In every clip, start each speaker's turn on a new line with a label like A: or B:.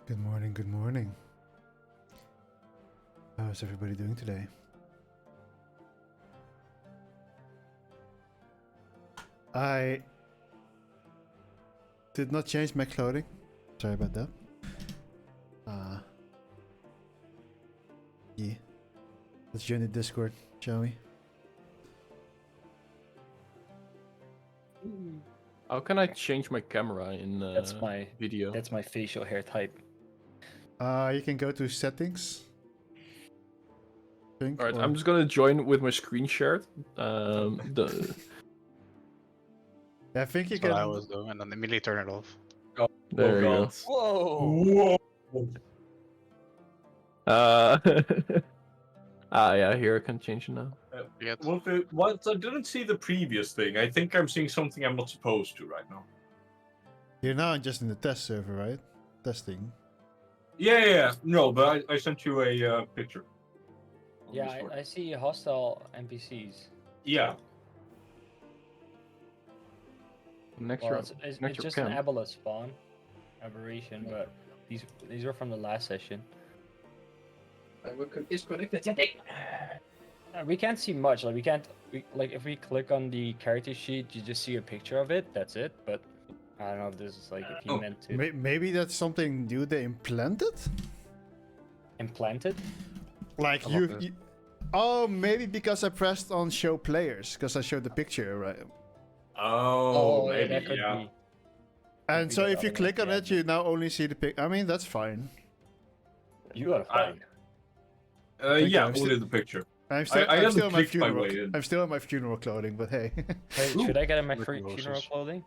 A: Good morning, good morning. How's everybody doing today? I did not change my clothing. Sorry about that. Yeah. Let's join the Discord, shall we?
B: How can I change my camera in
C: That's my
B: video?
C: That's my facial hair type.
A: You can go to settings.
B: All right, I'm just gonna join with my screen shared.
A: I think you
D: That's what I
A: can.
D: was doing, and then immediately turn it off.
B: There you go.
C: Whoa!
E: Whoa!
B: Yeah, here I can change it now.
D: Yet.
E: What? I didn't see the previous thing. I think I'm seeing something I'm not supposed to right now.
A: You're now just in the test server, right? Testing.
E: Yeah. No, but I sent you a picture. on
C: Yeah,
E: Discord.
C: I see hostile NPCs.
E: Yeah.
B: Next
C: Well,
B: row.
C: it's
B: next
C: just
B: row
C: an
B: cam.
C: aboleth spawn aberration, but these were from the last session. We can't see much. Like like if we click on the character sheet, you just see a picture of it. That's it. But I don't know if this is like if you meant to
A: Maybe that's something new they implanted?
C: implant it.
A: Like
D: I love
A: you. Oh, maybe because I pressed on show players, because I showed the picture, right?
E: Oh, maybe.
C: that could
E: Yeah.
C: be.
A: And
C: be
A: so
C: that
A: if you click on
C: automatically
A: it, you now only see the pic. I mean, that's fine.
C: You are fine.
A: Thank
E: Yeah.
A: you.
E: Only the picture.
A: I'm still,
E: I
A: I'm
E: haven't
A: still in my
E: clicked my
A: funeral.
E: way in.
A: I'm still in my funeral clothing, but hey.
C: Wait, should I get in my
D: Ricky
C: funeral
D: Moses.
C: clothing?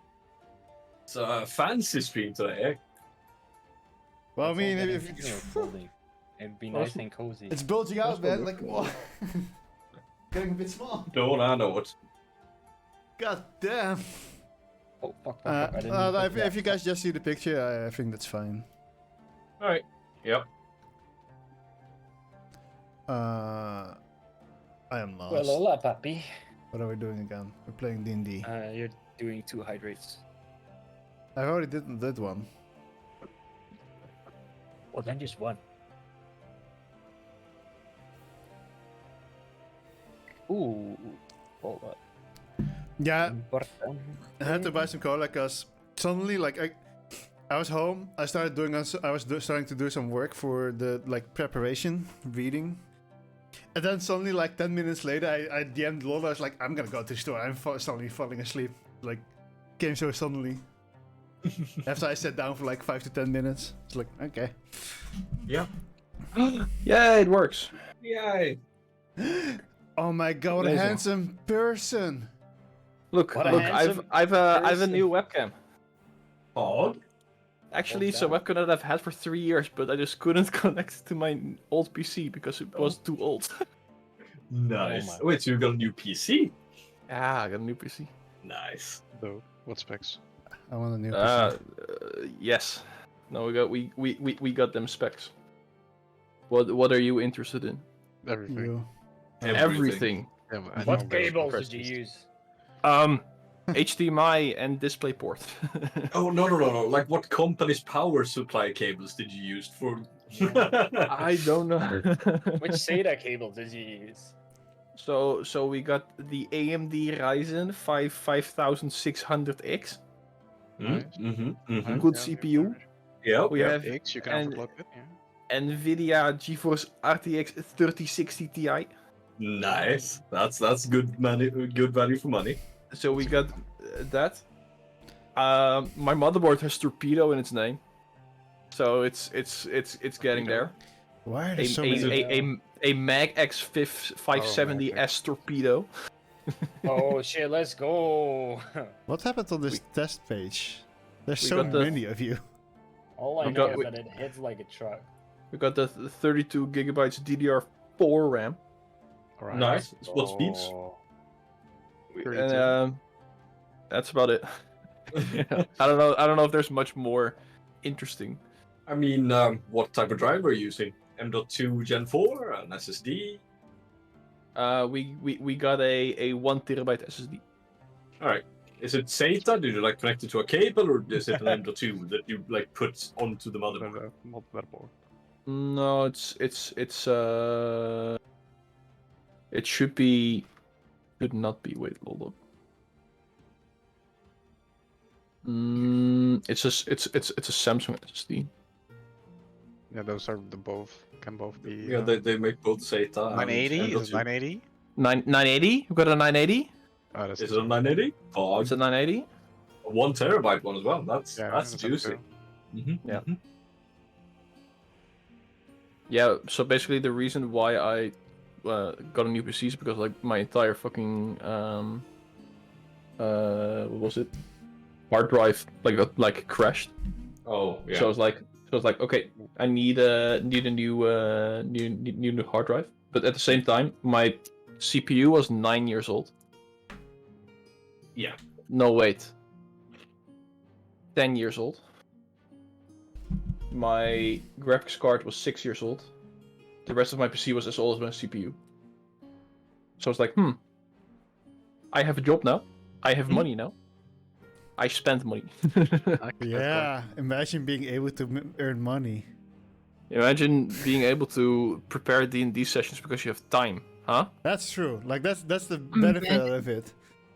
E: It's a fancy stream today. Eh?
A: Well, I
C: Let's all
A: mean,
C: get in
A: if
C: funeral clothing. It'd be nice and cozy.
A: it's bulging out, man.
E: That's
A: Like, what? Getting a bit small.
E: Don't I know it?
A: God damn.
C: Oh fuck! I didn't mean to put
A: If you
C: that.
A: guys just see the picture, I think that's fine.
E: All right. Yep.
A: I am lost.
C: Well, hola, papi.
A: What are we doing again? We're playing D&D.
C: You're doing 2 hydrates.
A: I already did one.
C: Well, then just 1. Ooh. Hold up.
A: Yeah,
C: Important.
A: I had to buy some cola because suddenly, like, I was home. I started doing. I was starting to do some work for the preparation reading, and then suddenly, like 10 minutes later, I DM'd Lola. I was like, I'm gonna go to the store. I'm suddenly falling asleep. Like, came so suddenly. After I sat down for like 5 to 10 minutes, it's like, okay.
E: Yeah.
B: Yeah, it works.
E: Yay.
A: Oh my god, what a
B: Amazing.
A: handsome person!
B: Look,
C: What a
B: look,
C: handsome
B: I've a
C: person.
B: new webcam.
E: Odd.
B: Actually, it's a
C: down.
B: webcam that I've had for 3 years, but I just couldn't connect it to my old PC because it was too old.
E: Nice.
C: my-
E: Wait, so you got a new PC?
B: I got a new PC.
E: Nice.
D: So, what specs?
A: I want a new PC.
B: Yes. No, we got them specs. What are you interested in?
D: Everything.
A: You.
B: Everything.
D: Yeah, I know
C: What
D: about
C: cables
D: press
C: did you
D: list.
C: use?
B: HDMI and DisplayPort.
E: Oh, no. Like, what company's power supply cables did you use for?
B: I don't know.
C: Which SATA cable did you use?
B: So we got the AMD Ryzen 5 5600X. Good CPU.
E: Yeah.
B: We have
D: X, you can
B: and-
D: overclock it. Yeah.
B: NVIDIA GeForce RTX 3060 Ti.
E: Nice. That's good money. Good value for money.
B: So we got that. My motherboard has torpedo in its name, so it's getting there.
A: Why are there
B: A
A: so many?
B: a Mag X 570S torpedo.
C: Oh shit! Let's go.
A: What happened on this test page? There's
B: we
A: so
B: got the-
A: many of you.
C: All I
B: We
C: know
B: got-
C: is that it hits like a truck.
B: We got the 32 gigabytes DDR4 RAM.
D: Alright.
E: Nice. What speeds?
C: Oh.
B: And
D: 32.
B: that's about it. I don't know if there's much more interesting.
E: I mean, what type of drive are you using? M.2 Gen 4, an SSD?
B: We got a 1 terabyte SSD.
E: All right. Is it SATA? Do you like connect it to a cable, or is it an M.2 that you like put onto the motherboard?
D: Motherboard.
B: No, it should be, should not be. Wait, hold up. It's a Samsung SSD.
D: Yeah, those are the both. Can both be.
E: Yeah, they make both SATA and
D: 980? Is it
E: M.2.
D: 980?
B: 980? You got a 980?
D: Oh, that's
E: Is it a 980? Oh,
B: It's a 980?
E: a 1 terabyte one as well. That's
D: that's
E: juicy.
B: Yeah. Yeah, so basically the reason why I got a new PC is because like my entire fucking what was it? Hard drive like crashed.
E: Oh yeah.
B: So I was like, okay, I need a new hard drive. But at the same time, my CPU was 9 years old.
E: Yeah.
B: No, wait. 10 years old. My graphics card was 6 years old. The rest of my PC was as old as my CPU. So I was like, I have a job now. I have money now. I spend money.
A: Yeah, imagine being able to earn money.
B: Imagine being able to prepare D&D sessions because you have time, huh?
A: That's true. Like that's the benefit of it.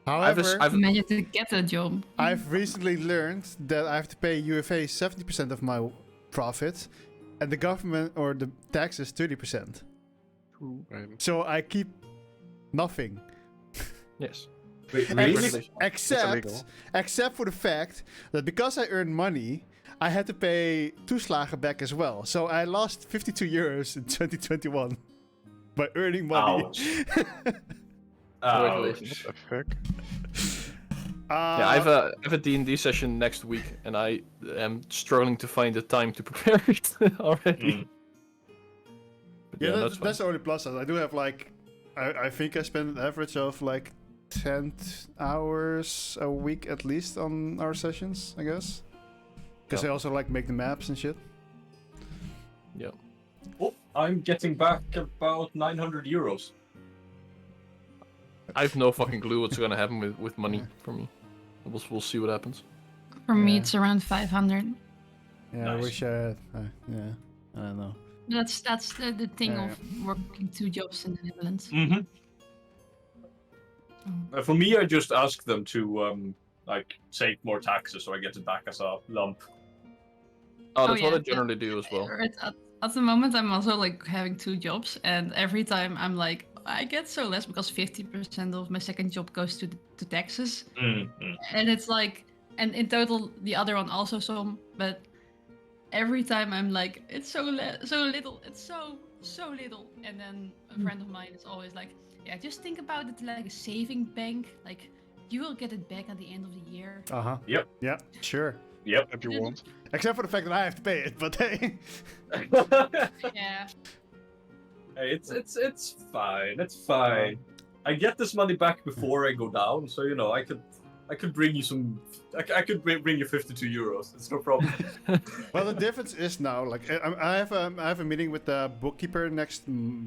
A: However,
F: Imagine to get a job.
A: I've recently learned that I have to pay UFA 70% of my profit, and the government or the taxes 30%.
D: Right.
A: So I keep nothing.
B: Yes.
E: Wait, really?
A: Except for the fact that because I earned money, I had to pay toeslagen back as well. So I lost 52 euros in 2021 by earning money.
E: Ouch.
B: Congratulations.
D: What the fuck?
B: Yeah, I have a D&D session next week, and I am struggling to find the time to prepare it already. But
A: Yeah,
B: that's
A: that's the only plus. I do have like, I think I spend an average of like 10 hours a week at least on our sessions, I guess. Because I also like make the maps and shit.
B: Yeah.
E: Oh, I'm getting back about 900 euros.
B: I have no fucking clue what's gonna happen with money for me. We'll see what happens.
F: For me,
A: Yeah.
F: it's around 500.
A: Yeah, I
E: Nice.
A: wish I had. Yeah, I don't know.
F: That's the thing
A: Yeah,
F: of working 2 jobs in the Netherlands.
E: Mm-hmm. For me, I just ask them to like save more taxes, so I get it back as a lump.
B: Oh, that's
F: yeah,
B: what I
F: yeah.
B: generally do as well.
F: At the moment, I'm also like having 2 jobs, and every time I'm like, I get so less because 50% of my second job goes to taxes,
E: Mm-hmm.
F: and it's like, and in total the other one also some, but every time I'm like, it's so little, it's so little, and then a friend of mine is always like, yeah, just think about it like a saving bank, like you will get it back at the end of the year.
E: Yep.
A: Yeah, sure.
E: Yep.
D: If you want.
A: Except for the fact that I have to pay it, but hey.
F: Yeah.
E: Hey, it's fine. It's fine. I get this money back before I go down, so you know I could bring you some. I could bring you 52 euros. It's no problem.
A: Well, the difference is now, like, I have a meeting with the bookkeeper next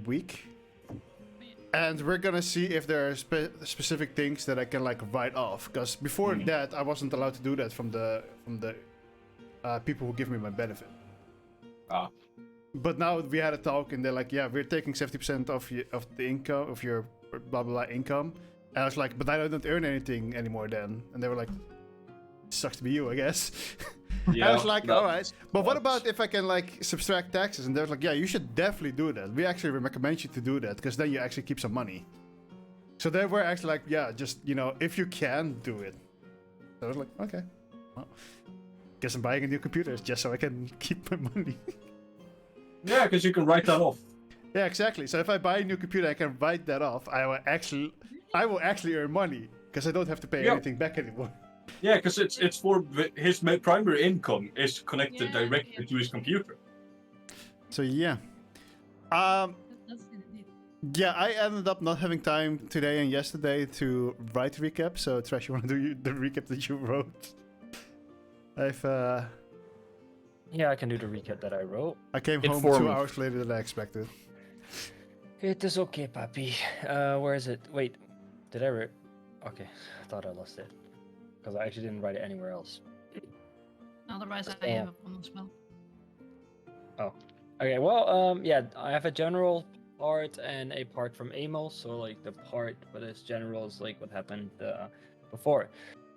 A: week, and we're gonna see if there are specific things that I can like write off. Because before that, I wasn't allowed to do that from the people who give me my benefit.
E: Ah.
A: But now we had a talk, and they're like, "Yeah, we're taking 70% of the income of your blah blah blah income." And I was like, "But I don't earn anything anymore then." And they were like, "Sucks to be you, I guess." I was like, "All right, but what about if I can like subtract taxes?" And they're like, "Yeah, you should definitely do that. We actually recommend you to do that because then you actually keep some money." So they were actually like, "Yeah, just if you can do it." So I was like, "Okay, well, guess I'm buying a new computer just so I can keep my money."
E: Yeah, because you can write that off.
A: Yeah, exactly. So if I buy a new computer, I can write that off. I will actually earn money because I don't have to pay anything back anymore.
E: Yeah, because it's for his primary income is connected
F: Yeah,
E: directly to his computer.
A: So yeah,
F: That's indeed.
A: yeah. I ended up not having time today and yesterday to write recap. So Trash, you want to do the recap that you wrote?
C: Yeah, I can do the recap that I wrote.
A: I came home
B: Inform
A: 2
B: me.
A: hours later than I expected.
C: It is okay, papi. Where is it? Wait, did I Okay, I thought I lost it. because I actually didn't write it anywhere else.
F: Otherwise, I
C: So-
F: have one as well.
C: Okay, well, yeah, I have a general part and a part from Emil. So like the part for this general is like what happened before.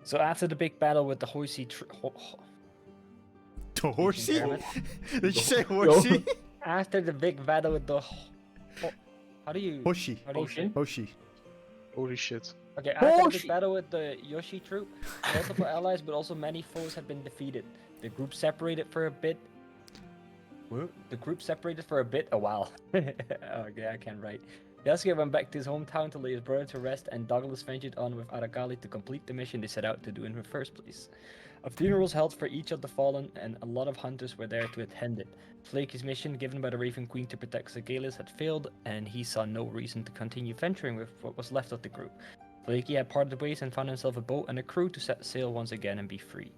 C: So after the big battle with the horsey,
A: The horsey?
C: pyramid.
A: Did you say horsey?
C: After the big battle with the, how do you?
A: Hoshi.
C: How do you say?
B: Hoshi?
A: Hoshi.
D: Holy shit.
C: Okay, after the
B: Hoshi!
C: big battle with the Yoshi troop, multiple allies but also many foes had been defeated. The group separated for a bit. The group separated for a bit. A while. Okay, I can't write. Yasuke went back to his hometown to lay his brother to rest, and Douglas ventured on with Aragali to complete the mission they set out to do in the first place. A funeral was held for each of the fallen, and a lot of hunters were there to attend it. Flaky's mission, given by the Raven Queen to protect Sagalis, had failed, and he saw no reason to continue venturing with what was left of the group. Flaky had parted ways and found himself a boat and a crew to set sail once again and be free.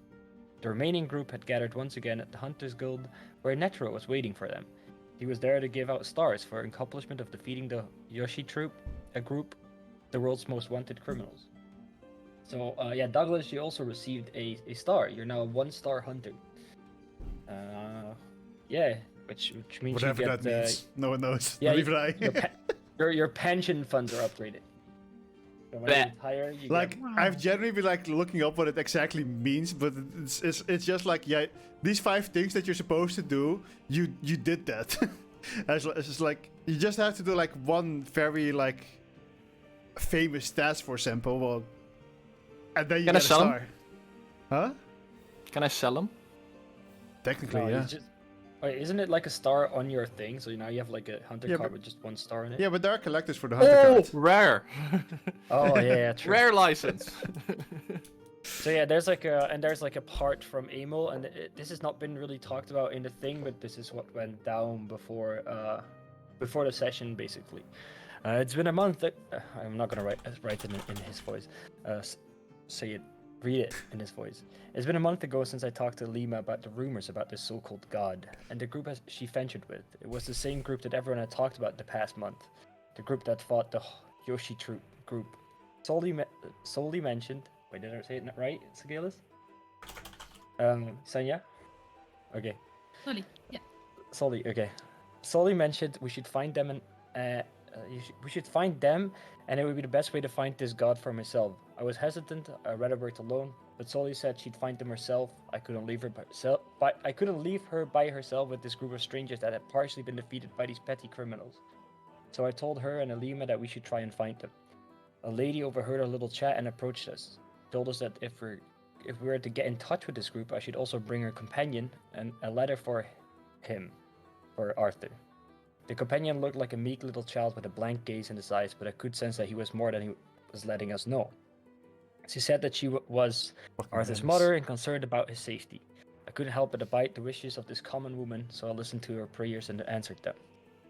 C: The remaining group had gathered once again at the Hunters Guild, where Netero was waiting for them. He was there to give out stars for accomplishment of defeating the Yoshi troop, a group, the world's most wanted criminals. So, yeah, Douglas, you also received a star. You're now a 1-star hunter. Yeah, which means
A: Whatever
C: you get
A: that means. No one knows.
C: yeah,
A: Not even
C: your pension funds are upgraded. So when you
B: Bleh.
C: retire, you
A: Like,
C: get,
A: I've generally been like looking up what it exactly means, but it's just like, yeah, these 5 things that you're supposed to do, you did that. It's just like, you just have to do like one very like famous task, for example, well, and then you
B: Can I
A: get a
B: sell 'em?
A: star. Huh?
B: Can I sell them?
A: Technically,
C: no,
A: yeah.
C: it's just, wait, isn't it like a star on your thing? So now you have like a hunter
A: Yeah,
C: card
A: but-
C: with just 1 star in it?
A: Yeah, but there are collectors for the hunter
B: Oh,
A: cards.
B: rare.
C: Oh, yeah, true.
B: Rare license.
C: So yeah, there's like a part from Emil, and this has not been really talked about in the thing, but this is what went down before the session basically. It's been a month that I'm not gonna write it in his voice. Read it in his voice. It's been a month ago since I talked to Lima about the rumors about this so-called god, and the group she ventured with. It was the same group that everyone had talked about the past month. The group that fought the Yoshi troop group. Solely mentioned. Wait, did I say it right, Sagalis? Sanya? Okay.
F: Sorry. Yeah.
C: Solly, okay. Solly mentioned we should find them we should find them, and it would be the best way to find this god for myself. I was hesitant. I rather worked alone, but Solly said she'd find them herself. I couldn't leave her by herself with this group of strangers that had partially been defeated by these petty criminals. So I told her and Alima that we should try and find them. A lady overheard our little chat and approached us. Told us that if we were to get in touch with this group, I should also bring her companion and a letter for him, for Arthur. The companion looked like a meek little child with a blank gaze in his eyes, but I could sense that he was more than he was letting us know. She said that she was Arthur's mother and concerned about his safety. I couldn't help but abide the wishes of this common woman, so I listened to her prayers and answered them.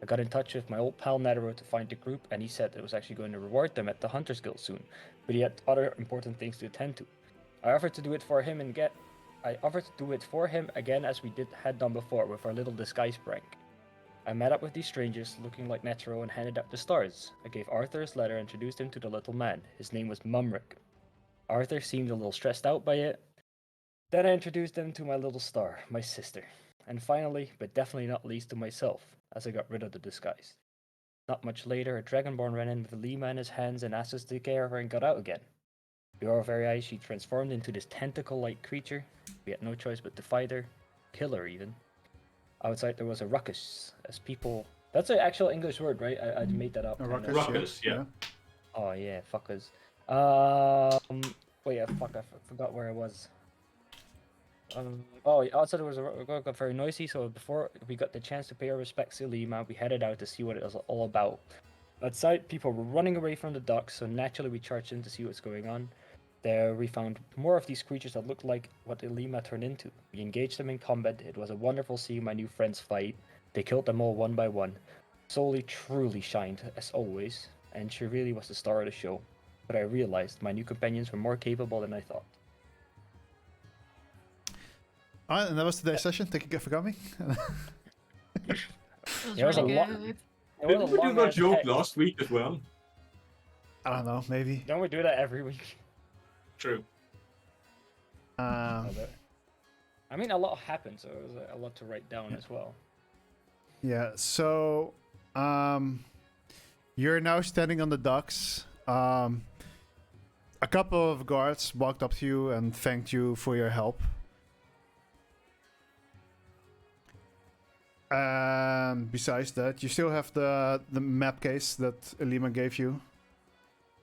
C: I got in touch with my old pal Netero to find the group, and he said it was actually going to reward them at the Hunters Guild soon, but he had other important things to attend to. I offered to do it for him again as we had done before with our little disguise prank. I met up with these strangers looking like Netero and handed out the stars. I gave Arthur his letter and introduced him to the little man. His name was Mumrick. Arthur seemed a little stressed out by it. Then I introduced him to my little star, my sister. And finally, but definitely not least, to myself, as I got rid of the disguise. Not much later, a Dragonborn ran in with Lima in his hands and asked us to take care of her and got out again. Before our very eyes, she transformed into this tentacle-like creature. We had no choice but to fight her, kill her even. Outside there was a ruckus, as people... That's an actual English word, right? I made that up.
A: A
C: kinda.
A: ruckus,
E: Ruckus, yeah.
C: Oh yeah, fuckers. Wait, fuck, I forgot where I was. Outside there was got very noisy, so before we got the chance to pay our respects to Lima, we headed out to see what it was all about. Outside, people were running away from the docks, so naturally we charged in to see what's going on. There we found more of these creatures that looked like what Lima turned into. We engaged them in combat. It was a wonderful seeing my new friends fight. They killed them all one by one. Solely truly shined, as always, and she really was the star of the show. But I realized my new companions were more capable than I thought.
A: Alright, and that was today's session. Thank you for coming.
F: It was
C: There was
F: really
C: a lot-
F: good.
C: It was
E: Didn't
C: a
E: we do
C: long
E: that
C: ass
E: joke
C: text.
E: last week as well?
A: I don't know, maybe.
C: Don't we do that every week?
E: True.
C: I mean, a lot happened, so it was a lot to write down as well.
A: Yeah, so you're now standing on the docks. A couple of guards walked up to you and thanked you for your help. Besides that, you still have the map case that Elima gave you.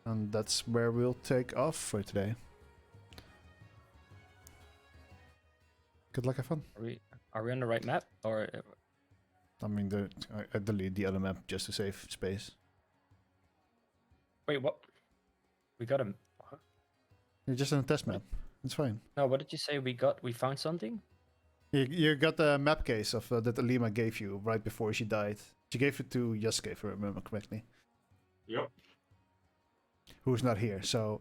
A: And that's where we'll take off for today. Good luck, have fun.
C: Are we on the right map, or
A: I mean, I delete the other map just to save space.
C: wait? What? We got him.
A: You're just on a test map. It's fine.
C: No, what did you say? We found something.
A: You got the map case of that Elima gave you right before she died. She gave it to Yasuke, if I remember correctly.
E: Yep.
A: Who's not here, so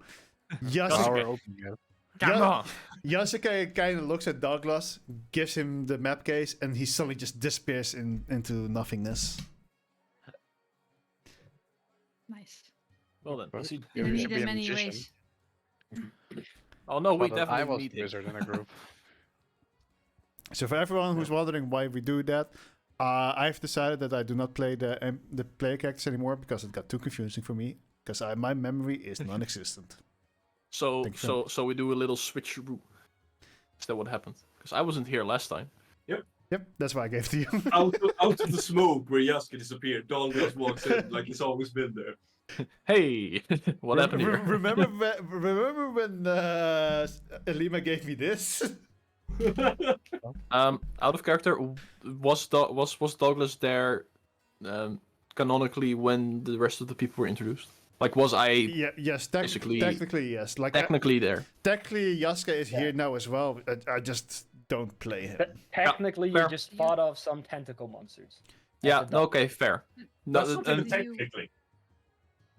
D: Power
A: Yasuke,
D: open, yeah.
B: Come on.
A: Yasuke kind of looks at Douglas, gives him the map case, and he suddenly just disappears into nothingness.
F: Nice.
B: Well then,
D: Well,
B: see.
D: you
F: You
D: should
F: need
D: be
F: in
D: a
F: many
D: magician.
F: ways.
B: Oh no, we
D: Well, then I
B: definitely
D: was
B: need
D: the
B: it.
D: wizard in a group.
A: So for everyone who's wondering why we do that, I've decided that I do not play the player characters anymore because it got too confusing for me. Because my memory is non-existent.
B: So
A: Thank you.
B: so we do a little switcheroo. Is that what happened? Because I wasn't here last time.
A: Yep, that's why I gave it to you.
E: Out of the smoke where Yasuke disappeared, Douglas walks in like he's always been there.
B: Hey, what happened here?
A: Remember when Elima gave me this?
B: Out of character, was Douglas there canonically when the rest of the people were introduced? Like, was I
A: Yes,
B: Basically-
A: technically yes. Like
B: technically there?
A: technically Yasuke is here now as well. I just don't play him.
C: Technically,
B: fair.
C: you just fought off some tentacle monsters.
B: Yeah.
C: That's a
B: Okay. Fair. No,
E: That's not
B: and-
E: even technically.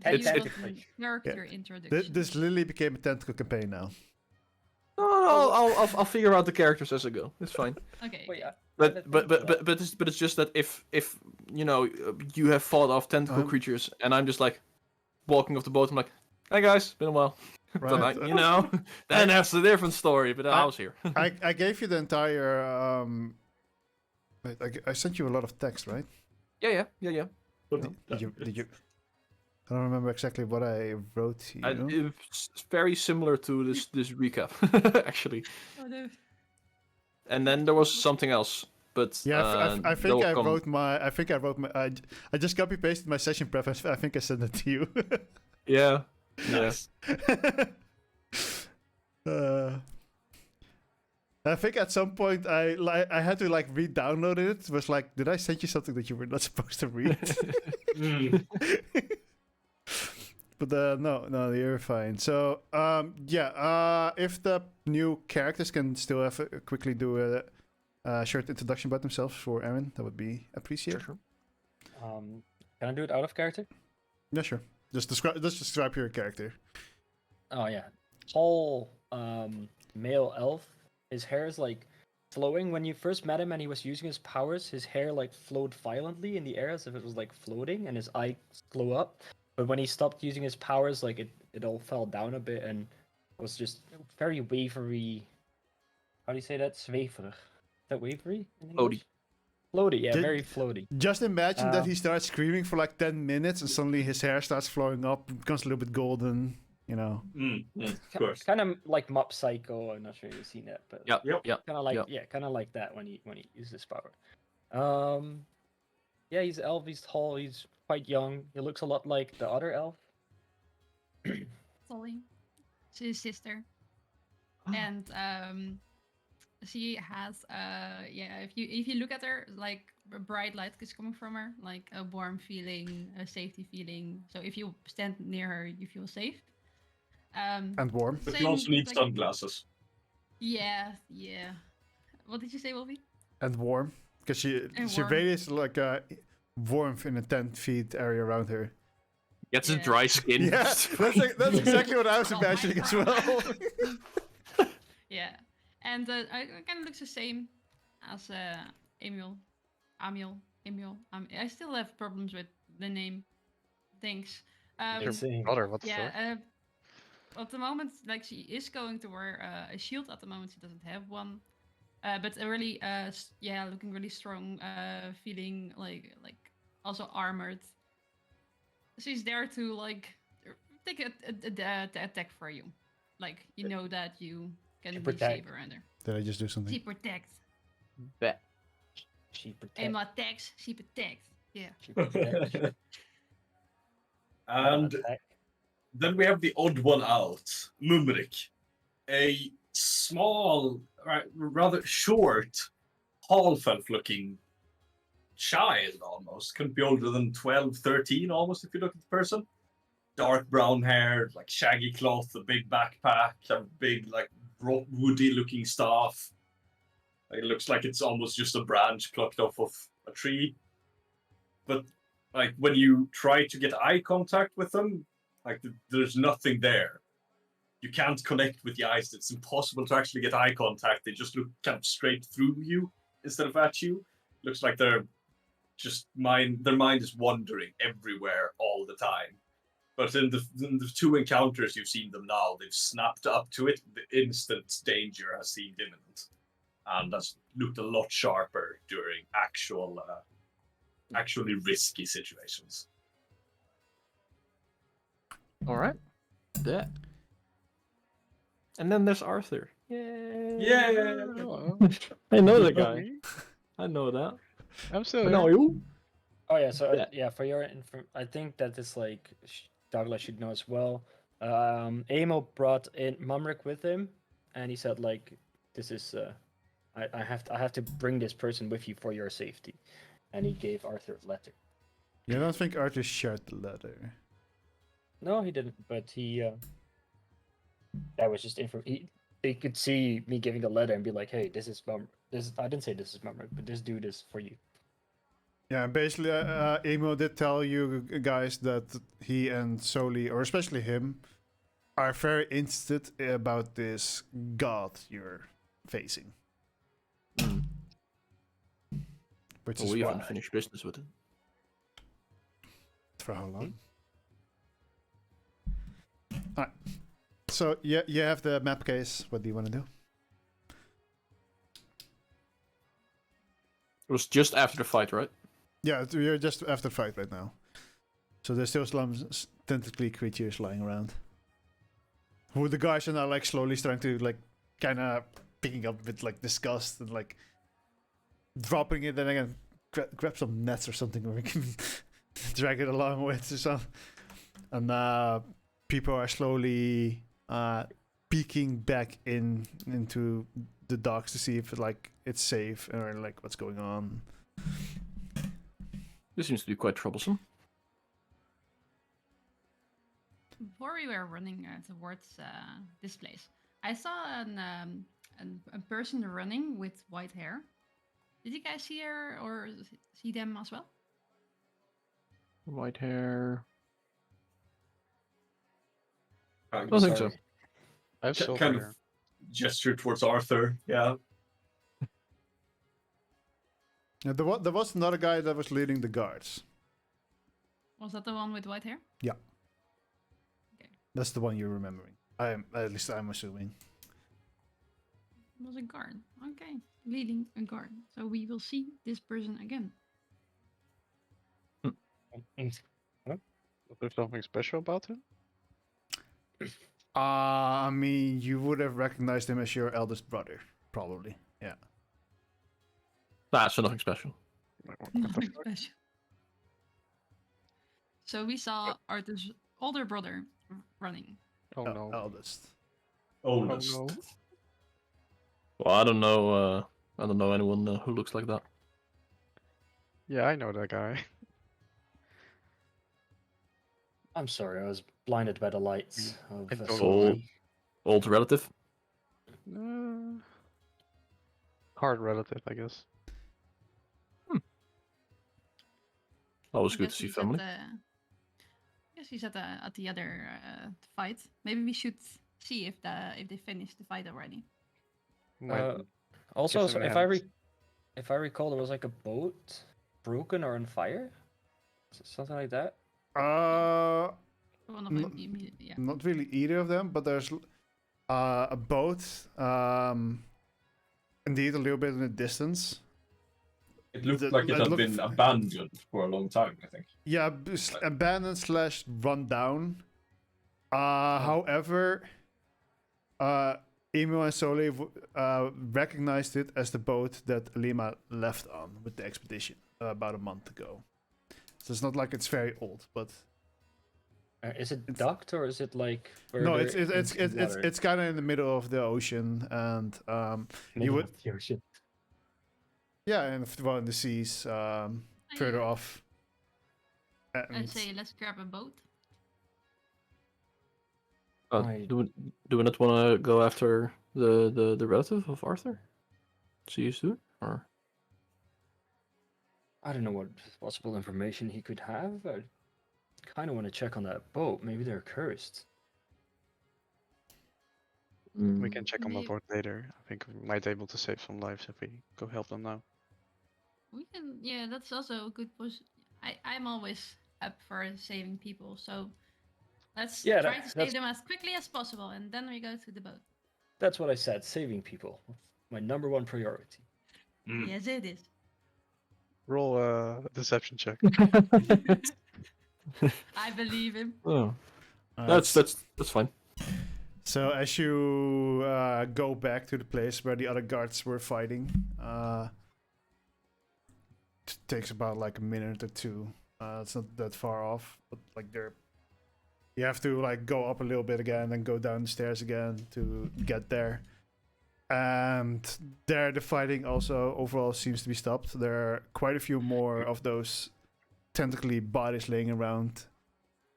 F: That
B: It's-
F: was
C: technically.
F: the character introduction.
A: This literally became a tentacle campaign now.
B: No, I'll figure out the characters as I go. It's fine.
F: Okay.
C: Wait,
F: okay.
B: But it's just that if you know you have fought off tentacle creatures and I'm just like walking off the boat, I'm like, hey guys, been a while. But
A: Right.
B: you know, then that's a different story. But I was here.
A: I gave you the entire. Wait, I sent you a lot of text, right?
B: Yeah.
A: Did you? I don't remember exactly what I wrote to you.
B: It's very similar to this recap, actually.
F: Oh, no.
B: And then there was something else, but
A: Yeah, I
B: that
A: think
B: will
A: I
B: come-
A: wrote my. I think I wrote my. I just copy pasted my session prep. I think I sent it to you.
B: Yeah.
E: Nice.
A: I think at some point I had to like re-download it. It was like, did I send you something that you were not supposed to read?
E: Mm.
A: But no, you're fine. So if the new characters can still have quickly do a short introduction about themselves for Aaron, that would be appreciated.
B: Sure.
C: Can I do it out of character?
A: Yeah, sure. Just describe your character.
C: Oh yeah, tall male elf. His hair is like flowing. When you first met him and he was using his powers, his hair like flowed violently in the air as if it was like floating, and his eyes glow up. But when he stopped using his powers, like it all fell down a bit and was just very wavery. How do you say that? Zweverig. Is that wavery? in English? Floaty, yeah,
A: Did-
C: very floaty.
A: Just imagine that
C: Um,
A: he starts screaming for like 10 minutes and suddenly his hair starts flowing up, becomes a little bit golden, you know.
E: Of course.
C: Kind of like Mob Psycho. I'm not sure you've seen that, but
B: Yeah.
E: Yep.
B: Yeah.
C: kind of like
B: Yeah.
C: kind of like that when he uses his power. Yeah, he's elf. He's tall. He's quite young. He looks a lot like the other elf.
F: Solly. She's his sister. And she has if you look at her, like a bright light is coming from her, like a warm feeling, a safety feeling. So if you stand near her, you feel safe.
A: And warm.
E: But
F: Same,
E: you also need
F: like-
E: sunglasses.
F: Yeah. What did you say, Wolfie?
A: And warm. Because she
F: warm.
A: radiates like a warmth in a 10 feet area around her.
B: Gets a
F: Yeah.
B: dry skin.
A: Yeah, that's exactly what I was
F: Not my
A: imagining as well.
F: problem. Yeah, and I kind of looks the same as Emil. I still have problems with the name. Thanks.
D: Your
C: Same.
D: brother, what the fuck?
F: Yeah. at the moment, like she is going to wear a shield. At the moment, she doesn't have one. But a really, yeah, looking really strong. Feeling like also armored. She's there to like take the attack for you. Like you know that you can be
C: protect.
F: safe around her.
A: Did I just do something?
F: She protects.
B: Bet.
C: She protects.
F: Emma attacks. She protects. Yeah.
C: She protects.
E: And
C: attack.
E: then we have the odd one out, Mumrik, a small, rather short, half-elf-looking child almost. Couldn't be older than 12, 13 almost if you look at the person. Dark brown hair, like shaggy cloth, a big backpack, a big, like, woody-looking staff. It looks like it's almost just a branch plucked off of a tree. But, like, when you try to get eye contact with them, like, there's nothing there. You can't connect with the eyes. It's impossible to actually get eye contact. They just look kind of straight through you instead of at you. Looks like they're just their mind is wandering everywhere all the time. But in the two encounters you've seen them now, they've snapped up to it. The instant danger has seemed imminent. And that's looked a lot sharper during actually risky situations.
B: All right. That. And then there's Arthur. Yay!
E: Yeah.
D: Hello.
B: I know that
D: Hello,
B: guy.
D: me.
B: I know that.
D: I'm still
B: I know
D: here.
B: you.
C: Oh yeah, so
B: Yeah.
C: yeah, for your I think that is like Douglas should know as well. Emil brought in Mumrik with him, and he said like, "This is I have to bring this person with you for your safety," and he gave Arthur a letter.
A: You don't think Arthur shared the letter?
C: No, he didn't, but he that was just info. They could see me giving the letter and be like, "Hey, this is I didn't say this is Mumrik, but this dude is for you."
A: Yeah, basically, Emo did tell you guys that he and Soli, or especially him, are very interested about this god you're facing.
B: Mm.
A: Which
B: Well,
A: is
B: we
A: why.
B: haven't finished business with it.
A: For how long? Alright. So, yeah, you have the map case. What do you want to do?
B: It was just after the fight, right?
A: Yeah, you're just after the fight right now. So there's still some tentacly creatures lying around. Who the guys are now like slowly starting to like kind of picking up with like disgust and like dropping it, then again grab some nets or something where we can drag it along with or something. And people are slowly peeking back into the docks to see if like it's safe or like what's going on.
B: This seems to be quite troublesome.
F: Before we were running towards this place, I saw a person running with white hair. Did you guys see her or see them as well?
B: White hair.
E: I
B: I don't think so.
C: Sorry.
D: I have silver
E: kind
D: here.
E: of gesture towards Arthur. Yeah.
A: Yeah, there was another guy that was leading the guards.
F: Was that the one with white hair?
A: That's the one you're remembering. At least I'm assuming.
F: It was a guard. Okay, leading a guard. So we will see this person again.
D: Is there something special about him?
A: I mean, you would have recognized him as your eldest brother, probably. Yeah.
B: Nah, so nothing special.
D: Like, what the
F: Nothing
D: fuck?
F: special. So we saw Arthur's older brother running.
D: Oh no.
A: Eldest.
D: Oh
E: Oldest.
D: no.
B: Well, I don't know. I don't know anyone who looks like that.
D: Yeah, I know that guy.
C: I'm sorry, I was blinded by the lights of
D: I don't
B: know.
C: Soli.
B: Old relative.
D: Hard relative, I guess.
B: Always
F: I
B: good to
F: guess
B: see
F: he's at
B: family.
F: I guess he's at the other fight. Maybe we should see if they finished the fight already.
D: Might
C: Also,
D: Give
C: so
D: them a
C: if I
D: hand.
C: if I recall, there was like a boat broken or on fire, something like that.
F: One of
A: No-
F: them, yeah.
A: Not really either of them, but there's a boat. Indeed, a little bit in the distance.
E: It looked
A: The-
E: like it
A: it
E: had
A: looked
E: been
A: f-
E: abandoned for a long time, I think.
A: Yeah, abandoned slash run down. However, Emil and Soli recognized it as the boat that Lima left on with the expedition about a month ago. So it's not like it's very old, but
C: Is it docked or is it like
A: no,
C: further
A: it's
C: into the water?
A: kind of in the middle of the ocean, and
C: Middle
A: would-
C: of the ocean.
A: yeah, and well, in the seas further
F: Yeah.
A: off.
F: I'd
A: And
F: say let's grab a boat.
C: I-
B: Do we not want to go after the relative of Arthur? She used to, or
C: I don't know what possible information he could have. I kind of want to check on that boat. Maybe they're cursed.
D: We can check on the
F: Maybe-
D: boat later. I think we might be able to save some lives if we go help them now.
F: We can, yeah, that's also a good push. I'm always up for saving people, so let's
C: Yeah,
F: try to save
C: that's-
F: them as quickly as possible, and then we go to the boat.
C: That's what I said. Saving people, my #1 priority.
F: Yes, it is.
D: Roll a deception check.
F: I believe him.
B: oh,
A: uh,
B: that's fine.
A: So as you go back to the place where the other guards were fighting, takes about like a minute or two. It's not that far off, but like you have to like go up a little bit again, and go down the stairs again to get there. And there, the fighting also overall seems to be stopped. There are quite a few more of those tentacly bodies laying around.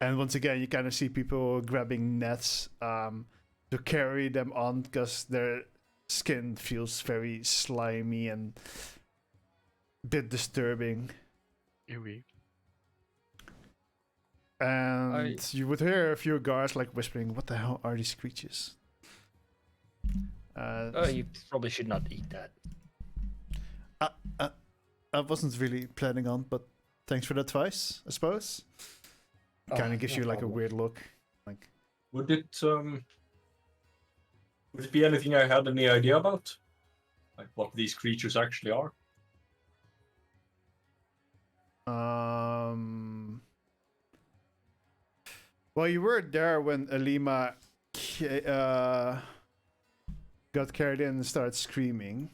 A: And once again, you kind of see people grabbing nets to carry them on because their skin feels very slimy and a bit disturbing.
D: Ewy.
A: And you would hear a few guards like whispering, "What the hell are these creatures?"
C: You probably should not eat that.
A: I wasn't really planning on, but thanks for the advice, I suppose. Kind of gives
C: no
A: you like
C: problem.
A: a weird look. Like,
E: Would it be anything I had any idea about? Like what these creatures actually are?
A: well, you were there when Alima got carried in and started screaming.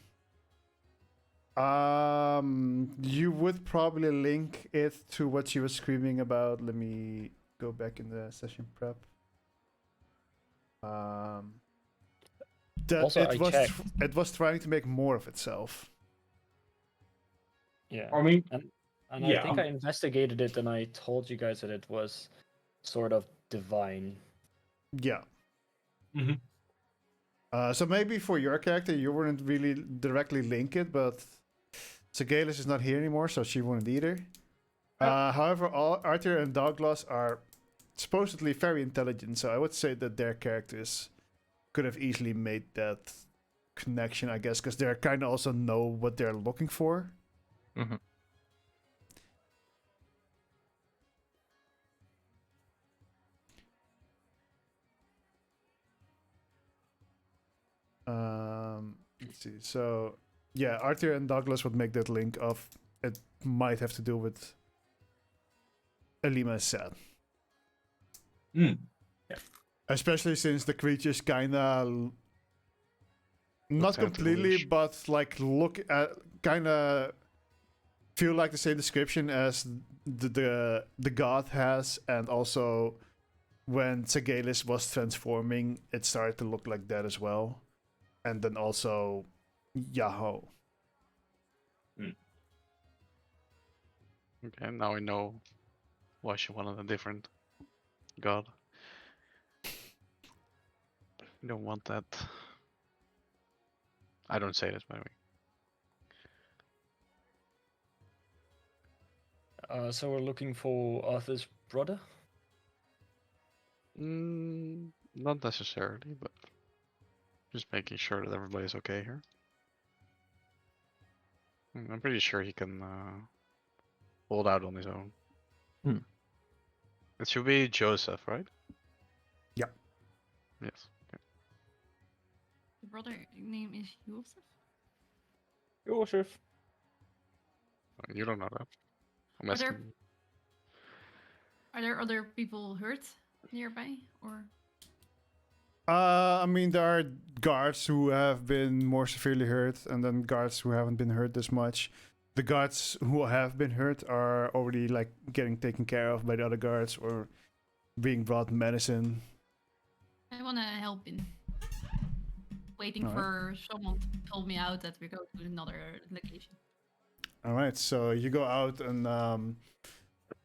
A: You would probably link it to what she was screaming about. Let me go back in the session prep. That
C: Also, I checked.
A: it was trying to make more of itself.
C: Yeah.
E: I mean,
C: And
E: Yeah.
C: I think I investigated it and I told you guys that it was sort of divine.
A: Yeah.
E: Mhm.
A: So maybe for your character, you wouldn't really directly link it, but Segalis is not here anymore, so she wouldn't either. However, all Arthur and Douglas are supposedly very intelligent, so I would say that their characters could have easily made that connection, I guess, because they kind of also know what they're looking for.
B: Mhm.
A: Let's see. So, yeah, Arthur and Douglas would make that link of it might have to do with Alima said.
E: Mm.
A: Especially since the creatures kinda not completely,
D: tentacles.
A: but like look at kinda feel like the same description as the god has, and also when Segalis was transforming, it started to look like that as well. And then also Yahoo.
D: Okay, now we know why she wanted a different god. We don't want that. I don't say this, by the way.
C: So we're looking for Arthur's brother?
D: Not necessarily, but just making sure that everybody's okay here. I'm pretty sure he can hold out on his own. It should be Joseph, right?
A: Yeah.
D: Yes. Okay.
F: The brother name is Joseph.
C: Joseph.
D: You don't know that. I'm
F: Are there-
D: asking.
F: Are there other people hurt nearby, or
A: I mean, there are guards who have been more severely hurt, and then guards who haven't been hurt this much. The guards who have been hurt are already like getting taken care of by the other guards or being brought medicine.
F: I want to help in waiting
A: Alright.
F: for someone to pull me out that we go to another location.
A: All right, so you go out, and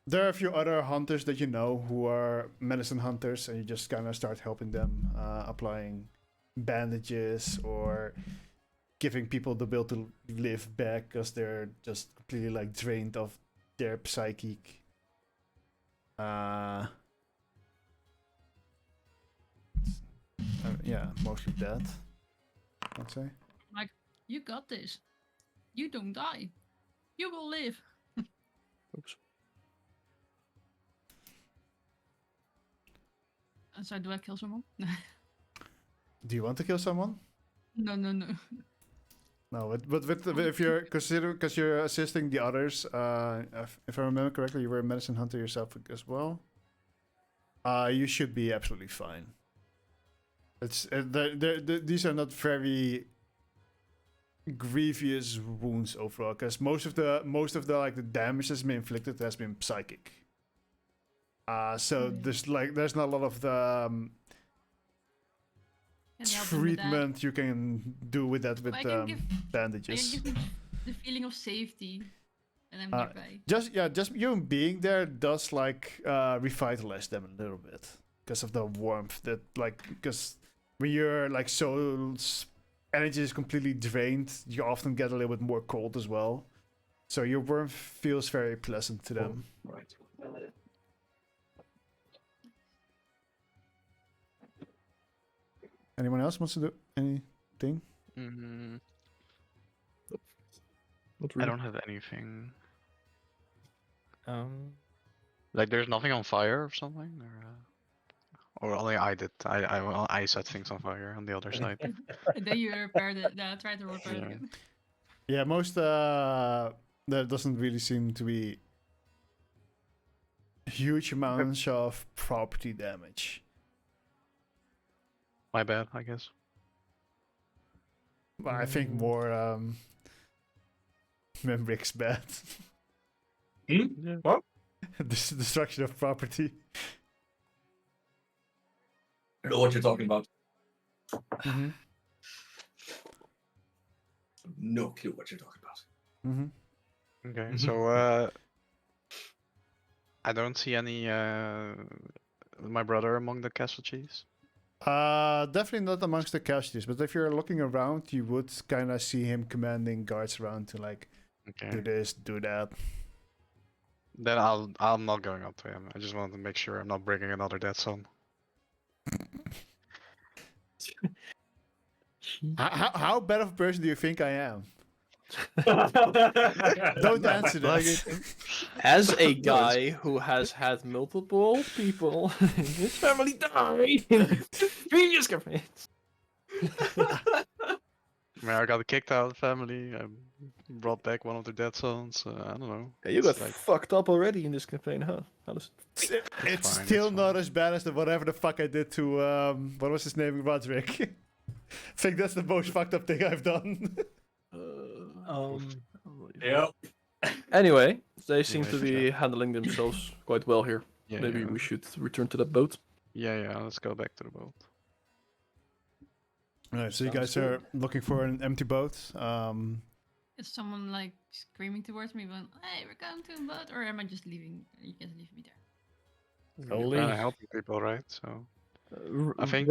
A: there are a few other hunters that you know who are medicine hunters, and you just kind of start helping them, applying bandages or giving people the will to live back because they're just completely like drained of their psychic. Yeah, mostly that, I'd say.
F: Like, you got this. You don't die. You will live.
B: Oops.
F: So do I kill someone?
A: Do you want to kill someone?
F: No.
A: No, but if you're because you're assisting the others, if I remember correctly, you were a medicine hunter yourself as well. You should be absolutely fine. It's these are not very grievous wounds overall, because most of the like the damage that's been inflicted has been psychic. So there's not a lot of the
F: Can help him with that.
A: treatment you can do with that with
F: I can give
A: bandages.
F: the feeling of safety, and I'm
A: Uh,
F: nearby.
A: Just you being there does like revitalize them a little bit because of the warmth that like because when you're like energy is completely drained, you often get a little bit more cold as well. So your warmth feels very pleasant to them.
E: Right.
A: Anyone else wants to do anything?
D: Mm,
B: Not
D: I
B: really.
D: don't have anything.
C: Um,
D: Like, there's nothing on fire or something, or only I did. I set things on fire on the other side.
F: And then you repaired it. Try to repair it
D: Yeah.
F: again.
A: Yeah, most there doesn't really seem to be huge amounts of property damage.
D: My bad, I guess.
A: But I think more Membrick's bad.
D: Yeah.
E: What?
A: Destruction of property.
E: I know what you're talking about.
A: Mm-hmm.
E: No clue what you're talking about.
A: Mm-hmm.
D: Okay,
E: Mhm.
D: so I don't see any my brother among the casualties.
A: Definitely not amongst the casualties, but if you're looking around, you would kind of see him commanding guards around to like
D: Okay.
A: do this, do that.
D: Then I'm not going up to him. I just wanted to make sure I'm not bringing another dead son.
A: How bad of a person do you think I am? Don't answer that.
B: As a guy who has had multiple people in his family die in previous campaigns.
D: I mean, I got kicked out of the family. I brought back one of the dead sons. I don't know.
B: Yeah, you got
D: It's like,
B: fucked up already in this campaign, huh? Alice?
A: It's
D: fine,
A: still
D: it's
A: not
D: fine.
A: as bad as whatever the fuck I did to what was his name, Roderick. I think that's the most fucked up thing I've done.
E: Yep.
B: Anyway, they seem
D: Yeah,
B: to be handling themselves quite well here.
D: yeah,
B: Maybe
D: yeah.
B: we should return to that boat.
D: Yeah, let's go back to the boat.
A: Alright, so you
B: Sounds
A: guys are looking for an empty boat.
F: Is someone like screaming towards me, going, "Hey, we're going to a boat," or am I just leaving? You guys leave me there.
D: We're
C: Only-
D: kinda helping people, right? So I think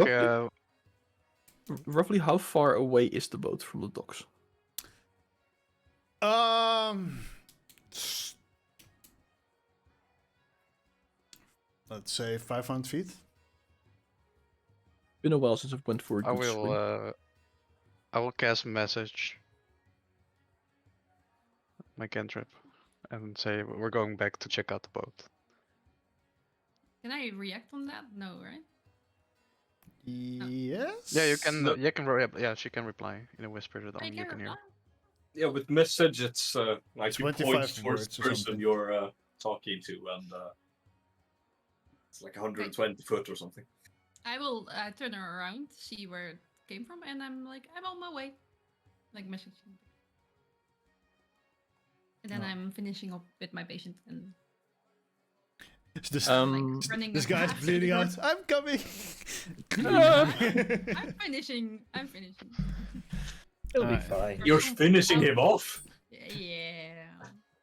B: Roughly how far away is the boat from the docks?
A: S- let's say 500 feet.
B: Been a while since I went for a good swim.
D: I will cast message, my cantrip, and say we're going back to check out the boat.
F: Can I react on that? No, right?
A: Yes.
D: Yeah, you can.
E: No.
D: You can. Yeah, she can reply in a whisper that
F: I
D: only you
F: can
D: can hear.
F: reply.
E: Yeah, with message, it's like you
A: 25
E: point towards
A: words
E: the
A: or
E: person
A: something.
E: you're talking to, and it's like 120 foot or something.
F: I will turn her around, see where it came from, and I'm like, I'm on my way. Like messaging. And then
A: Oh.
F: I'm finishing up with my patient and
A: It's this,
F: like running.
A: this guy's
F: after
A: bleeding
F: the
A: out. I'm coming.
F: I'm finishing. I'm finishing.
C: It'll be
A: Alright.
C: fine.
E: You're finishing him off.
F: Yeah.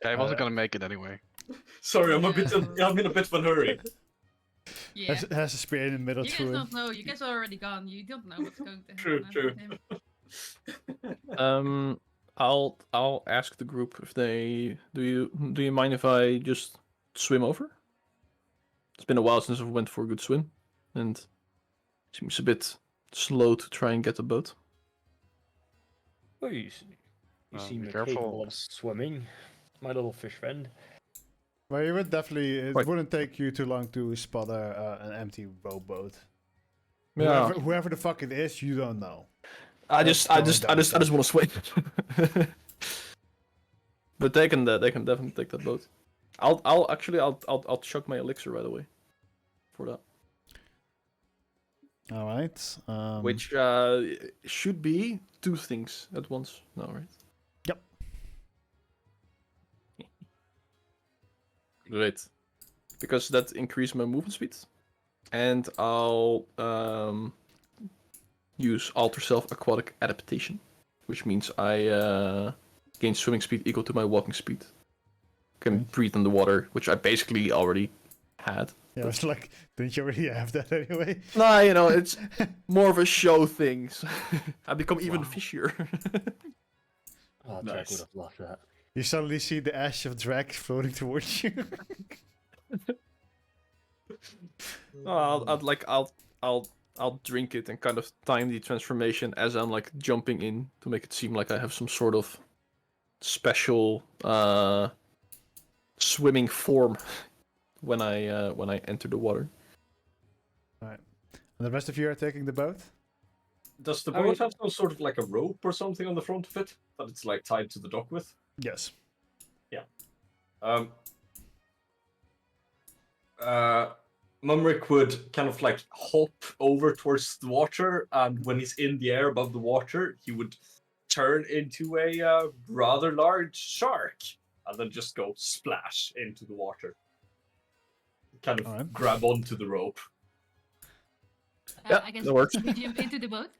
D: Yeah, I wasn't gonna make it anyway.
E: Sorry, I'm
F: No.
E: in a bit of a hurry.
F: Yeah.
A: Has a spear in the middle
F: You guys
A: through him.
F: don't know. You guys are already gone. You don't know what's going to happen.
E: True,
F: after
E: true.
F: him.
B: I'll ask the group if they do you mind if I just swim over? It's been a while since I went for a good swim, and seems a bit slow to try and get the boat.
C: Oh, you seem
D: be careful.
C: capable of swimming, my little fish friend.
A: Well, you would definitely. It
B: Right.
A: wouldn't take you too long to spot an empty rowboat.
B: Yeah,
A: Whoever the fuck it is, you don't know.
B: I just want to swim. But they can definitely take that boat. I'll chuck my elixir right away for that.
A: All right.
B: Which should be 2 things at once. No, right?
A: Yep.
B: Great. Because that increased my movement speed. And I'll use Alter Self Aquatic Adaptation. Which means I gain swimming speed equal to my walking speed. Can
A: Okay.
B: breathe in the water, which I basically already had.
A: Yeah, it's like, didn't you already have that anyway?
B: Nah, you know, it's more of a show thing. So I become even
E: Wow.
B: fishier.
C: Oh, Jack
E: Nice.
C: would have loved that.
A: You suddenly see the ash of Drake floating towards you.
B: I'll drink it and kind of time the transformation as I'm like jumping in to make it seem like I have some sort of special swimming form when I enter the water.
A: And the rest of you are taking the boat?
E: Does the
C: I
E: boat
C: mean-
E: have some sort of like a rope or something on the front of it that it's like tied to the dock with?
A: Yes.
E: Mumrick would kind of like hop over towards the water, and when he's in the air above the water, he would turn into a rather large shark, and then just go splash into the water. Kind of
A: Alright.
E: grab onto the rope.
B: Yeah,
F: I guess
B: that works.
F: we jump into the boat.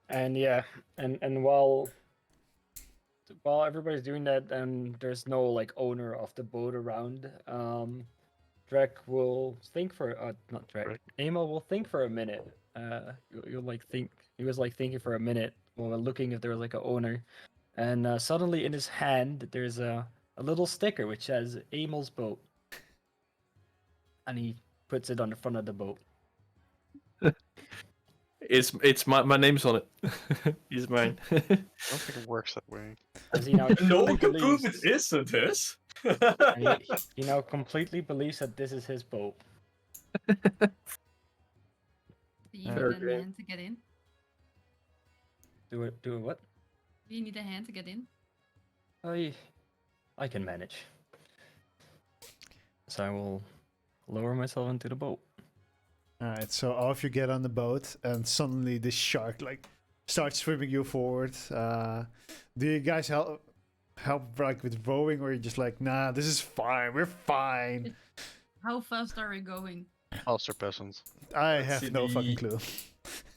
C: And yeah, and while everybody's doing that, and there's no like owner of the boat around, Drek will think for not Drek.
D: Drek.
C: Emil will think for a minute. You'll like think he was like thinking for a minute while looking if there was like an owner, and suddenly in his hand there's a little sticker which says Emil's boat, and he puts it on the front of the boat.
B: It's my name's on it. He's mine.
D: I don't think it works that way.
C: As he now
E: No one can
C: truly
E: prove it
C: believes-
E: isn't his.
C: and he now completely believes that this is his boat.
F: Do you
A: Yeah.
F: need
B: Okay.
F: a hand to get in?
C: Do it what?
F: Do you need a hand to get in?
C: I can manage. So I will lower myself into the boat.
A: Alright, so all of you get on the boat, and suddenly this shark like starts swimming you forward. Do you guys help like with rowing, or are you just like, nah, this is fine, we're fine?
F: How fast are we going?
D: Faster peasants.
A: I
E: Let's
A: have
E: see
A: no
E: the-
A: fucking clue.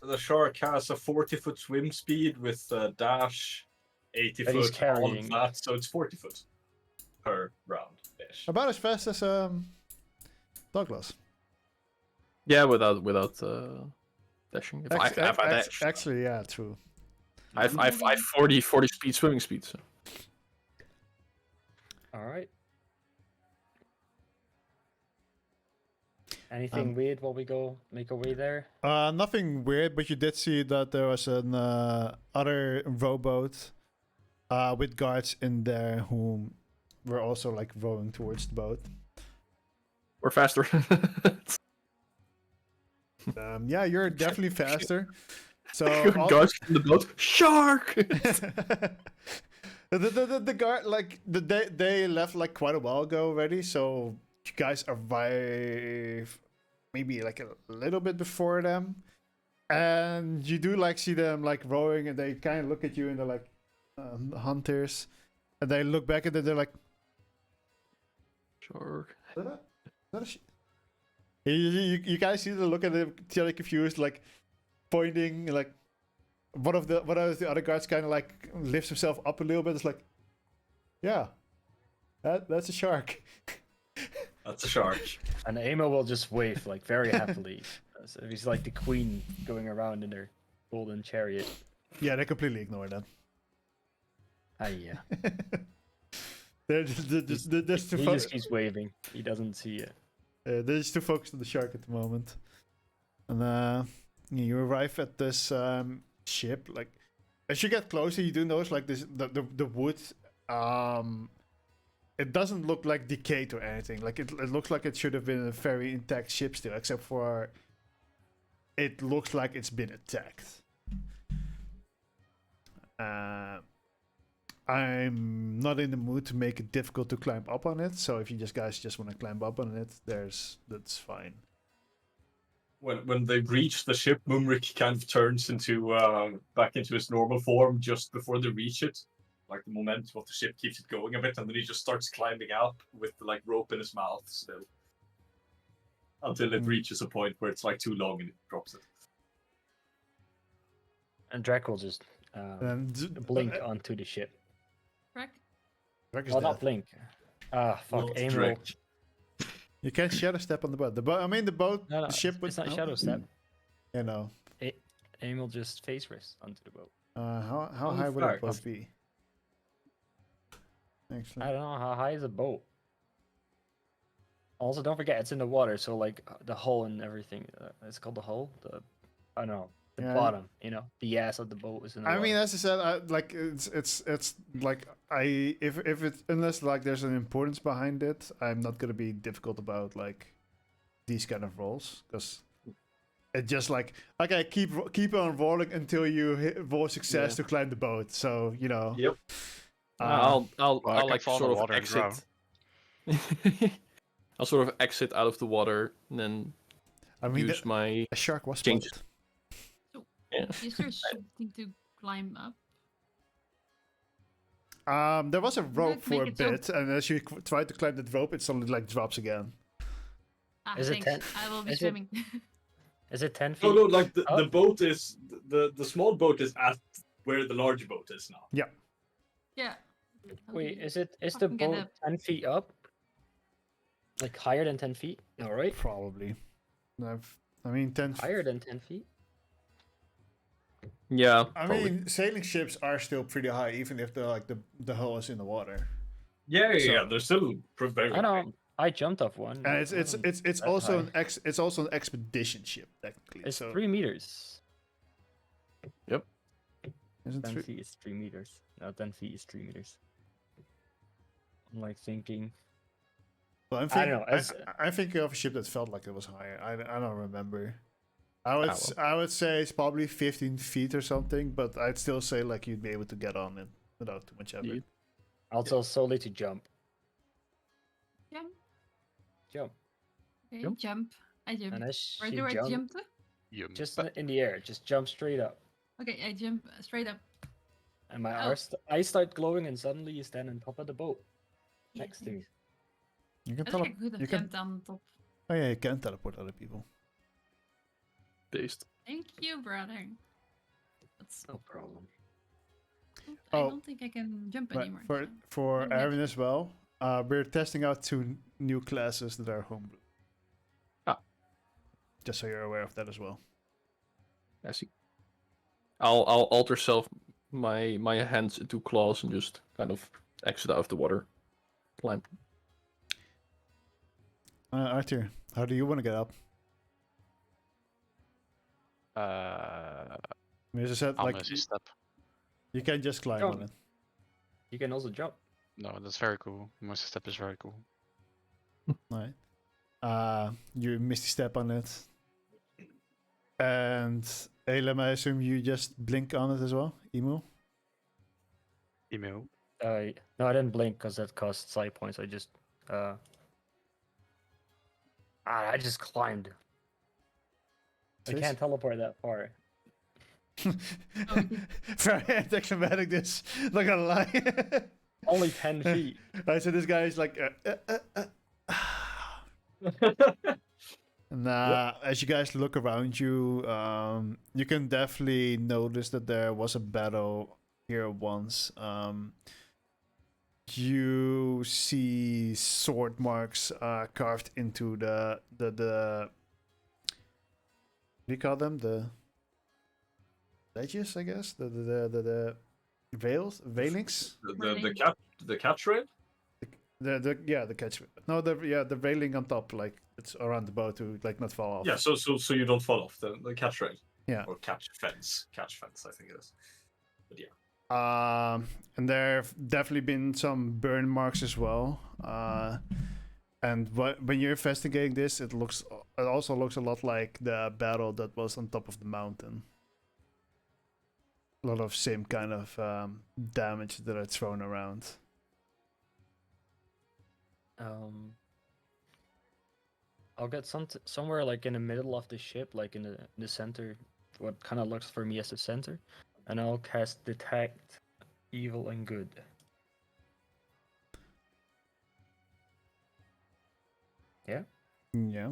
E: The shark has a 40-foot swim speed with dash, 80
C: That he's
E: foot, all of
C: carrying.
E: that, so it's 40 foot per round ish.
A: About as fast as Douglas.
B: Yeah, without dashing. If I dash.
A: Actually, yeah, true.
B: I've 40 speed swimming speed. So.
C: All right. Anything weird while we go make our way there?
A: Nothing weird, but you did see that there was an other rowboat with guards in there who were also like rowing towards the boat.
B: Or faster.
A: Yeah, you're definitely faster. So
B: Guards from the boat. Shark!
A: the guard they left like quite a while ago already, so you guys arrive maybe like a little bit before them, and you do like see them like rowing, and they kind of look at you and they're like hunters, and they look back at it, they're like,
B: Shark.
A: is that a you guys see the look at them, totally confused, like pointing, like one of the other guards kind of like lifts himself up a little bit. It's like, yeah, that's a shark.
E: That's a shark.
C: And Amo will just wave like very happily. So he's like the queen going around in their golden chariot.
A: Yeah, they completely ignore that.
C: Ah, yeah.
A: They're just too
C: He
A: fo-
C: just keeps waving. He doesn't see it.
A: they're just too focused on the shark at the moment. And you arrive at this ship. Like as you get closer, you do notice like this the wood. It doesn't look like decayed or anything. Like it looks like it should have been a very intact ship still, except for it looks like it's been attacked. I'm not in the mood to make it difficult to climb up on it, so if you guys just want to climb up on it, that's fine.
E: When they reach the ship, Mumrik kind of turns into back into his normal form just before they reach it. Like the momentum of the ship keeps it going a bit, and then he just starts climbing up with the like rope in his mouth still, until it reaches a point where it's like too long and it drops it.
C: And Drac will just blink onto the ship.
F: Crack.
A: Drake is
C: Well,
A: dead.
C: not blink. Ah, fuck.
E: Not
C: Amo.
E: Drake.
A: You can't shadow step on the boat. The boat,
C: No,
A: the ship.
C: it's not
A: no?
C: shadow step.
A: You know.
C: Aim will just face rest onto the boat.
A: How
E: Oh,
A: high would a
E: fuck.
A: boat be? Actually,
C: I don't know how high is a boat. Also, don't forget it's in the water, so like the hull and everything. It's called the hull. I don't know, the
A: Yeah.
C: bottom. You know, the ass of the boat is in the
A: I
C: water.
A: mean, as I said, like it's like if it unless like there's an importance behind it, I'm not gonna be difficult about like these kind of rolls because it just like okay, keep on rolling until you roll success to climb the boat. So you know.
E: Yep.
B: I'll
D: well, I can
B: like
D: fall in the
B: sort of
D: water and drown.
B: exit. I'll sort of exit out of the water and then
A: I mean,
B: use my
A: a shark was
B: change.
A: spotted.
B: Yeah.
F: Is there something to climb up?
A: There was a rope
F: Make
A: for a
F: it so-
A: bit, and as you try to climb that rope, it suddenly like drops again.
F: Ah,
C: Is it
F: thanks.
C: 10?
F: I will be
C: Is it-
F: swimming.
C: Is it 10 feet?
E: Oh no, like the
C: up?
E: boat is the small boat is at where the large boat is now.
F: yeah.
C: Wait, is the
F: Fucking get
C: boat
F: up.
C: 10 feet up? Like higher than 10 feet? All right.
A: Probably. I mean, 10.
C: Higher than 10 feet?
B: Yeah.
A: I
B: probably.
A: mean, sailing ships are still pretty high, even if the hull is in the water.
E: Yeah,
A: So-
E: yeah, they're still very.
C: I know. I jumped off one.
A: And it's
C: wasn't
A: it's
C: that
A: also
C: high.
A: it's also an expedition ship technically.
C: It's
A: so
C: 3 meters.
A: isn't
C: 10
A: three-
C: feet is 3 meters. No, 10 feet is 3 meters. I'm like thinking.
A: Well,
C: I don't know,
A: I'm thinking of a ship that felt like it was higher. I don't remember. I would
B: Ah, well.
A: I would say it's probably 15 feet or something, but I'd still say like you'd be able to get on it without too much effort.
B: Yeah.
C: I'll tell Soli to jump.
F: Jump.
C: Jump.
F: Okay,
B: Jump.
F: jump. I jump.
C: And as
F: Where
C: she
F: do I
C: jump,
F: jump to?
C: just in the air, just jump straight up.
F: Okay, I jump straight up.
C: And my
F: Oh.
C: eyes start glowing, and suddenly you stand on top of the boat
F: Yeah,
C: next to me.
A: You can
F: I
A: tele-
F: think I could have
A: you can
F: jumped on top.
A: Oh yeah, you can teleport other people.
B: Based.
F: Thank you, brother. That's,
C: No problem.
F: I
A: Oh.
F: don't think I can jump
A: But
F: anymore.
A: for
F: so-
A: for
F: Maybe
A: Aaron as well, we're testing out 2 new classes that are homebrew.
B: Ah.
A: Just so you're aware of that as well.
B: I see. I'll alter self my hands into claws and just kind of exit out of the water. Climb.
A: Arthur, how do you want to get up? I mean, as I said,
D: I'll
A: like
D: miss a step.
A: you can just climb
C: Jump.
A: on it.
C: You can also jump.
D: No, that's very cool. Must step is very cool.
A: Right. You misty step on it. And Alem, I assume you just blink on it as well, Emo?
D: Email.
C: No, I didn't blink because that cost side points. I just I just climbed. I
A: Sis?
C: can't teleport that far.
A: Very anticlimactic, this. Not gonna lie.
C: Only 10 feet.
A: Right, so this guy is like. Nah, as you guys look around you, you can definitely notice that there was a battle here once. You see sword marks carved into the what do you call them? The ledges, I guess. The veilings.
E: The catch rail.
A: The catch. No, the railing on top, like it's around the boat to like not fall off.
E: Yeah, so you don't fall off the catch rail.
A: Yeah.
E: Or catch fence, I think it is. But yeah.
A: And there have definitely been some burn marks as well. And when you're investigating this, it also looks a lot like the battle that was on top of the mountain. A lot of same kind of damage that are thrown around.
C: I'll get somewhere like in the middle of the ship, like in the center, what kind of looks for me as the center, and I'll cast Detect Evil and Good. Yeah.
A: Yeah.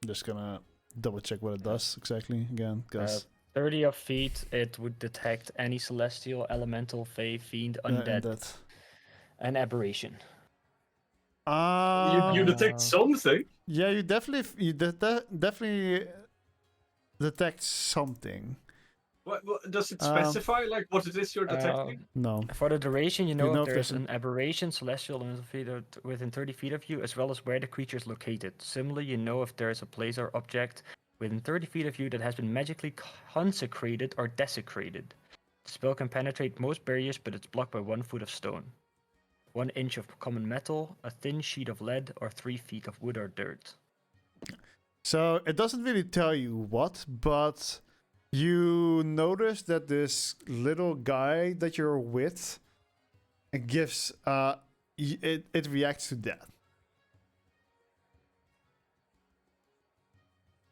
A: Just gonna double check what it does exactly again, because
C: 30 of feet, it would detect any celestial, elemental, fae, fiend, undead, and aberration.
E: You detect something.
A: Yeah, you definitely definitely detect something.
E: What does it specify? Like what it is you're detecting?
A: No.
C: For the duration, you know
A: know
C: if
A: if
C: there's
A: there's
C: an aberration, celestial, elemental, fae within 30 feet of you, as well as where the creature is located. Similarly, you know if there is a place or object within 30 feet of you that has been magically consecrated or desecrated. The spell can penetrate most barriers, but it's blocked by 1 foot of stone, 1 inch of common metal, a thin sheet of lead, or 3 feet of wood or dirt.
A: So it doesn't really tell you what, but you notice that this little guy that you're with gives it reacts to that.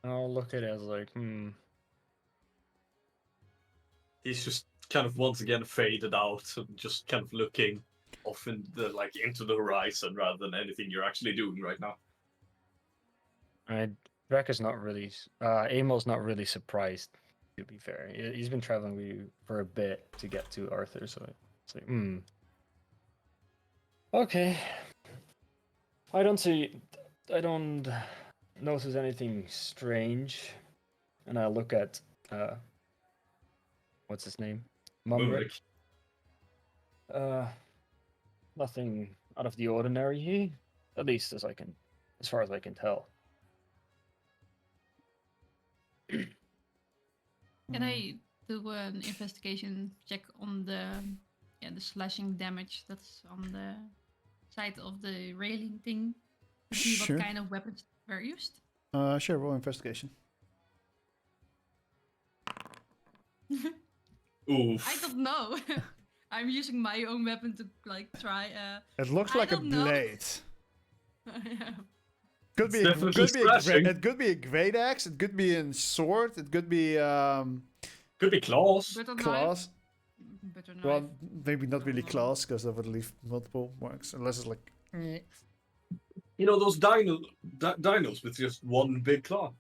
C: I'll look at it as like,
E: He's just kind of once again faded out and just kind of looking off in into the horizon rather than anything you're actually doing right now.
C: Drek is not really, Amel's not really surprised, to be fair. He's been traveling with you for a bit to get to Arthur, so it's like, Okay. I don't notice anything strange. And I look at, what's his name? Mumrick. Nothing out of the ordinary, at least as far as I can tell.
F: Can I do an investigation check on the slashing damage that's on the side of the railing thing? To see
A: Sure.
F: what kind of weapons were used?
A: Sure, roll investigation.
E: Oof.
F: I don't know. I'm using my own weapon to try.
A: It looks
F: I
A: like a
F: don't know.
A: blade.
F: Yeah.
A: Could be
E: definitely
A: it could be a great axe. It could be a sword. It could be
E: Could be claws.
F: Butter knife.
A: claws.
F: Butter knife.
A: Well, maybe not really
F: No.
A: claws because that would leave multiple marks. Unless it's like.
E: You know those dinos with just one big claw.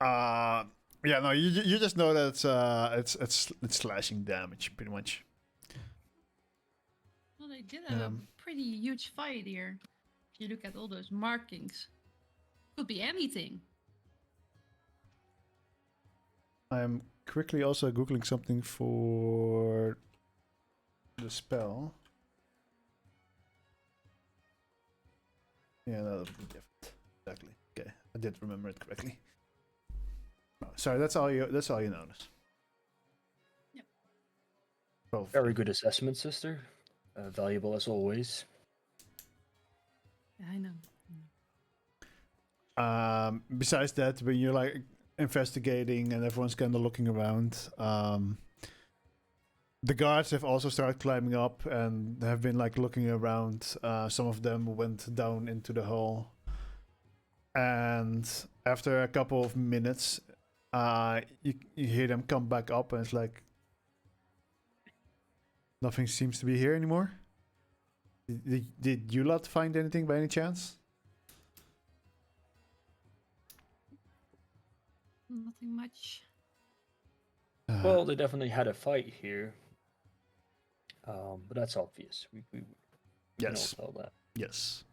A: Yeah, no, you just know that it's slashing damage pretty much.
F: Well, they did have a pretty huge fight here. If you look at all those markings, could be anything.
A: I'm quickly also googling something for the spell. Yeah, that would be different. Exactly. Okay, I did remember it correctly. Oh, sorry, that's all you notice.
F: Yep.
A: Well,
C: Very good assessment, sister. Valuable as always.
F: Yeah, I know.
A: Besides that, when you're like investigating and everyone's kind of looking around, the guards have also started climbing up and have been like looking around. Some of them went down into the hole, and after a couple of minutes, you hear them come back up, and it's like nothing seems to be here anymore. Did you lot find anything by any chance?
F: Nothing much.
C: Well, they definitely had a fight here. But that's obvious. We can all
A: yes,
C: tell that.
A: yes.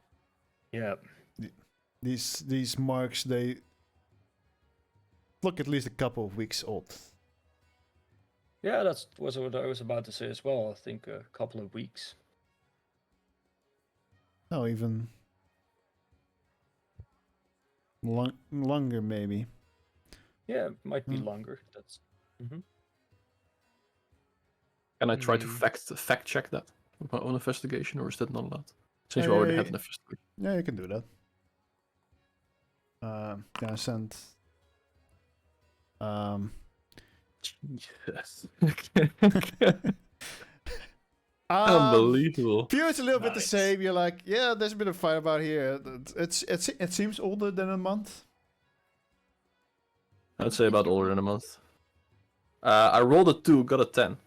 C: Yeah.
A: These marks, they look at least a couple of weeks old.
C: Yeah, that's was what I was about to say as well. I think a couple of weeks.
A: No, even longer maybe.
C: Yeah, it might be
A: Hmm.
C: longer. That's.
B: Can I try to
D: Hmm.
B: fact check that with my own investigation, or is that not allowed? Since
A: Yeah,
B: you already
A: yeah,
B: have an investigation.
A: Yeah, you can do that. Gonna send.
B: Jesus.
A: Um,
B: Unbelievable.
A: Few is a little bit the
E: Nice.
A: same. You're like, yeah, there's a bit of fight about here. It seems older than a month.
B: I'd say about older than a month. I rolled a 2, got a 10.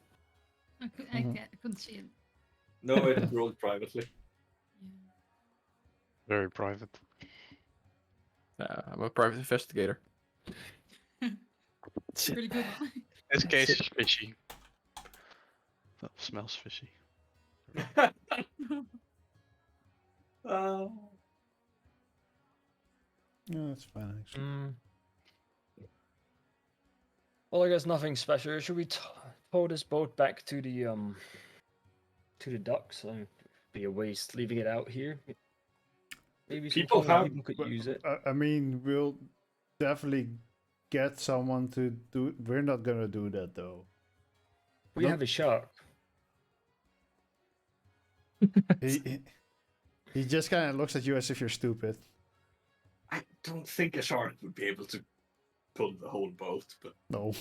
A: Mhm.
F: I couldn't see it.
E: No, it rolled privately.
F: Yeah.
D: Very private.
B: I'm a private investigator.
F: Pretty good one.
D: This case is fishy. That smells fishy.
E: Uh,
A: Yeah, that's fine actually.
C: Well, I guess nothing special. Should we tow this boat back to the docks? Be a waste leaving it out here. Maybe some
E: People have-
C: people could
A: But,
C: use it.
A: I mean, we'll definitely get someone to do. We're not gonna do that though.
C: We
A: don't-
C: have a shark.
A: He just kind of looks at you as if you're stupid.
E: I don't think a shark would be able to pull the whole boat, but
A: No.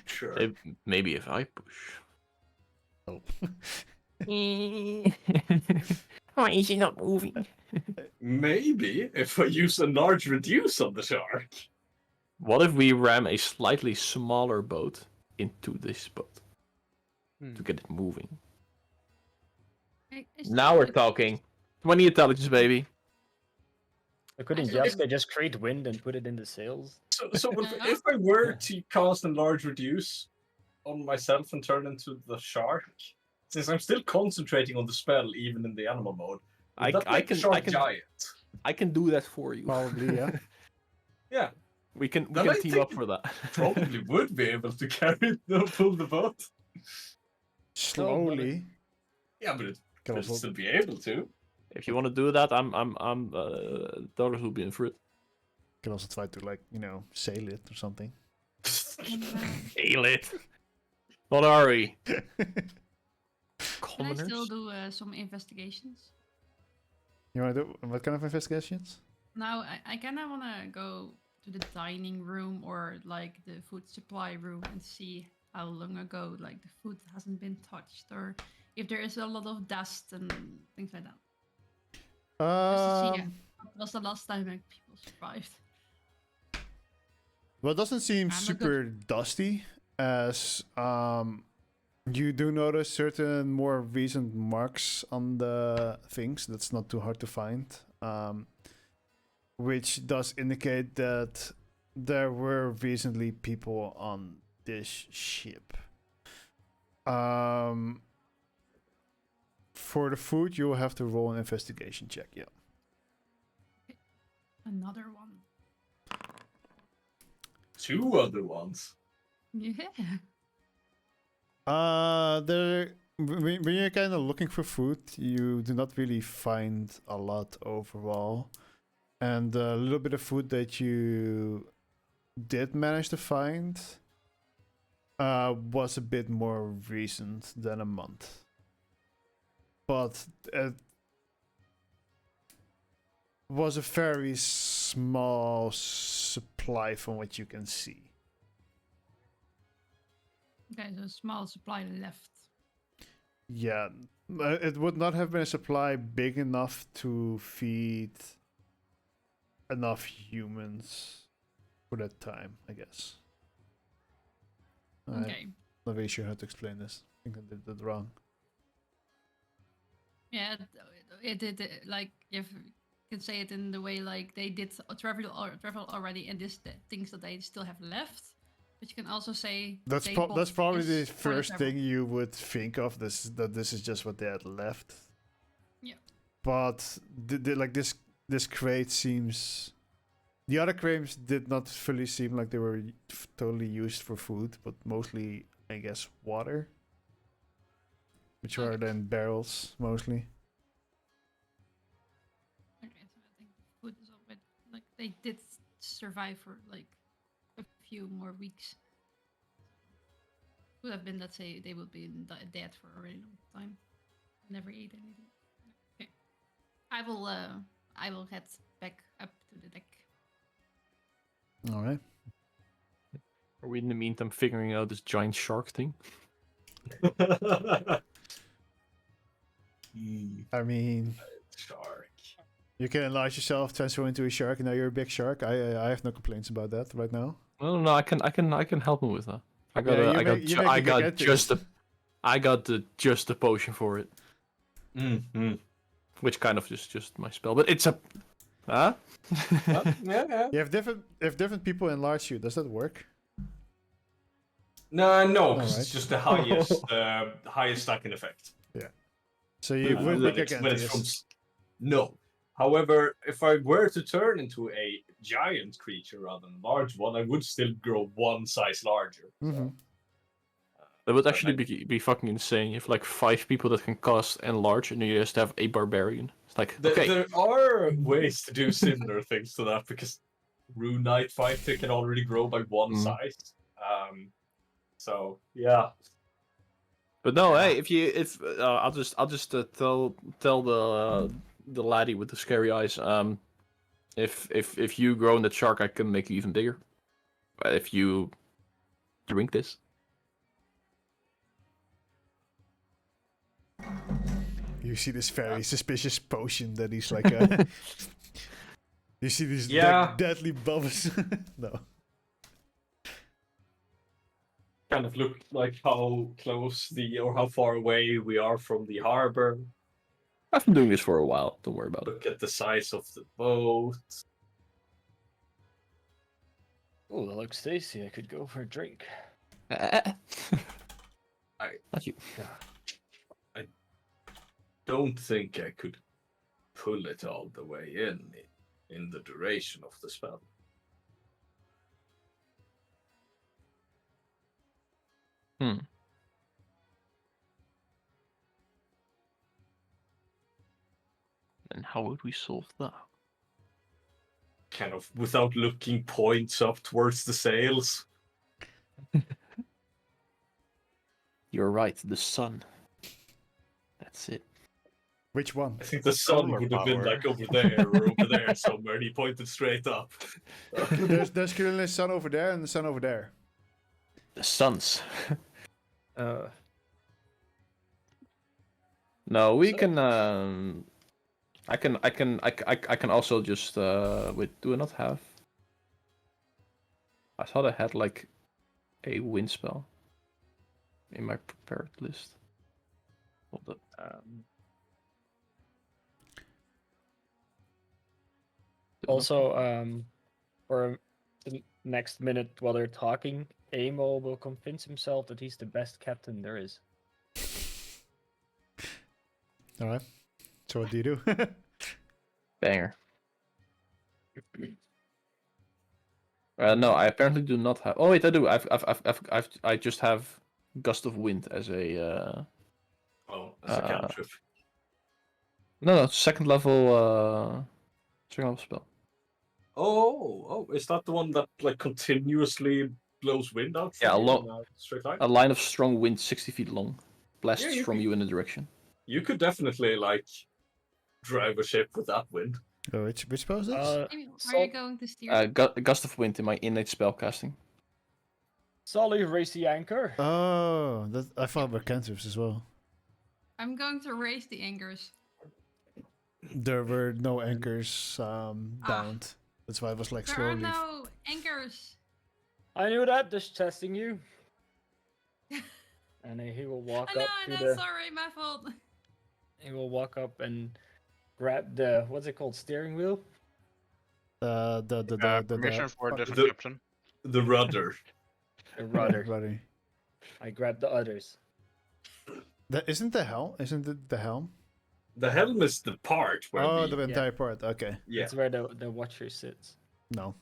E: sure.
B: Maybe if I push.
A: No.
B: Why is he not moving?
E: Maybe if I use a large reduce on the shark.
B: What if we ram a slightly smaller boat into this boat to get it moving? Now we're talking. 20 intelligence, baby.
C: Couldn't
F: Actually,
C: Jaska just create wind and put it in the sails?
E: So if I were to cast a large reduce on myself and turn into the shark, since I'm still concentrating on the spell even in the animal mode, would that make the shark giant?
B: I can do that for you.
A: Probably, yeah.
E: Yeah,
B: we can
E: Then I
B: team
E: think
B: up for that.
E: probably would be able to pull the boat.
A: Slowly.
E: Yeah, but it
A: Can
E: would
A: also,
E: still be able to.
B: If you want to do that, I'm dollars will be in for it.
A: can also try to like sail it or something.
B: Hail it. What are we?
F: Can I
B: Commoners?
F: still do some investigations?
A: You want to do what kind of investigations?
F: Now, I kind of want to go to the dining room or like the food supply room and see how long ago like the food hasn't been touched or if there is a lot of dust and things like that. Just to see what was the last time like, people survived.
A: Well, it doesn't seem
F: I'm a
A: super dusty, as you do notice certain more recent marks on the things. That's not too hard to find, which does indicate that there were recently people on this ship. For the food, you'll have to roll an investigation check. Yeah.
F: Another one.
E: 2 other ones.
F: Yeah.
A: There. When you're kind of looking for food, you do not really find a lot overall, and a little bit of food that you did manage to find was a bit more recent than a month. But was a very small supply from what you can see.
F: Okay, so a small supply left.
A: Yeah, it would not have been a supply big enough to feed enough humans for that time, I guess. I'm
F: Okay.
A: not really sure how to explain this. I think I did that wrong.
F: Yeah, it did like you can say it in the way like they did travel already, and this the things that they still have left. But you can also say
A: That's
F: they
A: that's
F: bought
A: probably the
F: things for
A: first
F: travel.
A: thing you would think of. This is just what they had left.
F: Yeah.
A: But like this crate seems. The other crates did not fully seem like they were totally used for food, but mostly, I guess, water. Which are
F: Okay.
A: then barrels, mostly.
F: Okay, so I think food is all, but like they did survive for like a few more weeks. Would have been, let's say, they would be dead for a really long time. Never ate anything. Okay, I will head back up to the deck.
A: All right.
B: Are we in the meantime figuring out this giant shark thing?
A: I mean,
E: Shark.
A: you can enlarge yourself, transform into a shark, and now you're a big shark. I have no complaints about that right now.
B: No, I can help him with that. I got just the potion for it, which kind of is just my spell, but it's a huh?
E: Yeah.
A: You have different people enlarge you. Does that work?
E: No, because
A: Alright.
E: it's just the highest stacking effect.
A: So you would
E: When
A: be
E: it's from
A: Giganteus.
E: No. However, if I were to turn into a giant creature rather than a large one, I would still grow one size larger.
A: Mm-hmm.
B: That would actually be fucking insane. You have like 5 people that can cast enlarge, and you just have a barbarian. It's like okay,
E: There are ways to do similar things to that because Rune Knight Fighter can already grow by one size. So yeah.
B: but no,
E: Yeah.
B: hey, I'll just tell the laddie with the scary eyes. If you grow in that shark, I can make you even bigger. If you drink this.
A: You see this very suspicious potion that he's like. You see these deadly bubbles. No.
E: Kind of look like how close or how far away we are from the harbor.
B: I've been doing this for a while. Don't worry about it.
E: Look at the size of the boat.
C: Oh, that looks tasty. I could go for a drink.
B: Not you.
E: Don't think I could pull it all the way in the duration of the spell.
B: Hmm. And how would we solve that?
E: Kind of without looking points up towards the sails.
B: You're right, the sun. That's it.
A: Which one?
E: I think the sun
D: Solar
E: would have been
D: power.
E: like over there or over there somewhere, and he pointed straight up.
A: There's clearly a sun over there and the sun over there.
B: The suns. No, we can. I can also just. Wait, do I not have? I thought I had like a wind spell in my prepared list. Hold up.
C: Also, for the next minute while they're talking, Amo will convince himself that he's the best captain there is.
A: All right. So what do you do?
B: Banger. No, I apparently do not have. Oh wait, I do. I just have gust of wind as a.
E: Oh, that's a cantrip.
B: No, second level spell.
E: Oh, is that the one that like continuously blows wind out?
B: Yeah,
E: from
B: a
E: you
B: lot.
E: in a straight line?
B: A line of strong wind, 60 feet long, blasts
E: Yeah, you
B: from
E: could-
B: you in a direction.
E: You could definitely like drive a ship with that wind.
A: Oh, which spell is this?
F: Amy, are
C: Sol-
F: you going to steer?
B: Gust of Wind in my innate spellcasting.
C: Solly, raise the anchor.
A: Oh, that I thought were cantrips as well.
F: I'm going to raise the anchors.
A: There were no anchors bound. That's why I was like
F: There
A: slowly.
F: are no anchors.
C: I knew that, just testing you. And then he will walk
F: Oh,
C: up
F: no,
C: to
F: no,
C: the.
F: sorry, my fault.
C: He will walk up and grab the what's it called, steering wheel.
A: The
D: Permission for a
A: fuck-
D: different captain.
E: The rudder.
C: The rudder.
A: Rudder.
C: I grab the others.
A: Isn't the helm? Isn't it the helm?
E: The helm is the part where
A: Oh,
E: the
A: the entire part. Okay.
E: yeah.
C: That's where the watcher sits.
A: No,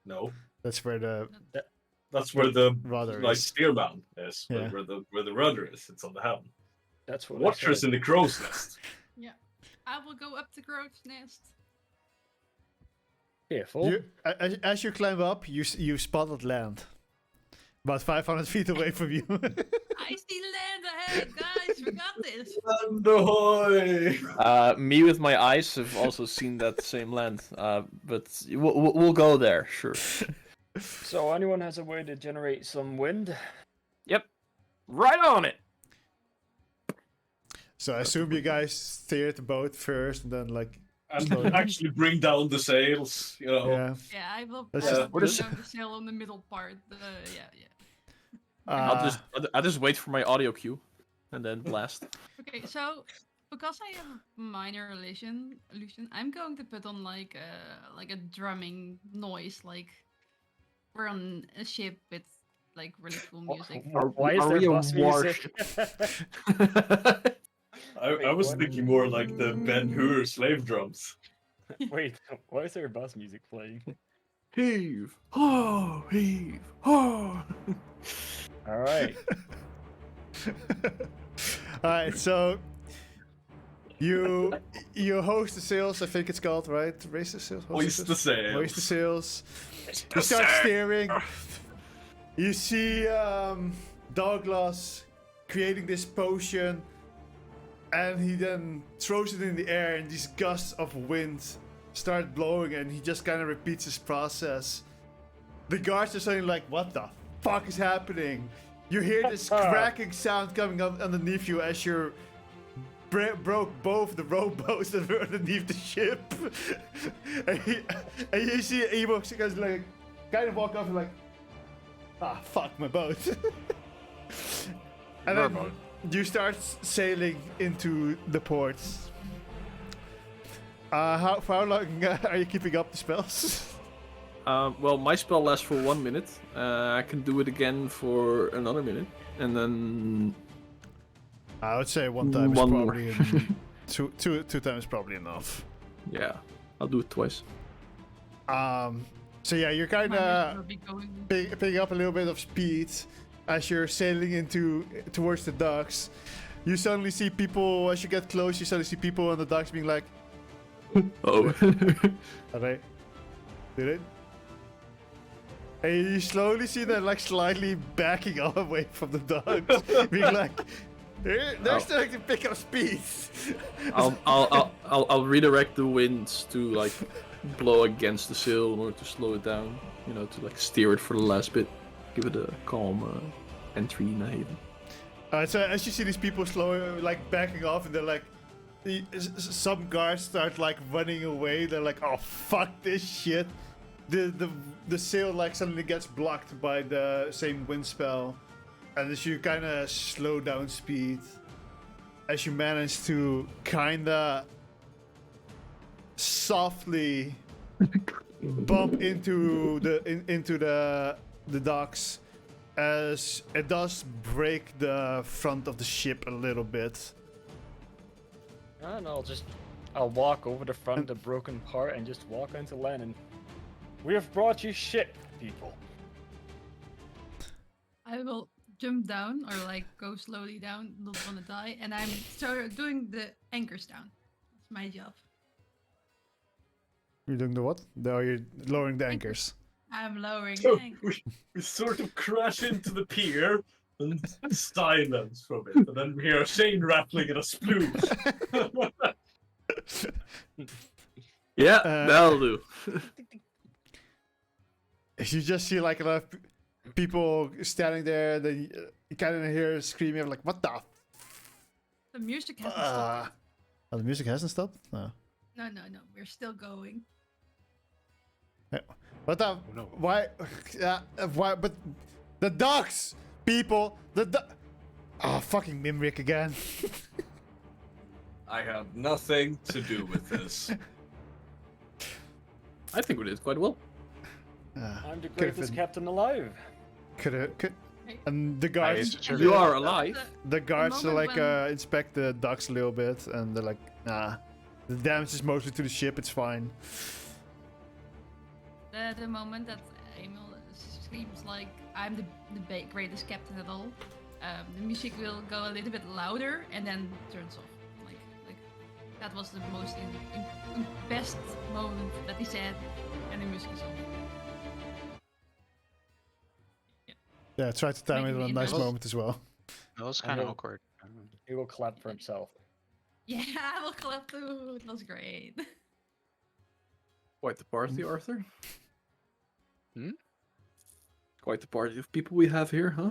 E: No,
A: that's where the
E: that's where the
A: rudder
E: like
A: is.
E: steer mount is.
A: Yeah.
E: Where the rudder is. It's on the helm.
C: That's what.
E: Watcher's in the crow's nest.
F: I will go up the crow's nest.
C: Careful.
A: As you climb up, you spotted land, about 500 feet away from you.
F: I see land ahead, guys. We got this.
E: And ahoy!
B: Me with my eyes have also seen that same land, but we'll go there, sure.
C: So anyone has a way to generate some wind?
B: Yep, right on it.
A: So I assume you guys steered the boat first, and then like
E: And actually bring down the sails. You know.
A: yeah.
F: Yeah, I will
A: That's
F: I
A: just-
F: will
B: what is-
F: go the sail on the middle part. Yeah.
B: I'll just wait for my audio cue, and then blast.
F: Okay, so because I have minor illusion, I'm going to put on like a drumming noise, like we're on a ship with like really cool music.
C: Why is
B: Are
C: there
B: we a
C: bus music?
E: I was
C: what?
E: thinking more like the Ben Hur slave drums.
C: Wait, why is there bus music playing?
B: Heave, ho, heave, ho.
C: All right.
A: Alright, so you host the sails, I think it's called, right? Raise the sails?
E: Hoist the sails.
A: Hoist the sails. You start steering. You see Douglas creating this potion, and he then throws it in the air, and these gusts of wind start blowing, and he just kind of repeats his process. The guards are saying like, "What the fuck is happening?" You hear this cracking sound coming up underneath you as you're broke both the rowboats that were underneath the ship. and you see Evo guys like kind of walk off and like, ah, fuck my boat. And then you start sailing into the ports. For how long are you keeping up the spells?
B: Well, my spell lasts for 1 minute. I can do it again for another minute, and then
A: I would say one time is
B: One more.
A: probably two times probably enough.
B: yeah, I'll do it twice.
A: So yeah, you're kind
F: My wrist
A: of
F: will be going.
A: picking up a little bit of speed as you're sailing towards the docks. You suddenly see people as you get close. You suddenly see people on the docks being like,
B: Oh.
A: "Are they? Did it?" And you slowly see them like slightly backing away from the docks, being like, "They're starting to pick up speed."
B: I'll redirect the winds to like blow against the sail in order to slow it down. You know, to like steer it for the last bit, give it a calm entry in the haven.
A: So as you see these people slowly like backing off, and they're like, some guards start like running away. They're like, "Oh fuck this shit!" The sail like suddenly gets blocked by the same wind spell, and as you kind of slow down speed, as you manage to kind of softly bump into the docks, as it does break the front of the ship a little bit.
C: And I'll walk over the front of the broken part and just walk onto land. And we have brought you ship, people.
F: I will jump down or like go slowly down, not wanna die, and I'm doing the anchors down. That's my job.
A: You're doing the what? Are you lowering the
F: Anchors.
A: anchors?
F: I'm lowering
E: So
F: the anchor.
E: we sort of crash into the pier and silence from it, and then we hear a chain rattling and a sploosh.
B: Yeah,
A: Uh,
B: that'll do.
A: You just see like a lot of people standing there. Then you kind of hear screaming like, "What the?"
F: The music hasn't stopped.
A: Oh, the music hasn't stopped. No.
F: No, we're still going.
A: What the?
D: Oh, no.
A: Why? Why? But the dogs, people. Oh, fucking Mimrick again.
E: I have nothing to do with this.
B: I think we did quite well.
C: I'm the
A: Could've
C: greatest
A: been-
C: captain alive.
A: Could.
F: Hey.
A: And the guards.
D: it's true.
B: You are alive.
A: The guards
F: moment
A: like
F: when-
A: inspect the docks a little bit, and they're like, "Nah, the damage is mostly to the ship. It's fine."
F: The moment that Emil screams like I'm the greatest captain at all, the music will go a little bit louder and then turns off. Like that was the most best moment that he said, and the music is off.
A: Yeah, try to time it
F: Making
A: on a
F: me
A: nice
F: nervous.
A: moment as well.
D: That was
C: I
D: kind of
C: know.
D: awkward.
C: He will clap for himself.
F: Yeah, I will clap too. It was great.
B: Quite the party, Arthur.
D: Hmm?
B: Quite the party of people we have here, huh?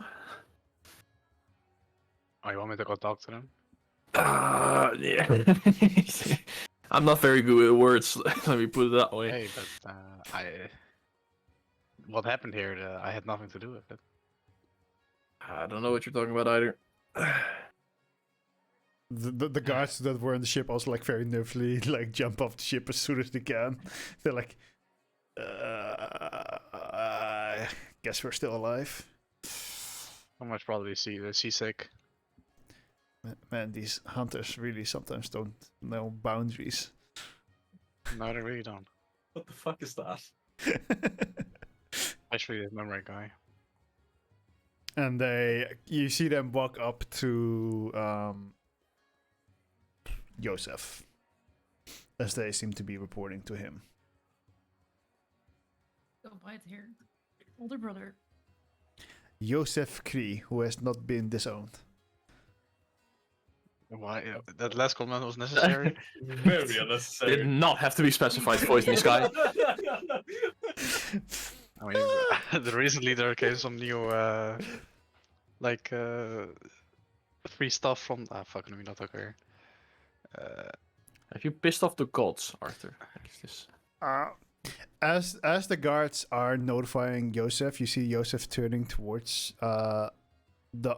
D: Oh, you want me to go talk to them?
B: Yeah. I'm not very good at words. Let me put it that way.
D: Hey, but what happened here? I had nothing to do with it.
B: I don't know what you're talking about either.
A: The guards that were in the ship also like very nervously like jump off the ship as soon as they can. They're like, I guess we're still alive.
D: I much probably seasick.
A: Man, these hunters really sometimes don't know boundaries.
D: No, they really don't.
E: What the fuck is that?
D: Especially this memory guy.
A: And you see them walk up to Joseph, as they seem to be reporting to him.
F: Go bite here, older brother.
A: Joseph Kree, who has not been disowned.
D: Why? That last comment was necessary.
E: Very unnecessary.
B: Did not have to be specified, voice in the sky.
D: I mean, recently there came some new, free stuff from. Ah, fuck, let me not talk here.
B: Have you pissed off the gods, Arthur? Like, is this...
A: As the guards are notifying Joseph, you see Joseph turning towards all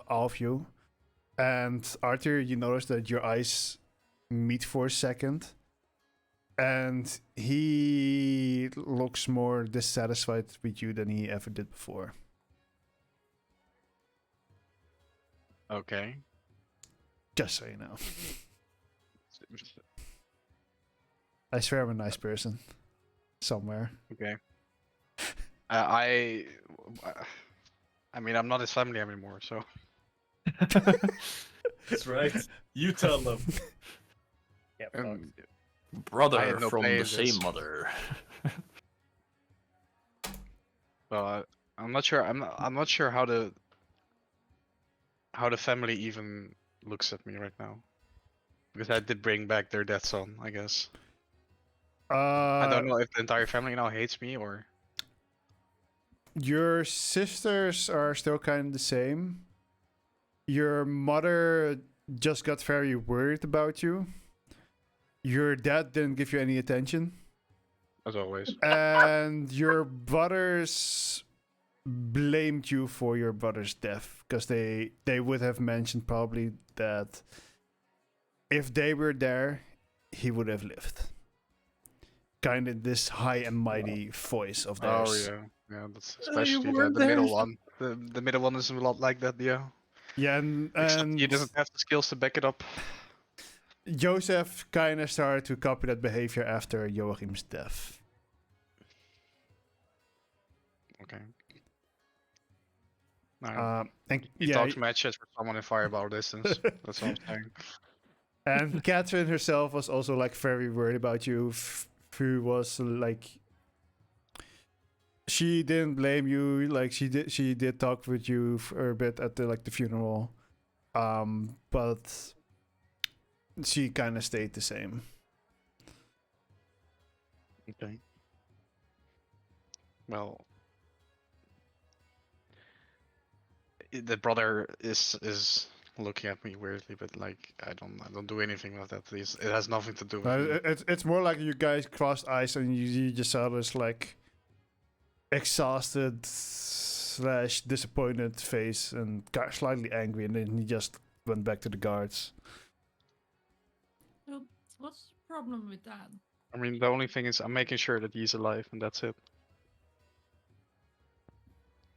A: of you. And Arthur, you notice that your eyes meet for a second. And he looks more dissatisfied with you than he ever did before.
D: Okay.
A: Just so you know. I swear I'm a nice person. Somewhere.
D: Okay. I mean, I'm not his family anymore, so.
E: That's right. You tell them.
C: Yeah, fuck.
D: I
B: Brother
D: had no
B: from
D: play
B: the
D: in
B: same
D: this.
B: mother.
D: Well, I'm not sure. I'm not sure how the family even looks at me right now, because I did bring back their dead son, I guess. I don't know if the entire family now hates me or.
A: Your sisters are still kind of the same. Your mother just got very worried about you. Your dad didn't give you any attention.
D: As always.
A: And your brothers blamed you for your brother's death, because they would have mentioned probably that if they were there, he would have lived. Kind of this high and mighty voice of
D: Oh
A: theirs.
D: yeah, that's
B: Oh, you
D: especially
B: weren't
D: the middle
B: there.
D: one. The middle one is a lot like that, yeah.
A: Yeah, and
D: Except he doesn't have the skills to back it up.
A: Joseph kind of started to copy that behavior after Joachim's death.
D: Okay. No,
A: And
D: he
A: yeah,
D: talks matches with someone in fireball distance. That's what I'm saying.
A: and Catherine herself was also like very worried about you. Who was like, she didn't blame you. Like she did talk with you for a bit at the funeral, but she kind of stayed the same.
D: Okay. Well, the brother is looking at me weirdly, but like I don't do anything with that. It has nothing to do with me.
A: It's more like you guys crossed eyes and you just saw this like exhausted slash disappointed face and got slightly angry, and then he just went back to the guards.
F: Well, what's the problem with that?
D: I mean, the only thing is I'm making sure that he's alive, and that's it.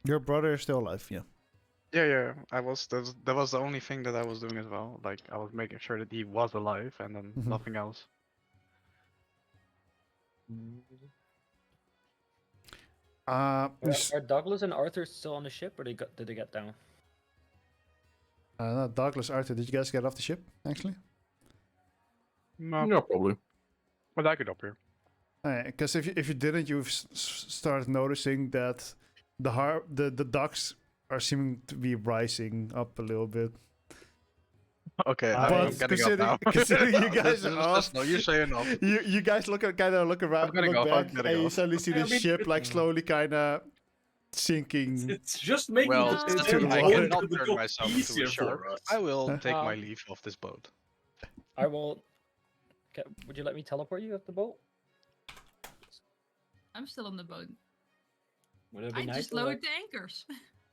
A: Your brother is still alive, yeah.
D: Yeah. That was the only thing that I was doing as well. Like I was making sure that he was alive, and then
A: Mhm.
D: nothing else.
C: Are Douglas and Arthur still on the ship, or did they get down?
A: No, Douglas, Arthur, did you guys get off the ship, actually?
D: No,
B: Yeah, probably.
D: but I could up here.
A: Because if you didn't, you've started noticing that the docks are seeming to be rising up a little bit.
D: Okay,
C: But
D: I'm getting up now.
A: considering you guys
D: This
A: are
D: is
A: off,
D: just- no, you're saying off.
A: you guys look around, look
D: getting off, I'm
A: back,
D: getting
A: and you
D: off.
A: suddenly see the
E: I mean,
A: ship like slowly kind of sinking.
E: It's just making
D: Well,
E: the
A: into
E: step
A: the
D: I
A: water.
E: going
D: cannot
E: to the
D: turn
E: dock
D: myself into
E: easier
D: a shark.
E: for us.
D: I will
A: Huh?
D: take my leave of this boat.
C: I will. Would you let me teleport you off the boat?
F: I'm still on the boat.
C: Would it be
F: I
C: nice
F: just
C: to,
F: lowered
C: like-
F: the anchors.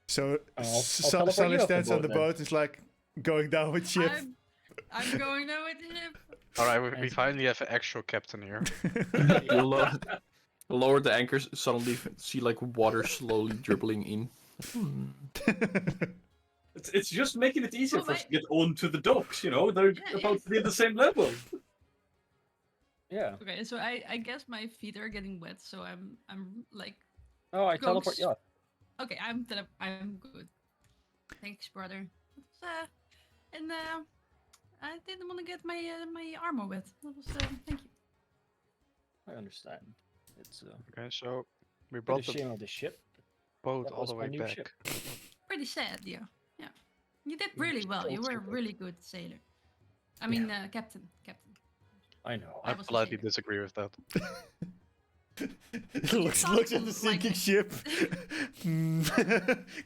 A: So
C: I'll
A: Sonny
C: teleport you off the
A: stands on
C: boat
A: the
C: then.
A: boat. It's like going down with ship.
F: I'm going now with him.
D: All right, we
C: And-
D: finally have an actual captain here.
B: You lower the anchors, suddenly see like water slowly dribbling in.
E: It's just making it easier
F: Oh,
E: for us to
F: wait.
E: get onto the docks. You know, they're
F: Yeah,
E: about to be at the same level.
C: Yeah.
F: Okay, so I guess my feet are getting wet, so I'm like,
C: Oh, I teleport you off.
F: okay, I'm good. Thanks, brother. And I didn't want to get my armor wet. That was thank you.
C: I understand. It's
D: Okay, so we
C: a
D: brought the
C: shame of the ship.
D: boat
C: That
D: all
C: was
D: the
C: my
D: way
C: new
D: back.
C: ship.
F: Pretty sad, yeah. Yeah, you did really well. You were a really good sailor. I mean, captain.
C: I know.
F: I
D: I
F: was a
D: politely
F: sailor.
D: disagree with that.
A: looks at the
F: Like
A: sinking
F: it.
A: ship.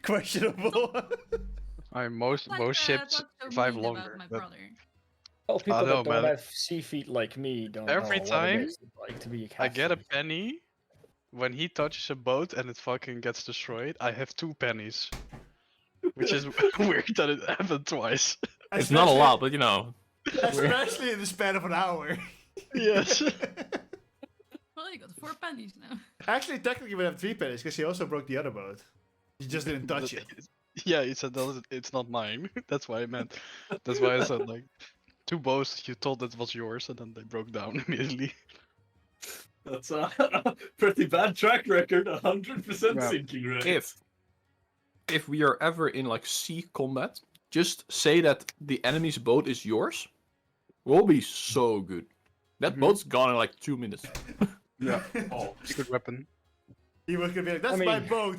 A: Questionable.
D: I most
F: Like,
D: ships
F: talk so
D: survive
F: mean
D: longer.
F: about my
D: But
F: brother.
C: Well, people
D: know,
C: that don't
D: man.
C: have sea feet like me don't
D: Every
C: know what
D: time
C: it is like to be a
D: I get a
C: captain.
D: penny when he touches a boat and it fucking gets destroyed. I have 2 pennies, which is weird that it happened twice.
B: It's not a lot, but you know.
A: Especially in the span of an hour.
D: Yes.
F: Well, you got 4 pennies now.
A: Actually, technically, we have 3 pennies because he also broke the other boat. You just didn't touch it.
D: Yeah, he said it's not mine. That's why I meant. That's why I said like 2 boats. You told it was yours, and then they broke down immediately.
E: That's a pretty bad track record. 100%
D: Yeah.
E: sinking rate.
B: If we are ever in like sea combat, just say that the enemy's boat is yours. We'll be so good. That boat's gone in like 2 minutes.
D: Yeah.
E: Oh,
D: Secret weapon.
A: He was gonna be like, "That's my
C: mean-
A: boat."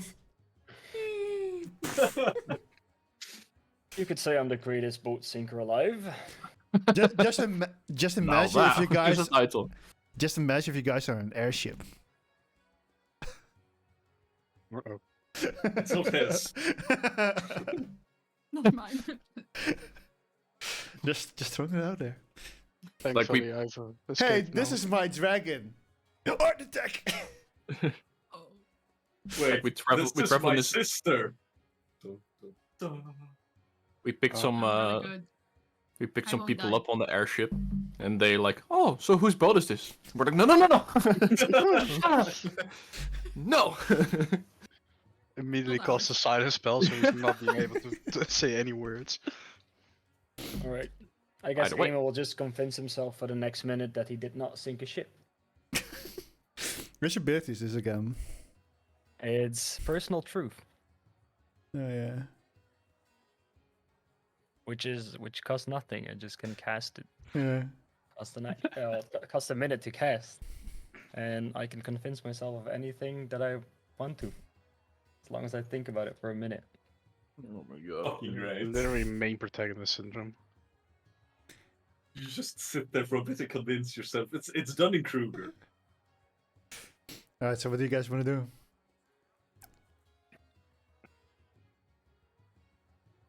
C: You could say I'm the greatest boat sinker alive.
A: just imagine if you guys
B: Here's the title.
A: just imagine if you guys are an airship.
D: Uh-oh.
E: it's not his.
F: Not mine.
A: just throwing it out there.
D: Thankfully, I've
A: Hey,
D: escaped
A: this
D: now.
A: is my dragon. Art attack.
F: Oh.
E: Wait,
B: we travel-
E: this
B: we
E: is
B: travel
E: my
B: in this-
E: sister. Dun, dun, dun.
B: We picked
D: Oh.
B: some
F: I'm really good.
B: we picked
F: I
B: some
F: won't
B: people
F: die.
B: up on the airship, and they like, oh, so whose boat is this? We're like, no. No.
D: Immediately
F: Not
D: casts a
F: ours.
D: silence spell, so he's not being able to say any words.
C: Alright. I guess
B: Either way.
C: Emil will just convince himself for the next minute that he did not sink a ship.
A: Which ability is this again?
C: It's personal truth,
A: Oh yeah.
C: which costs nothing. I just can cast it.
A: Yeah.
C: Costs a minute to cast, and I can convince myself of anything that I want to, as long as I think about it for a minute.
B: Oh my god.
E: Fucking great.
D: Literally main protagonist syndrome.
E: You just sit there for a bit and convince yourself. It's Dunning Kruger.
A: All right. So what do you guys want to do?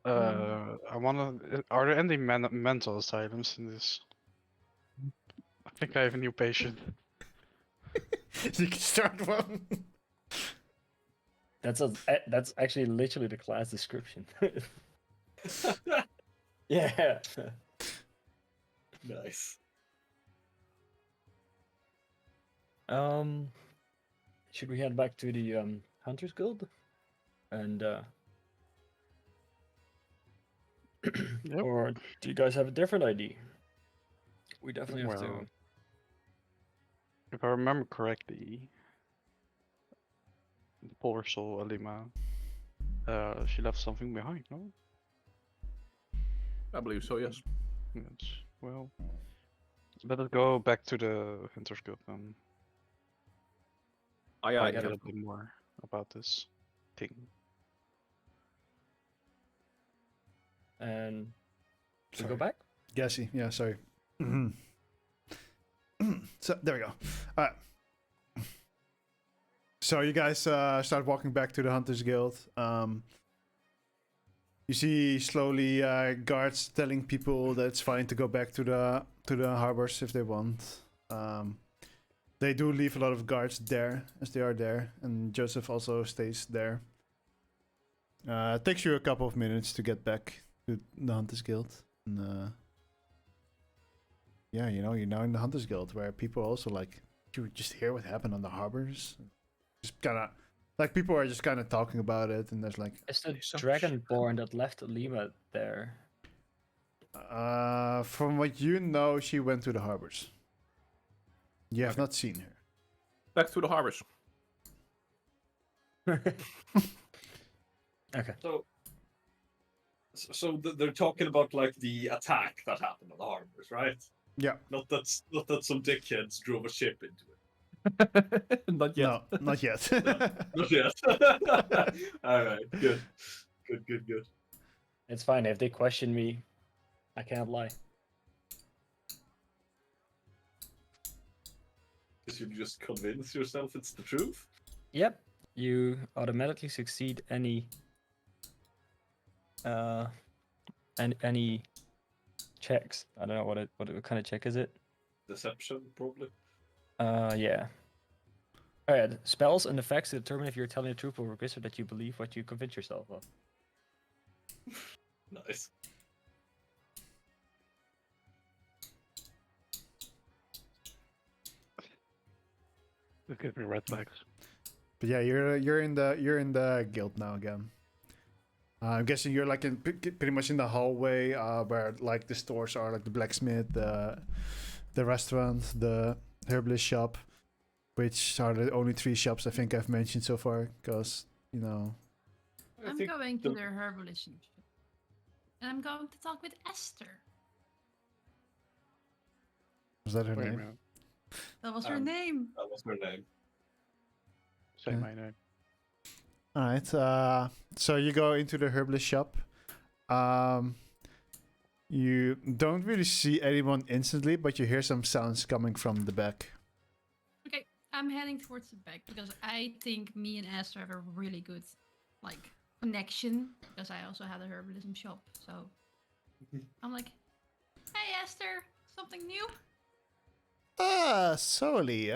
D: I wanna. Are there any mental asylums in this? I think I have a new patient.
A: You can start one.
C: That's actually literally the class description. Yeah.
E: Nice.
C: Should we head back to the Hunters Guild? And
D: Yep.
C: or do you guys have a different ID? We definitely have
D: Well,
C: to.
D: if I remember correctly, the poor soul Alima, she left something behind, no?
B: I believe so. Yes.
D: Yes. Well, let us go back to the Hunters Guild and
B: I
D: find
C: get
D: a
C: it.
D: little bit more about this thing.
C: And we
A: Sorry.
C: go back.
A: Gassy. Yeah. Sorry. So there we go. All right. So you guys start walking back to the Hunters Guild. You see slowly guards telling people that it's fine to go back to the harbors if they want. They do leave a lot of guards there as they are there, and Joseph also stays there. It takes you a couple of minutes to get back to the Hunters Guild. And, yeah, you know, you're now in the Hunters Guild where people also like you just hear what happened on the harbors. Just kind of like people are just kind of talking about it, and there's like
C: Is the
B: Some
C: Dragonborn that left Lima there?
A: from what you know, she went to the harbors. You have
B: Okay.
A: not seen her.
B: Back to the harbors.
C: Okay.
E: So they're talking about like the attack that happened on the harbors, right?
A: Yeah.
E: Not that some dickheads drove a ship into it.
B: Not yet.
A: No, not yet.
E: Not yet. All right. Good. Good.
C: It's fine. If they question me, I can't lie.
E: Because you just convince yourself it's the truth.
C: Yep. You automatically succeed any any checks. I don't know what kind of check is it?
E: Deception, probably.
C: Yeah. Alright, spells and effects to determine if you're telling the truth or register that you believe what you convince yourself of.
E: Nice.
D: It gives me red flags.
A: But yeah, you're in the guild now again. I'm guessing you're like in pretty much in the hallway where like the stores are, like the blacksmith, the restaurant, the herbalist shop, which are the only 3 shops I think I've mentioned so far. Because you know,
E: I
F: I'm
E: think
F: going to
E: the-
F: their herbalist shop. And I'm going to talk with Esther.
A: was that her
D: Wait a
A: name?
D: minute.
F: That was her
E: Um,
F: name.
E: That was her name.
D: Say
A: Yeah.
D: my name.
A: All right. So you go into the herbalist shop. You don't really see anyone instantly, but you hear some sounds coming from the back.
F: Okay, I'm heading towards the back because I think me and Esther have a really good like connection because I also had a herbalism shop. So I'm like, hey Esther, something new?
A: Solely.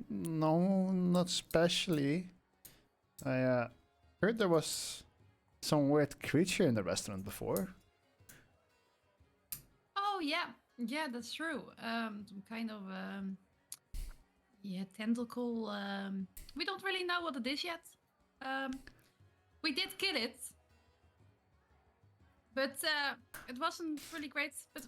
A: No, not especially. I heard there was some weird creature in the restaurant before.
F: Oh yeah, that's true. Some kind of tentacle. We don't really know what it is yet. We did kill it, but it wasn't really great. But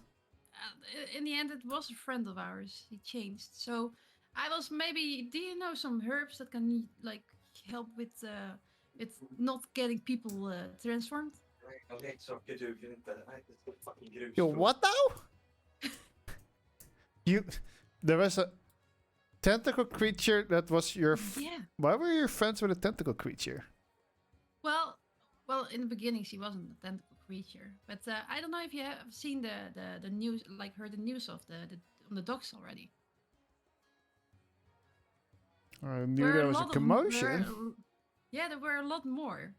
F: in the end, it was a friend of ours. He changed. So I was maybe. Do you know some herbs that can like help with not getting people transformed?
A: Yo, what now? There was a tentacle creature that was your.
F: Yeah.
A: Why were you friends with a tentacle creature?
F: Well, in the beginning she wasn't a tentacle creature, but I don't know if you have seen the news, like heard the news of the on the docks already.
A: I knew
F: Were
A: there was a
F: lot of-
A: commotion.
F: Yeah, there were a lot more.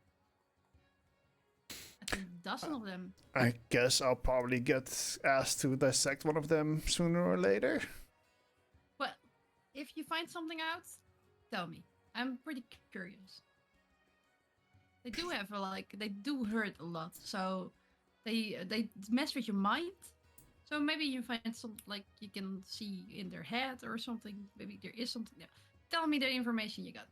F: I think a dozen of them.
A: I guess I'll probably get asked to dissect one of them sooner or later.
F: Well, if you find something out, tell me. I'm pretty curious. They do have they do hurt a lot, so they mess with your mind. So maybe you find some you can see in their head or something. Maybe there is something there. Tell me the information you got.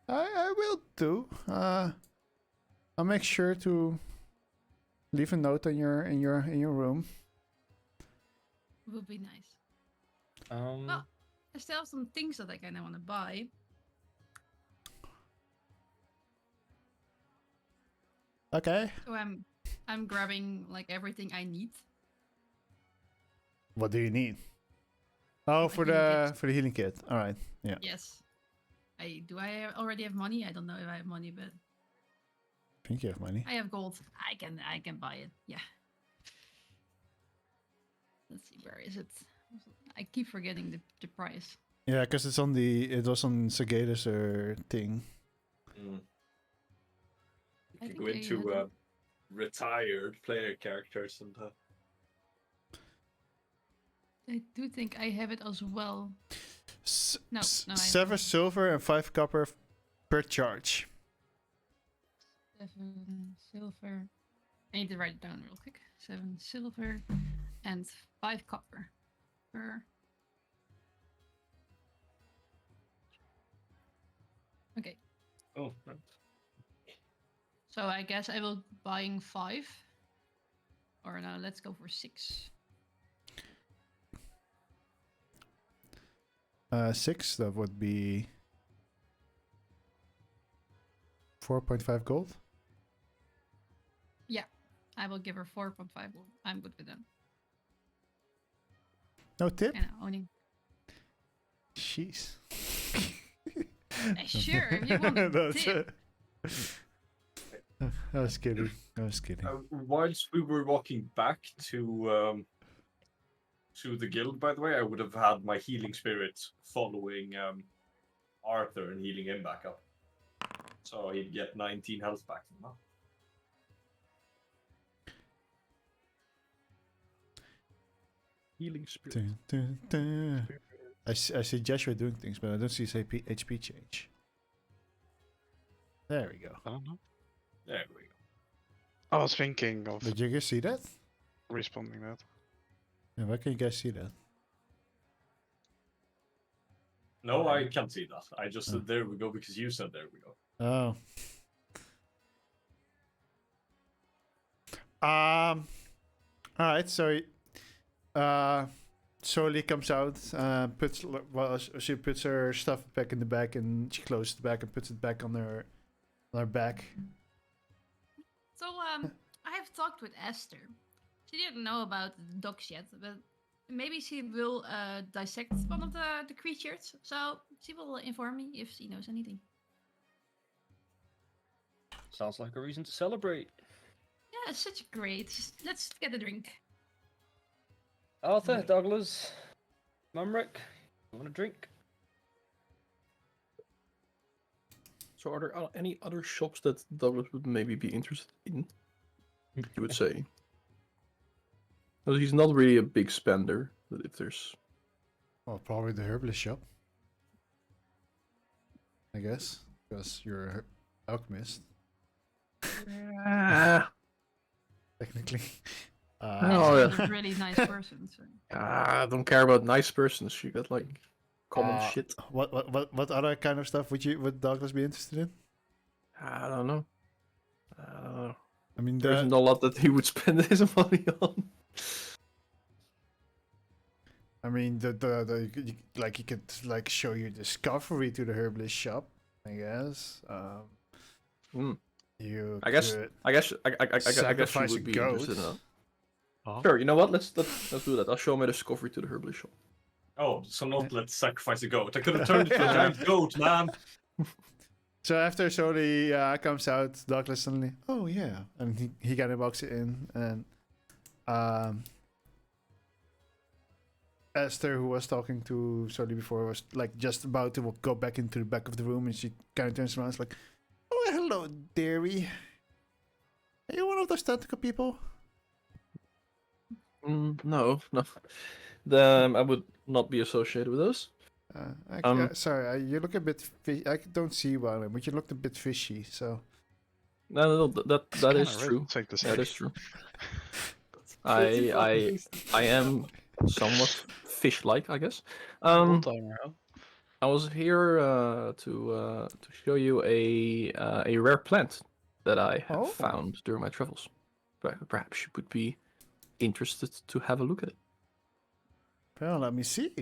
A: I will do. I'll make sure to leave a note in your room.
F: Would be nice.
C: Um,
F: Well, I still have some things that I kind of want to buy.
A: Okay.
F: So I'm grabbing everything I need.
A: What do you need? Oh,
F: The
A: for
F: healing
A: the
F: kit.
A: for the healing kit. All right. Yeah.
F: Yes. I already have money? I don't know if I have money, but
A: I think you have money.
F: I have gold. I can buy it. Yeah. Let's see, where is it? I keep forgetting the price.
A: Yeah, because it was on Sageda's thing.
E: Mm.
F: I
E: You can
F: think
E: go
F: I
E: into
F: had it.
E: retired player characters and
F: I do think I have it as well. No, no, I
A: 7
F: don't.
A: silver and 5 copper per charge.
F: 7 silver. I need to write it down real quick. 7 silver and 5 copper per. Okay,
E: oh, right.
F: so I guess I will buying 5. Or no, let's go for 6.
A: 6, that would be 4.5 gold.
F: I will give her 4.5. I'm good with them.
A: No tip?
F: And owning.
A: Jeez.
F: Sure, if you want a
A: That's
F: tip.
A: I was kidding. I was kidding.
E: Whilst we were walking back to the guild, by the way, I would have had my healing spirit following Arthur and healing him back up. So he'd get 19 health back from that.
B: Healing spirit.
A: Dun, dun, dun. I see Joshua doing things, but I don't see his HP change. There we go.
D: I don't know.
E: There we go.
D: I was thinking of
A: Did you guys see that?
D: responding that.
A: Yeah, why can you guys see that?
E: No, I can't see that. I just said there we go because you said there we go.
A: Oh. Alright, so Soli comes out, she puts her stuff back in the bag and she closes the bag and puts it back on her back.
F: So I have talked with Esther. She didn't know about the dogs yet, but maybe she will dissect one of the creatures. So she will inform me if she knows anything.
C: sounds like a reason to celebrate.
F: Yeah, it's such great. Let's get a drink.
C: Arthur, Douglas, Mumrick, you want a drink?
B: So are there any other shops that Douglas would maybe be interested in? You would say. Because he's not really a big spender, but if there's...
A: Well, probably the herbalist shop. I guess. Because you're an alchemist, technically.
B: Oh,
F: She's
B: yeah.
F: a really nice person. So.
B: I don't care about nice persons. You got like common shit.
A: What other kind of stuff would Douglas be interested in?
B: I don't know.
A: I mean,
B: There isn't a lot that he would spend his money on.
A: I mean, you could like show your discovery to the herbalist shop, I guess. You
B: I guess
A: could
B: I guess you
A: sacrifice a
B: would be
A: goat.
B: interested in that.
D: Oh.
B: Sure, you know what? Let's do that. I'll show my discovery to the herbalist shop.
E: Oh, so not let's sacrifice a goat. I could have turned it to a giant goat, man.
A: So after Soli comes out, Douglas suddenly, oh yeah, and he kind of walks it in, and Esther, who was talking to Soli before, was like just about to go back into the back of the room, and she kind of turns around, and is like, "Oh, hello, dearie. Are you one of those tentacle people?"
B: No, no. I would not be associated with those.
A: Sorry, you look a bit. I don't see well, but you looked a bit fishy. So
B: No, that
D: Kinda
B: is true.
D: thing to say.
B: That is true.
E: Pretty fucking
B: I
E: tasty.
B: I am somewhat fish-like, I guess.
D: Old timer, huh?
B: I was here to show you a rare plant that I have
A: Oh.
B: found during my travels. Perhaps you would be interested to have a look at it.
A: well, let me see.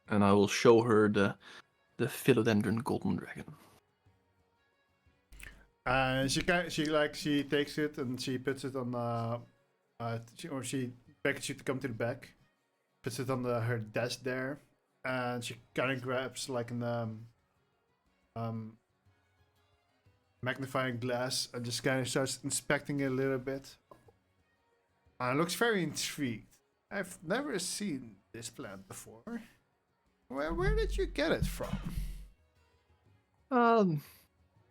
B: And I will show her the philodendron golden dragon.
A: She takes it and she puts it on she beckons you to come to the back, puts it on her desk there, and she kind of grabs like an magnifying glass and just kind of starts inspecting it a little bit. Looks very intrigued. I've never seen this plant before. Where did you get it from?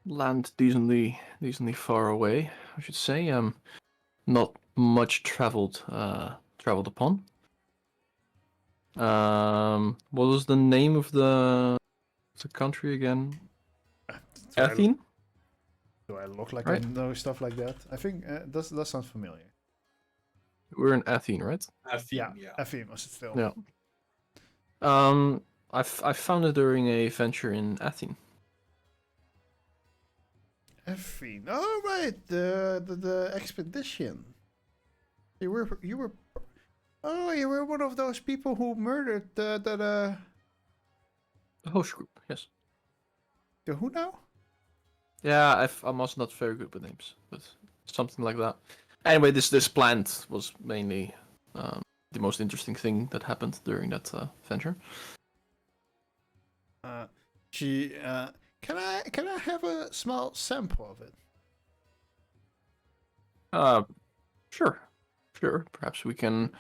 B: Land decently far away, I should say. Not much traveled upon. What was the name of the country again? Athene?
A: Do I look like
B: Right.
A: I know stuff like that? I think that sounds familiar.
B: We're in Athene, right?
A: Yeah, Athene was it still?
B: Yeah. I found it during a venture in Athene.
A: Athene. Oh right, the expedition. You were one of those people who murdered
B: The host group, yes.
A: the who now?
B: Yeah, I'm also not very good with names, but something like that. Anyway, this plant was mainly the most interesting thing that happened during that venture.
A: Can I have a small sample of it?
B: Sure. Perhaps we can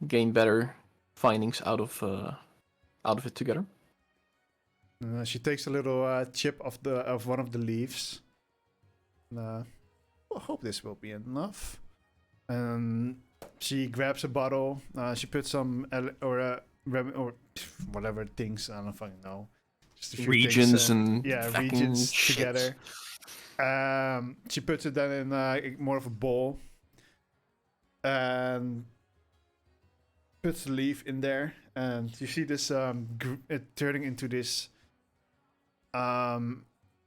B: gain better findings out of it together.
A: She takes a little chip of one of the leaves. I hope this will be enough. And she grabs a bottle. She puts some or whatever things, I don't fucking know. Just a few
B: Regions
A: things,
B: and
A: regions
B: shit.
A: together. She puts it then in more of a bowl. And puts the leaf in there, and you see this it turning into this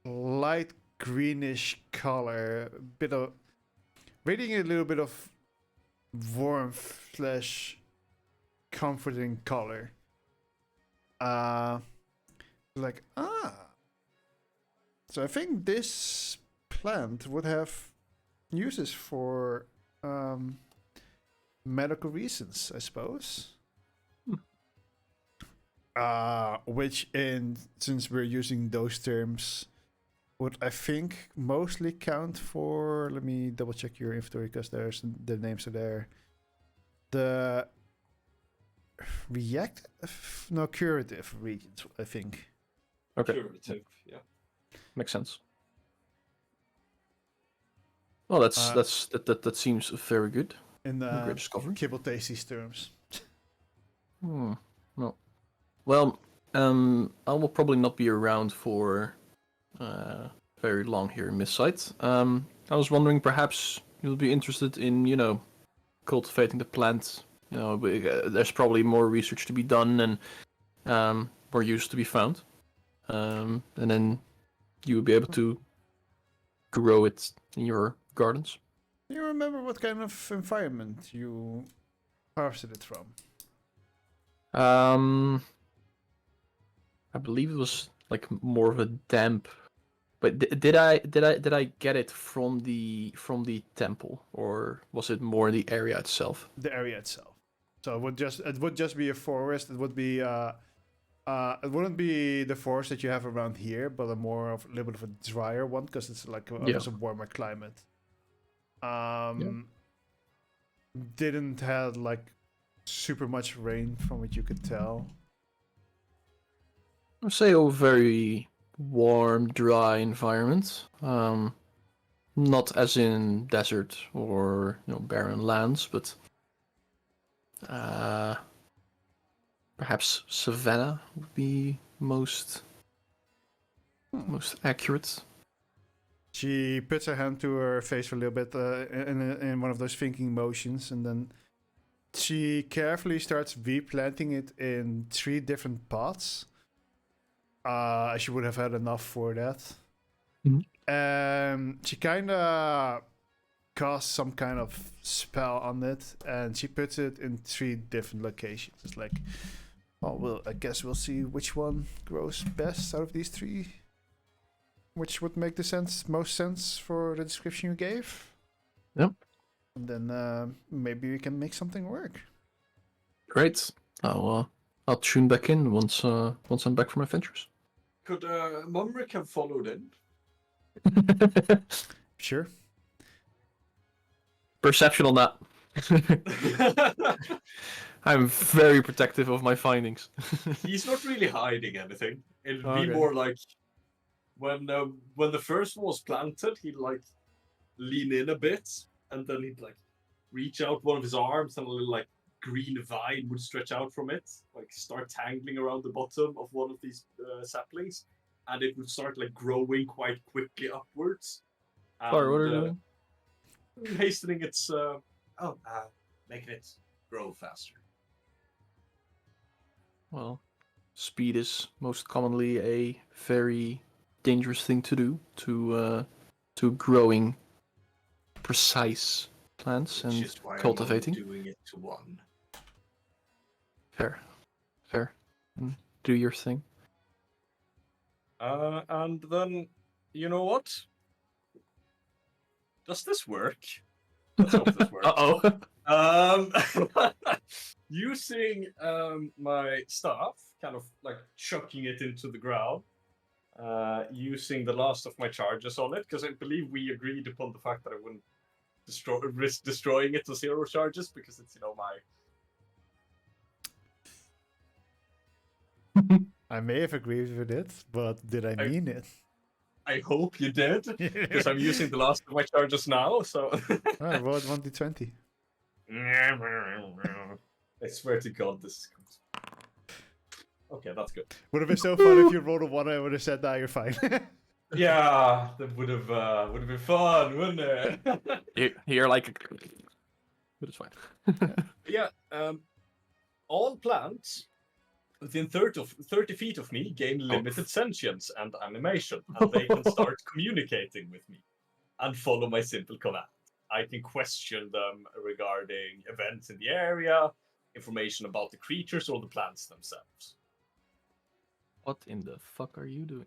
A: light greenish color, bit of radiating a little bit of warmth slash comforting color. Like so I think this plant would have uses for medical reasons, I suppose. Which, since we're using those terms, would I think mostly count for. Let me double check your inventory because the names are there. The curative regions, I think.
B: Okay,
E: Curative, yeah.
B: makes sense. Well, that seems very good.
A: In
B: Great discovery.
A: Kibble Tasty's terms.
B: No. Well, I will probably not be around for very long here in Miss Sight. I was wondering, perhaps you'll be interested in, cultivating the plant. There's probably more research to be done and more use to be found. And then you will be able to grow it in your gardens.
A: Do you remember what kind of environment you harvested it from?
B: I believe it was like more of a damp. But did I get it from the temple, or was it more the area itself?
A: The area itself. So it would just be a forest. It would be it wouldn't be the forest that you have around here, but a little bit of a drier one because it's like almost a warmer climate. Didn't have like super much rain from what you could tell.
B: I'd say a very warm, dry environment. Not as in desert or barren lands, but perhaps savanna would be most accurate.
A: She puts her hand to her face for a little bit in one of those thinking motions, and then she carefully starts replanting it in 3 different pots. She would have had enough for that. She kind of casts some kind of spell on it, and she puts it in 3 different locations. It's like, well, I guess we'll see which one grows best out of these 3. Which would make the most sense for the description you gave.
B: Yep.
A: And then maybe we can make something work.
B: Great. I'll tune back in once I'm back from my ventures.
E: Could Mumrick have followed in?
A: Sure.
B: Perception on that. I'm very protective of my findings.
E: He's not really hiding anything. It'd be
B: Okay.
E: more like when the first one was planted, he'd like lean in a bit, and then he'd like reach out one of his arms, and a little like green vine would stretch out from it, like start tangling around the bottom of one of these saplings, and it would start like growing quite quickly upwards.
B: Sorry, what are you doing?
E: Hastening its making it grow faster.
B: Well, speed is most commonly a very dangerous thing to do to growing precise plants and
E: Which is why
B: cultivating.
E: I'm doing it to 1.
B: Fair. Do your thing.
E: And then, you know what? Does this work? Let's hope this works. Using my staff, kind of like chucking it into the ground, using the last of my charges on it, because I believe we agreed upon the fact that I wouldn't risk destroying it to 0 charges, because it's
A: I may have agreed with it, but did I mean it?
E: I hope you did, because I'm using the last of my charges now, so...
A: I rolled 1d20.
E: I swear to God, this is... Okay, that's good.
A: Would have been so fun if you rolled a 1, I would have said, nah, you're fine.
E: Yeah, that would have been fun, wouldn't it?
B: Here, like, but it's fine.
E: Yeah, all plants within 30 feet of me gain limited sentience and animation, and they can start communicating with me and follow my simple command. I can question them regarding events in the area, information about the creatures or the plants themselves.
B: What in the fuck are you doing?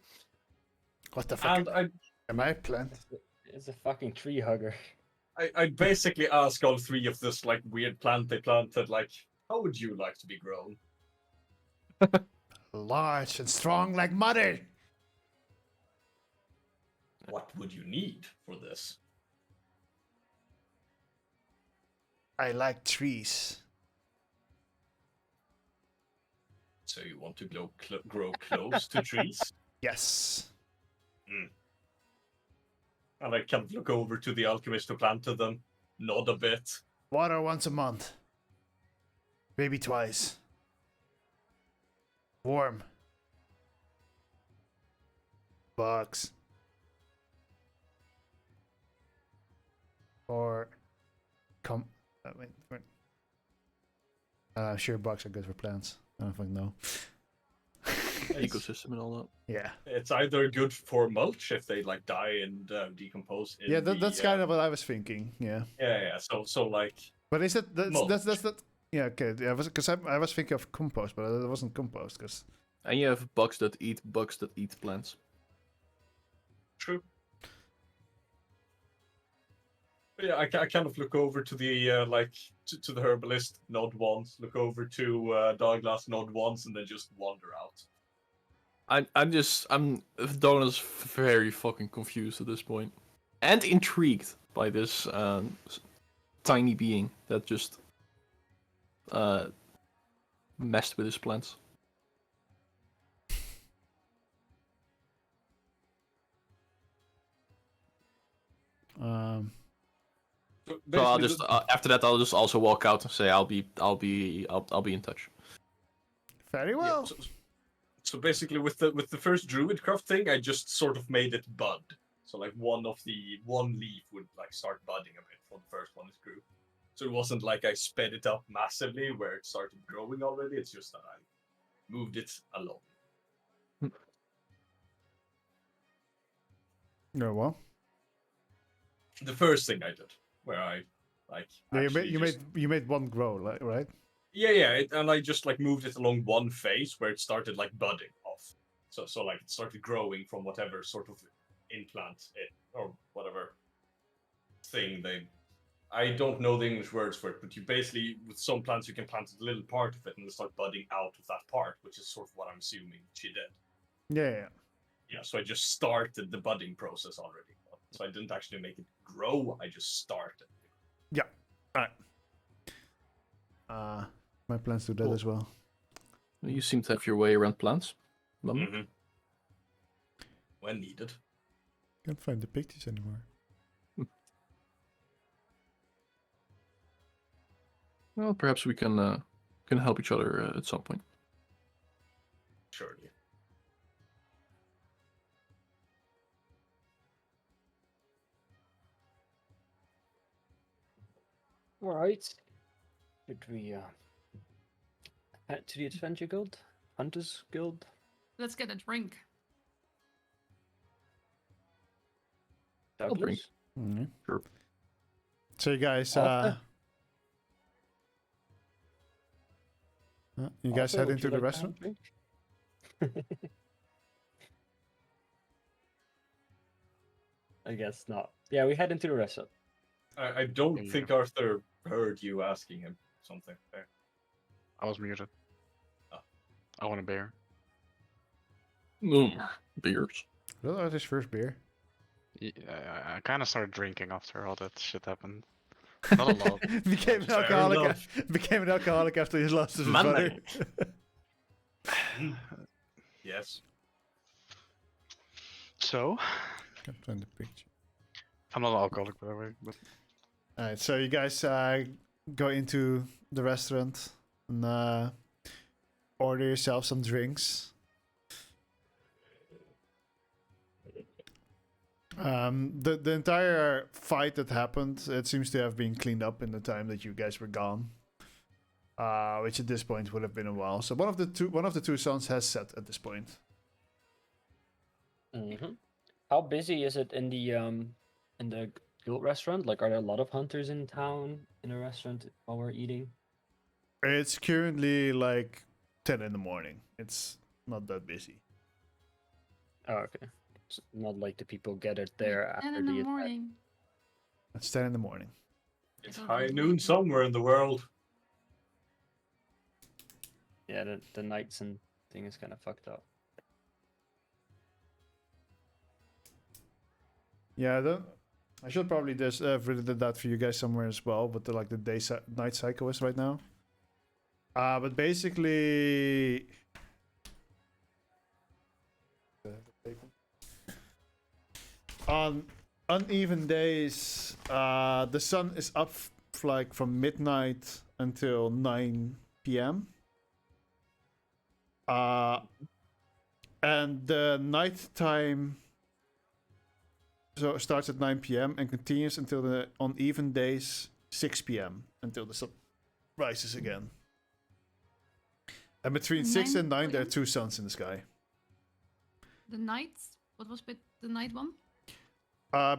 A: What the fuck?
E: And
A: Am I a plant?
C: It's a fucking tree hugger.
E: I basically ask all 3 of this like weird plant they planted, like, how would you like to be grown?
A: Large and strong like mother.
E: What would you need for this?
A: I like trees.
E: So you want to grow close to trees?
A: Yes.
E: And I can look over to the alchemist who planted them, nod a bit.
A: Water once a month. Maybe twice. Warm. Bugs. Or wait. Sure, bugs are good for plants. I don't fucking know.
B: Ecosystem and all that.
A: Yeah.
E: It's either good for mulch if they like die and decompose.
A: Yeah, that's kind of what I was thinking. Yeah.
E: Yeah. So like.
A: But is it that's
E: Mulch.
A: that? Yeah. Okay. Yeah. Because I was thinking of compost, but it wasn't compost. Because
B: And you have bugs that eat plants.
E: True. But yeah, I kind of look over to the to the herbalist, nod once, look over to Douglas, nod once, and then just wander out.
B: Donna's very fucking confused at this point, and intrigued by this tiny being that just messed with his plans.
A: Um,
E: So
B: So I'll
E: basically,
B: just after that I'll just also walk out and say I'll be in touch.
A: very
E: yeah,
A: well.
E: so basically, with the first Druidcraft thing, I just sort of made it bud. So like one leaf would like start budding a bit for the first one it grew. So it wasn't like I sped it up massively where it started growing already. It's just that I moved it along.
A: No, well.
E: The first thing I did, where I like
A: Yeah,
E: actually just
A: you made one grow, right?
E: yeah, and I just like moved it along one phase where it started like budding off. So like it started growing from whatever sort of implant it or whatever thing they. I don't know the English words for it, but you basically with some plants you can plant a little part of it and they start budding out of that part, which is sort of what I'm assuming she did.
A: Yeah.
E: Yeah, so I just started the budding process already. So I didn't actually make it grow. I just started.
A: Yeah. All right. My plans do that
B: Cool.
A: as well.
B: You seem to have your way around plants.
E: Mm-hmm. When needed.
A: Can't find the pictures anymore.
B: Well, perhaps we can help each other at some point.
E: Surely.
C: All right. Should we head to the Adventure Guild? Hunters Guild?
F: Let's get a drink.
B: I'll drink.
C: Douglas?
B: Sure.
A: So you guys,
C: Arthur?
A: you guys
C: Arthur,
A: head
C: would
A: into
C: you
A: the
C: like to have
A: restaurant.
C: a drink? I guess not. Yeah, we head into the restaurant.
E: I don't
D: Yeah.
E: think Arthur heard you asking him something there.
D: I was muted.
E: Oh.
D: I want a beer.
B: Beers.
A: That was his first beer.
D: Yeah, I kind of started drinking after all that shit happened. Not a lot.
A: became an
E: Fair
A: alcoholic.
E: enough.
A: Became an alcoholic after he lost his brother.
E: Yes.
D: So,
A: Can't find the picture.
D: I'm not an alcoholic, by the way. But
A: All right, so you guys go into the restaurant and order yourself some drinks. The entire fight that happened, it seems to have been cleaned up in the time that you guys were gone. Which at this point would have been a while. So one of the two suns has set at this point.
C: Mm-hmm. How busy is it in the guild restaurant? Like, are there a lot of hunters in town in a restaurant while we're eating?
A: It's currently like 10 in the morning. It's not that busy.
C: Oh, okay. It's not like the people gathered there
F: And
C: after
F: in the
C: the attack.
F: morning.
A: It's 10 in the morning.
E: It's
F: don't
E: high
F: really
E: noon
F: like-
E: somewhere in the world.
C: Yeah, the nights and thing is kind of fucked up.
A: Yeah, I should probably just have written that for you guys somewhere as well. But the night cycle is right now. But basically, on uneven days, the sun is up like from midnight until 9 p.m. And the nighttime starts at 9 p.m. and continues until the uneven days 6 p.m. until the sun rises again. And between 6 and 9 there are 2 suns in the sky.
F: The night? What was the night one?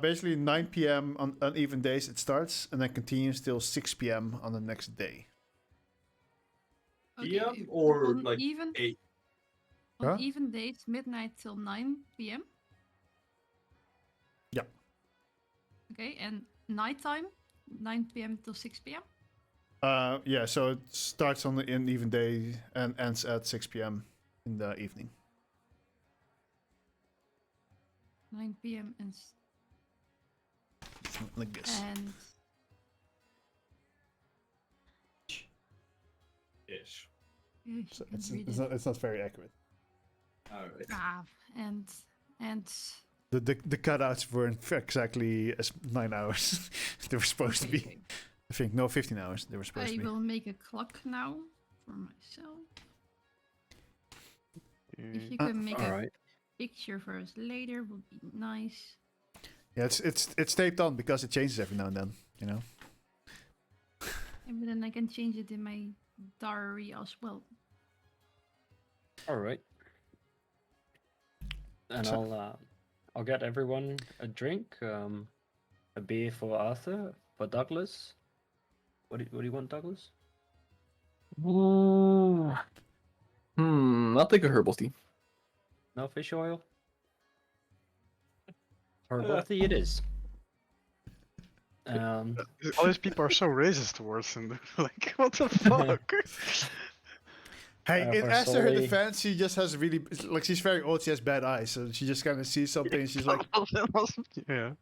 A: Basically 9 p.m. on uneven days it starts and then continues till 6 p.m. on the next day.
E: PM or
F: on
E: like
F: even
E: 8?
F: on
A: Huh?
F: even days, midnight till 9 p.m.
A: Yeah.
F: Okay, and nighttime, 9 p.m. till 6 p.m.
A: Yeah, so it starts on the uneven day and ends at 6 p.m. in the evening.
F: 9 p.m.
A: Like this.
F: and
E: Ish.
A: So it's not very accurate.
E: Alright.
F: And
A: The cutouts weren't exactly 9 hours. They were supposed to be.
F: okay.
A: I think no, 15 hours. They were supposed
F: I
A: to be.
F: will make a clock now for myself. If you can make a
C: Alright.
F: picture for us later, would be nice.
A: Yeah, it's taped on because it changes every now and then. You know.
F: And then I can change it in my diary as well.
C: Alright. And
A: So-
C: I'll get everyone a drink. A beer for Arthur, for Douglas. What do you want, Douglas?
B: I'll take a herbal tea.
C: No fish oil? Herbal tea it is.
D: All these people are so racist towards him. Like, what the fuck?
A: Hey, in
C: for
A: as to her
C: Sully-
A: defense, she just has really like she's very old. She has bad eyes, so she just kind of sees something. And she's like,
D: Yeah.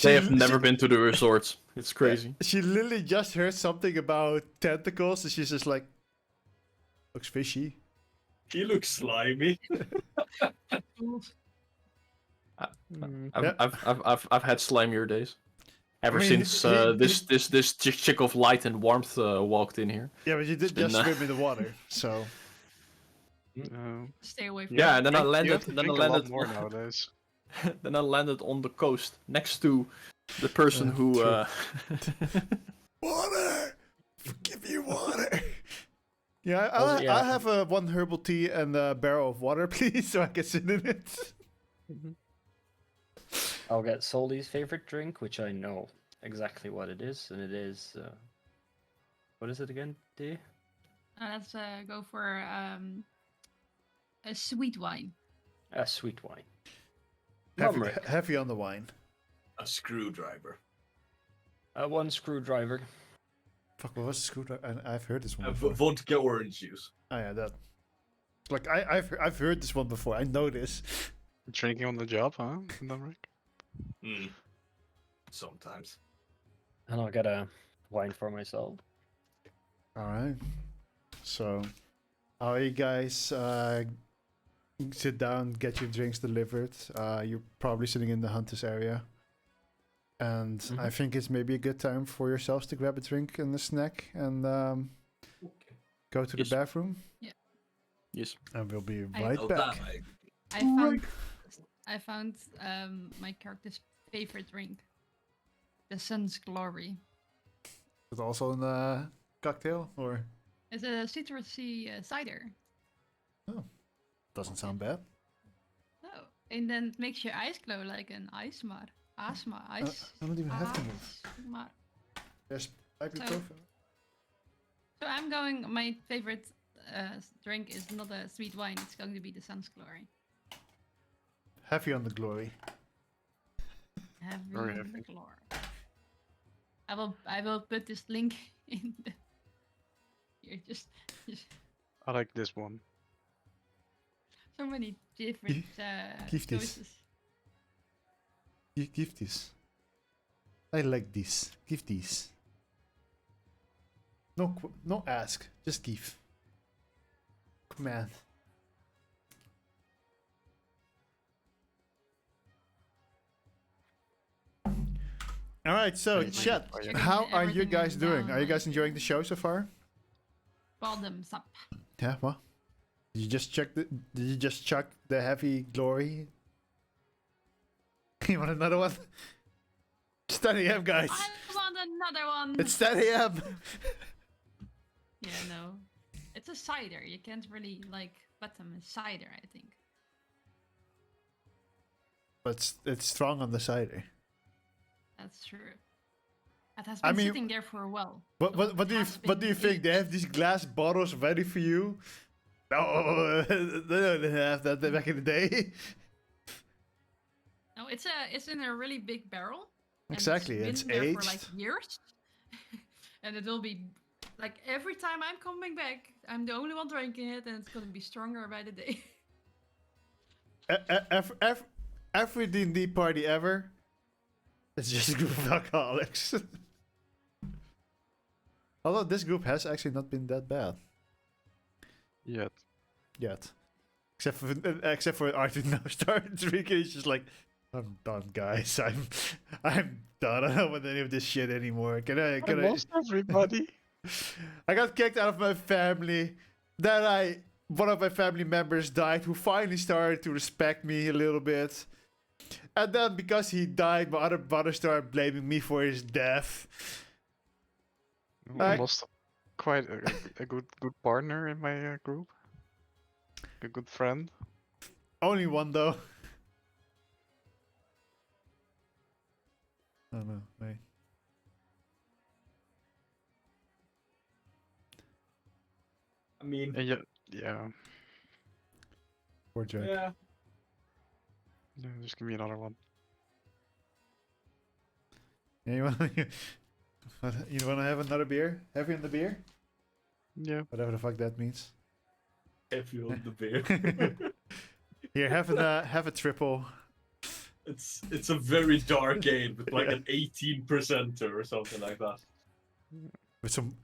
B: They have never been to the resorts. It's crazy.
A: she literally just heard something about tentacles, and she's just like, looks fishy.
E: He looks slimy.
B: I've had slimier days. Ever
A: I mean,
B: since this chick of light and warmth walked in here.
A: Yeah, but you did
B: been,
A: just swim in the water, so
F: Stay away from
B: Yeah,
F: it.
B: and then I
D: You
B: landed.
D: have to
B: Then I
D: drink a lot
B: landed.
D: more nowadays.
B: Then I landed on the coast next to the person who.
A: true. water. Give me water. Yeah,
C: Also, yeah.
A: I'll have a one herbal tea and a barrel of water, please, so I can sit in it.
C: I'll get Solly's favorite drink, which I know exactly what it is, and it is what is it again, D?
F: Let's go for a sweet wine.
C: A sweet wine.
A: Heavy,
C: Limerick.
A: heavy on the wine.
E: A screwdriver.
C: One screwdriver.
A: Fuck, what was the screwdriver? I've heard this one
E: A
A: before.
E: vodka orange juice.
A: Oh yeah, that. Like I've heard this one before. I know this.
D: Drinking on the job, huh? Isn't that right?
E: Sometimes.
C: And I'll get a wine for myself.
A: All right. So, how you guys sit down, get your drinks delivered. You're probably sitting in the hunters area, and I think it's maybe a good time for yourselves to grab a drink and a snack and go to
B: Yes.
A: the bathroom.
B: Yes.
A: And we'll be
F: I-
A: right
E: Oh,
A: back.
E: damn,
F: I found my character's favorite drink, the Sun's Glory.
A: Is it also in a cocktail or
F: It's a citrusy cider.
A: doesn't sound bad?
F: Oh, and then it makes your eyes glow like an ice mar. Ice.
A: I don't even have to move.
F: Mar.
A: There's ibuprofen.
F: So I'm going. My favorite drink is not a sweet wine. It's going to be the Sun's Glory.
A: Heavy on the glory.
F: Heavy
D: Very
F: on
D: heavy.
F: the glory. I will put this link in the. Here, just
D: I like this one.
F: so many different
A: Give this.
F: choices.
A: Give this. I like this. Give this. No ask. Just give. Command. All right, so
D: Like,
A: chat.
F: checking
A: How are you
F: everything
A: guys doing?
F: down,
A: Are you guys
F: like-
A: enjoying the show so far?
F: Bottoms up.
A: Yeah. What? Did you just check the? Did you just chuck the heavy glory? You want another one? It's 10 a.m., guys.
F: I want another one.
A: It's 10 a.m.
F: Yeah, no. It's a cider. You can't really like bottom a cider, I think.
A: But it's strong on the cider.
F: That's true. It has
A: I
F: been
A: mean,
F: sitting there for a while.
A: What
F: so
A: what
F: it
A: what do you
F: has
A: what do you
F: been
A: think? They
F: aged.
A: have these glass bottles ready for you? No, they don't have that back in the day.
F: No, it's in a really big barrel. and
A: Exactly,
F: been
A: it's
F: there for like
A: aged.
F: years. And it will be like every time I'm coming back, I'm the only one drinking it, and it's gonna be stronger by the day.
A: Every D&D party ever, it's just a group of alcoholics. Although this group has actually not been that bad.
D: Yet.
A: Yet. Except for Arthur now started drinking. He's just like, I'm done, guys. I'm done. I don't want any of this shit anymore. Can I
D: lost everybody.
A: I got kicked out of my family. Then one of my family members died, who finally started to respect me a little bit. And then because he died, my other brother started blaming me for his death.
D: I lost quite a good partner in my group. A good friend.
A: Only one though. Oh no, wait.
E: I mean,
D: Yeah.
A: Poor Jack.
E: yeah.
D: Yeah, just give me another one.
A: Yeah, you want to have another beer? Heavy on the beer?
D: Yeah.
A: Whatever the fuck that means.
E: If you want the beer.
A: Here, have a triple.
E: It's a very dark ale with like an 18% or something like that.
A: With some,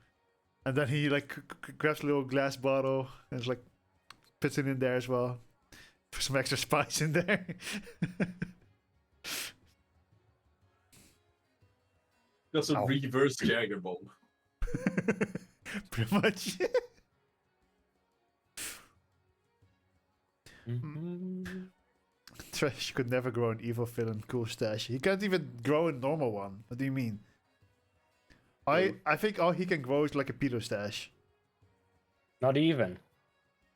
A: and then he like grabs a little glass bottle and just like puts it in there as well. Put some extra spice in there.
E: That's a reverse Jagger bomb.
A: Pretty much. Trash could never grow an evil villain cool stash. He can't even grow a normal one. What do you mean? I think all he can grow is like a pedo stash.
C: Not even.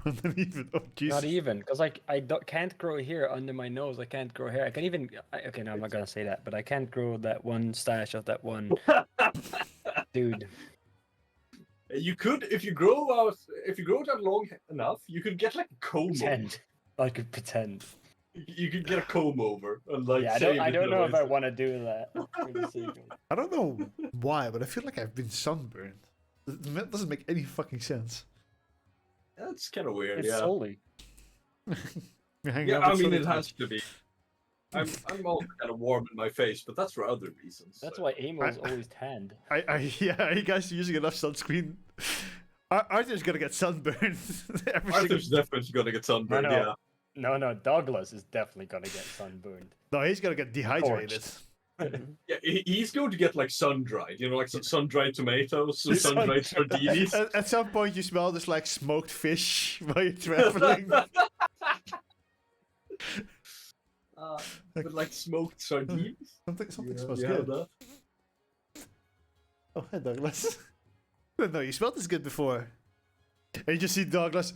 A: Not even. Oh Jesus.
C: Not even, because like can't grow hair under my nose. I can't grow hair. I can even. Okay, no, I'm not gonna say that, but I can't grow that one stash of that one dude.
E: You could, if you grow that long enough, you could get like a comb.
C: Pretend. I could pretend.
E: You could get a comb over and like.
C: Yeah, I don't know if I want to do that. For the sake of it.
A: I don't know why, but I feel like I've been sunburned. That doesn't make any fucking sense.
E: That's kind of weird.
C: It's
E: Yeah.
C: solely.
E: Yeah, I mean it has to be. I'm also kind of warm in my face, but that's for other reasons.
C: That's why Amo is always tanned.
A: Yeah, are you guys using enough sunscreen? Arthur's gonna get sunburned.
E: Arthur's definitely gonna get sunburned. Yeah.
C: No, Douglas is definitely gonna get sunburned.
A: No, he's gonna get dehydrated.
E: Yeah, he's going to get like sun dried. You know, like sun dried tomatoes, sun dried sardinis.
A: At some point, you smell this like smoked fish while you're traveling.
E: With like smoked sardines.
A: Something smells
E: you
A: good.
E: have that?
A: Oh, hi Douglas. No, you smelled this good before. And you just see Douglas.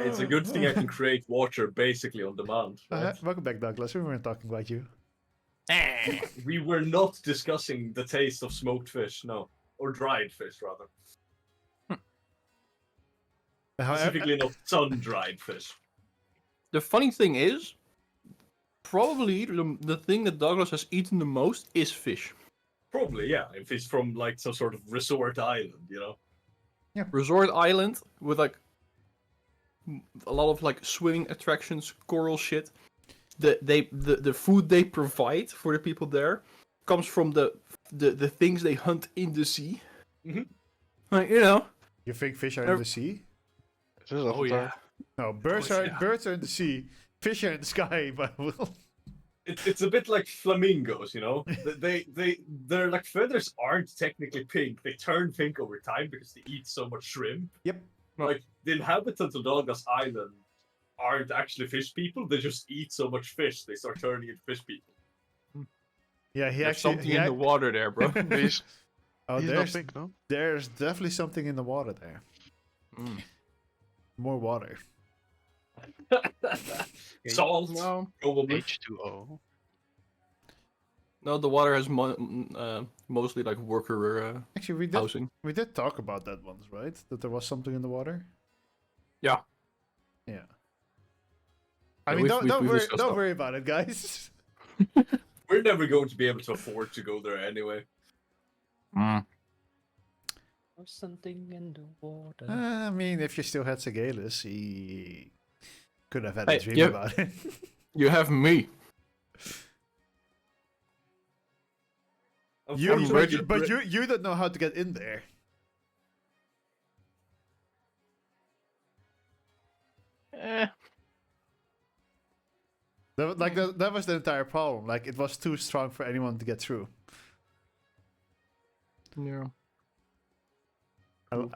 E: It's a good thing I can create water basically on demand. Right?
A: Welcome back, Douglas. We weren't talking about you.
E: We were not discussing the taste of smoked fish, no. Or dried fish, rather. Specifically not sun-dried fish.
B: The funny thing is, probably the thing that Douglas has eaten the most is fish.
E: Probably, yeah. If it's from like some sort of resort island, you know.
A: Yeah.
B: Resort island with like a lot of like swimming attractions, coral shit. The food they provide for the people there comes from the things they hunt in the sea.
E: Mm-hmm.
B: Like, you know.
A: You think fish are in the sea?
B: Oh yeah.
A: No, birds are in the sea. Fish are in the sky, but
E: It's a bit like flamingos, you know. Their like feathers aren't technically pink. They turn pink over time because they eat so much shrimp.
A: Yep.
E: Like the inhabitants of Dorchadas Island aren't actually fish people. They just eat so much fish they start turning into fish people.
A: yeah,
B: There's something in the water there, bro.
D: He's not
A: there's
D: pink, no?
A: there's definitely something in the water there. More water.
E: Salt,
B: No.
E: probably.
D: H2O.
B: No, the water has mostly like worker
A: Actually,
B: housing.
A: we did talk about that once, right? That there was something in the water.
B: Yeah.
A: Yeah.
B: Yeah,
A: Mean,
B: we've
A: don't
B: discussed that.
A: worry about it, guys.
E: We're never going to be able to afford to go there anyway.
C: There's something in the water.
A: I mean, if you still had Segalis, he could have had
B: Hey,
A: a dream
B: yeah.
A: about it.
B: You have me.
A: You
E: Unfortunately,
A: don't know how to get in there. That was the entire problem. Like it was too strong for anyone to get through.
B: Yeah.
A: Now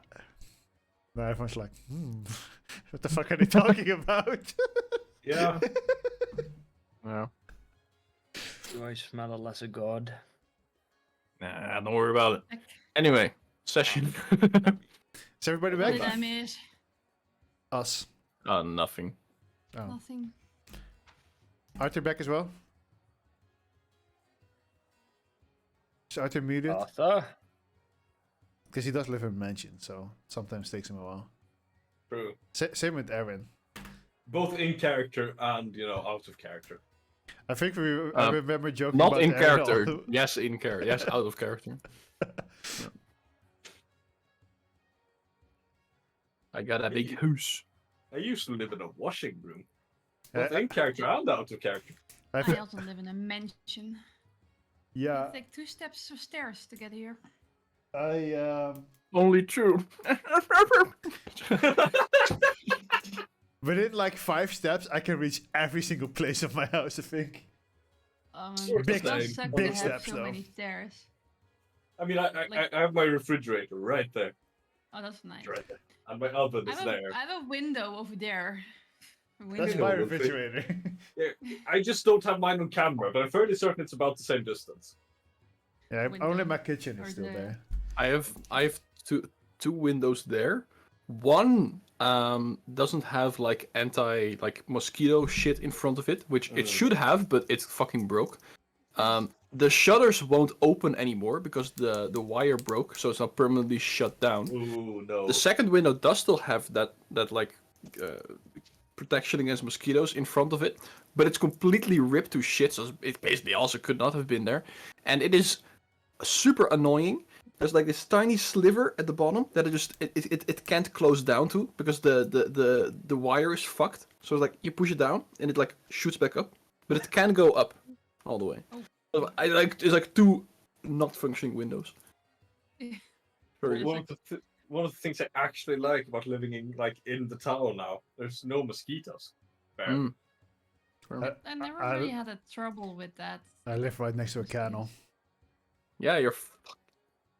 A: everyone's like, what the fuck are they talking about?
E: Yeah.
B: Yeah.
C: Do I smell a lesser god?
B: Nah, don't worry about it.
F: Like,
B: Anyway, session.
A: Is everybody
F: what
A: back?
F: did I miss?
A: Us.
B: Nothing.
A: Oh.
F: Nothing.
A: Arthur back as well? Is Arthur muted?
C: Arthur?
A: Because he does live in a mansion, so sometimes takes him a while.
E: True.
A: Same with Aaron.
E: Both in character and out of character.
A: I think I remember joking
B: Not
A: about
B: in
A: Aaron
B: character.
A: all-
B: Yes, in character. Yes, out of character. I got a big house.
E: I used to live in a washing room.
A: Uh,
E: Both in character and out of character.
A: I
F: I
A: thi-
F: also live in a mansion.
A: yeah,
F: I take 2 steps of stairs to get here.
B: Only true.
A: within like 5 steps, I can reach every single place of my house. I think.
E: Sort of
A: Big-
F: it does
E: same.
F: suck
A: big
F: to
A: steps,
F: have so
A: though.
F: many stairs.
E: I mean, I have my refrigerator right there.
F: Oh, that's nice.
E: It's right there. And my oven is there.
F: I have a window over there. A
A: That's
F: window.
A: my
E: Window.
A: refrigerator.
E: I just don't have mine on camera, but I'm fairly certain it's about the same distance.
A: yeah,
F: Window.
A: only my kitchen
F: Or
A: is still
F: the-
A: there.
B: I have two windows there. One doesn't have like anti mosquito shit in front of it, which it should have, but it's fucking broke. The shutters won't open anymore because the wire broke, so it's not permanently shut down.
E: Ooh, no.
B: The second window does still have that protection against mosquitoes in front of it, but it's completely ripped to shit, so it basically also could not have been there. And it is super annoying. There's like this tiny sliver at the bottom that it can't close down to because the wire is fucked. So it's like you push it down and it like shoots back up, but it can go up all the way. So it's like 2 not functioning windows. Very
E: One of the things I actually like about living in the town now, there's no mosquitoes. Fair.
B: Mm.
F: I never
A: I-
F: really had a trouble with that.
A: I live right next to a canal.
B: Yeah, you're.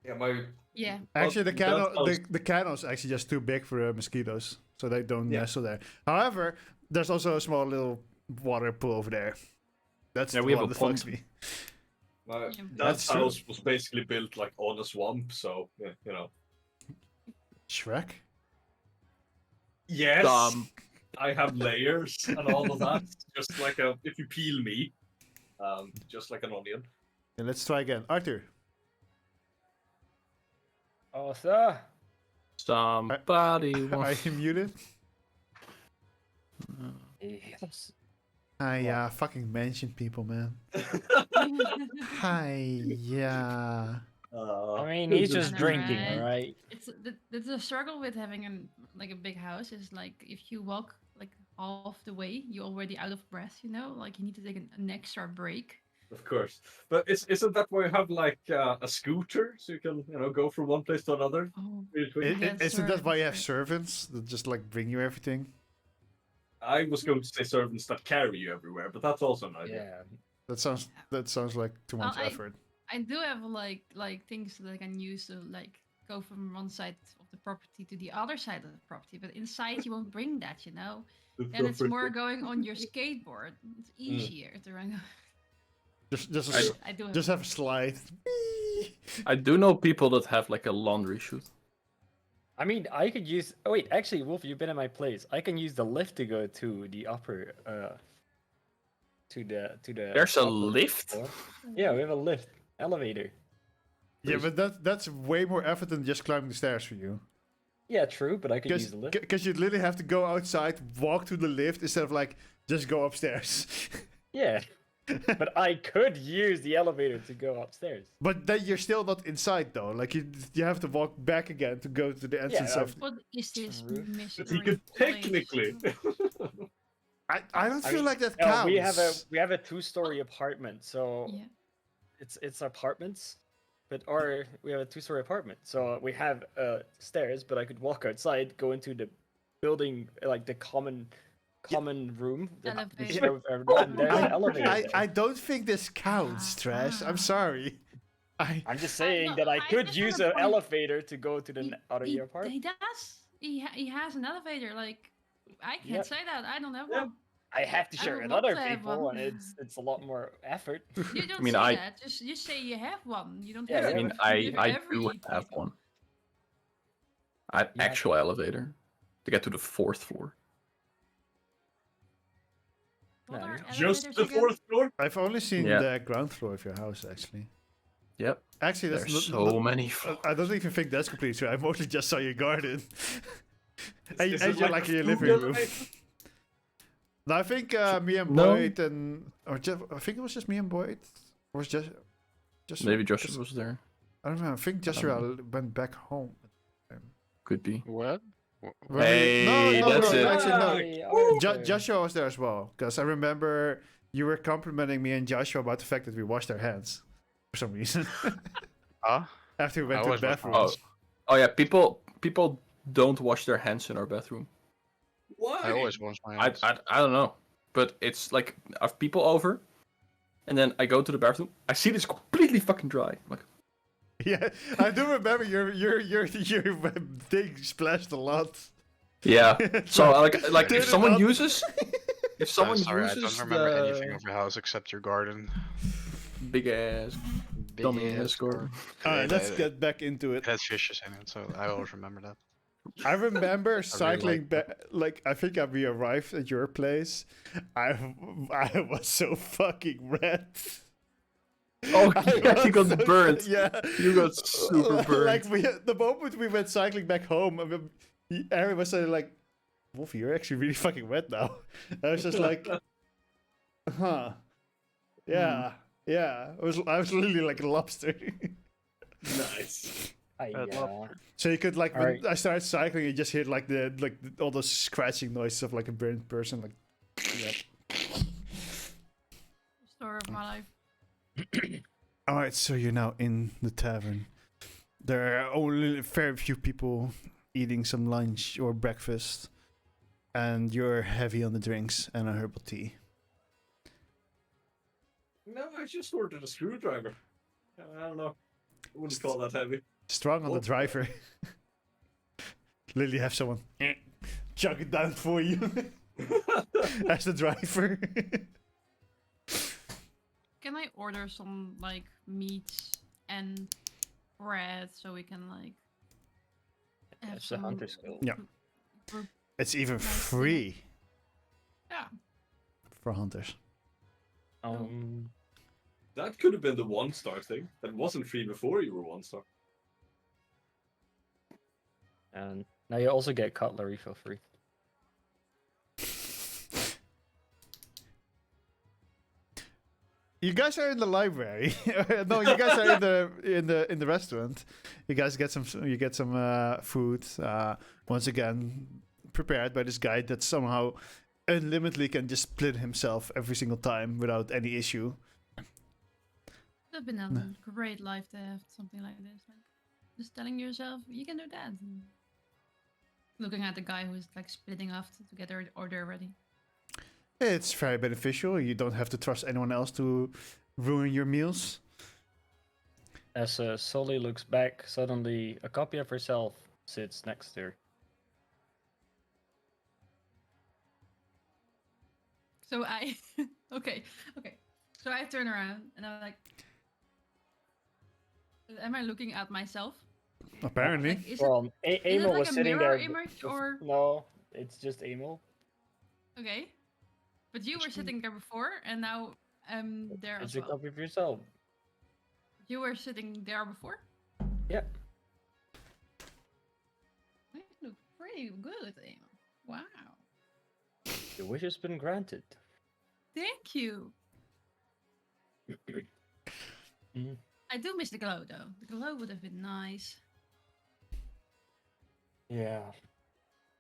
E: Yeah, my
F: Yeah.
A: Actually, the
E: That
A: canal,
E: sounds-
A: the canal is actually just too big for mosquitoes, so they don't
E: Yeah.
A: nestle there. However, there's also a small little water pool over there. That's
B: Yeah,
A: the
B: we have
A: one
B: a
A: that
B: pond.
A: fucks me.
E: my
F: Yeah.
A: That's
E: dad's
A: true.
E: house was basically built like on a swamp, so yeah.
A: Shrek.
E: Yes, I have layers and all of that. Just like if you peel me, just like an onion.
A: And let's try again. Arthur.
C: Arthur?
B: Somebody
A: Are
B: wants.
A: you muted?
C: Yes.
A: Hi, yeah, fucking mention people, man. Hi, yeah.
C: I mean, he's just
F: know,
C: drinking,
F: right?
C: alright?
F: It's a struggle with having a big house is like if you walk like half the way, you're already out of breath. Like you need to take an extra break.
E: Of course, but isn't that why you have like a scooter so you can go from one place to another
F: Oh,
E: really quick?
F: Yeah,
A: Isn't that why you have
F: servants,
A: servants that just like bring you everything?
E: I was going to say servants that carry you everywhere, but that's also an idea.
C: Yeah.
A: That sounds like too much
F: Well,
A: effort.
F: I do have like things that I can use to like go from one side of the property to the other side of the property, but inside you won't bring that. And it's more going on your skateboard. It's easier to run. I do have
A: Just have a slide.
B: I do know people that have like a laundry chute.
C: I mean, I could use. Oh wait, actually, Wolf, you've been at my place. I can use the lift to go to the upper. To the.
B: There's a
C: upper
B: lift?
C: floor. Yeah, we have a lift, elevator.
A: Yeah, but that's way more effort than just climbing the stairs for you.
C: Yeah, true, but I could use the lift.
A: Because you literally have to go outside, walk to the lift instead of like just go upstairs.
C: Yeah, but I could use the elevator to go upstairs.
A: But then you're still not inside though. Like you have to walk back again to go to the entrance
C: Yeah,
A: of.
F: What is this
C: True.
F: mystery?
E: But he could
F: place?
E: technically.
A: I don't
C: I
A: feel
C: mean,
A: like that
C: No,
A: counts.
C: we have a 2-story apartment, so
F: Yeah.
C: it's apartments, but we have a 2-story apartment, so we have stairs, but I could walk outside, go into the building, like the common common room. The
F: Elevator.
C: share with everyone, and there's an elevator.
A: I
C: there.
A: don't think this counts, Trash. I'm sorry.
C: I'm just saying
F: no,
C: that I could
F: that's
C: use
F: not
C: an
F: the point.
C: elevator to go to the other
F: he
C: apartment.
F: he does. He has an elevator. Like I can't
C: Yep.
F: say that. I don't have
E: Yep.
F: one.
C: I have to
F: I
C: share
F: would
C: with
F: love
C: other
F: to have
C: people,
F: one.
C: and it's a lot more effort.
F: You don't
B: mean,
F: say
B: I-
F: that. Just you say you have one. You don't
C: Yeah,
F: have
C: yeah.
B: I
F: to
B: mean,
F: give
B: I
F: every
B: do have
F: people.
B: one. An
C: Yeah.
B: actual elevator to get to the 4th floor.
F: What
C: No,
F: are
E: Just
F: elevators
E: the
F: again?
E: 4th floor?
A: I've only seen
B: Yeah.
A: the ground floor of your house, actually.
B: Yep.
A: Actually, that's
B: There's
A: not,
B: so many floors.
A: I don't even think that's completely true. I mostly just saw your garden. and
E: Is
A: and
E: it
A: you're
E: like
A: like
E: a
A: in your
E: food
A: living room.
E: elevator?
A: No, I think me and
B: No.
A: Boyd or I think it was just me and Boyd. Or was just
B: Maybe Joshua was there.
A: I don't know. I think Joshua went back home.
B: Could be.
D: What?
B: Hey, that's it.
A: Actually, no.
C: Hey, Arthur.
A: Joshua was there as well, because I remember you were complimenting me and Joshua about the fact that we washed our hands for some reason
D: Huh?
A: after we went
D: I
A: to the
D: always wash my
A: bathroom.
D: hands.
B: Oh yeah, people don't wash their hands in our bathroom.
E: Why?
D: I always wash my
B: I
D: hands.
B: I don't know, but it's like I have people over, and then I go to the bathroom. I see this completely fucking dry. I'm like,
A: Yeah, I do remember your thing splashed a lot.
B: yeah. So like
A: Turn
B: if
A: it
B: someone
A: up.
B: uses, if someone
D: Sorry, I
B: uses
D: don't remember
B: the
D: anything of your house except your garden.
B: big ass
D: Big
B: dummy
D: ass
B: ass garden.
A: Alright, let's get back into
D: It
A: it.
D: has fishes in it, so I always remember that.
A: I remember cycling
D: like
A: back. Like I think we arrived at your place. I was so fucking red.
B: Oh
A: I
B: yeah, you
A: was
B: got
A: so-
B: burnt.
A: Yeah,
B: You got super burnt.
A: Like the moment we went cycling back home, I mean, Aaron was saying like, "Wolfie, you're actually really fucking wet now." I was just like, "Huh, yeah, yeah." I was literally like a lobster.
E: Nice.
C: Yeah.
A: So you could like when
C: Alright.
A: I started cycling, you just hear like all those scratching noises of like a burnt person. Like, yep.
F: Story of my life.
A: All right, so you're now in the tavern. There are only very few people eating some lunch or breakfast, and you're heavy on the drinks and a herbal tea.
E: No, I just ordered a screwdriver. I don't know. I wouldn't call that heavy.
A: Strong on the
E: Oh.
A: driver. Literally have someone chug it down for you as the driver.
F: Can I order some like meats and bread so we can like have
C: That's a
F: some
C: hunter skill.
A: Yeah.
F: for-
A: It's even
F: Nice.
A: free
F: Yeah.
A: for hunters.
E: That could have been the 1-star thing. That wasn't free before you were 1-star.
C: And now you also get cutlery for free.
A: You guys are in the library. No, you guys are in the restaurant. You guys get some food. Once again, prepared by this guy that somehow unlimitedly can just split himself every single time without any issue.
F: It's been a great life to have something like this. Like just telling yourself you can do that. And looking at the guy who's like splitting off to get their order ready.
A: It's very beneficial. You don't have to trust anyone else to ruin your meals.
C: As Sully looks back, suddenly a copy of herself sits next to her.
F: So I okay. So I turn around and I'm like, am I looking at myself?
A: Apparently.
F: Like, is
C: Well,
F: it
C: Emil
F: like
C: was
F: a
C: sitting
F: mirror
C: there.
F: image or
C: No, it's just Emil.
F: okay? But you were sitting there before, and now I'm there
C: It's
F: as
C: a
F: well.
C: copy of yourself.
F: You were sitting there before.
C: Yeah.
F: You look pretty good, Emil. Wow.
C: Your wish has been granted.
F: Thank you.
C: Mhm.
F: I do miss the glow though. The glow would have been nice.
C: Yeah.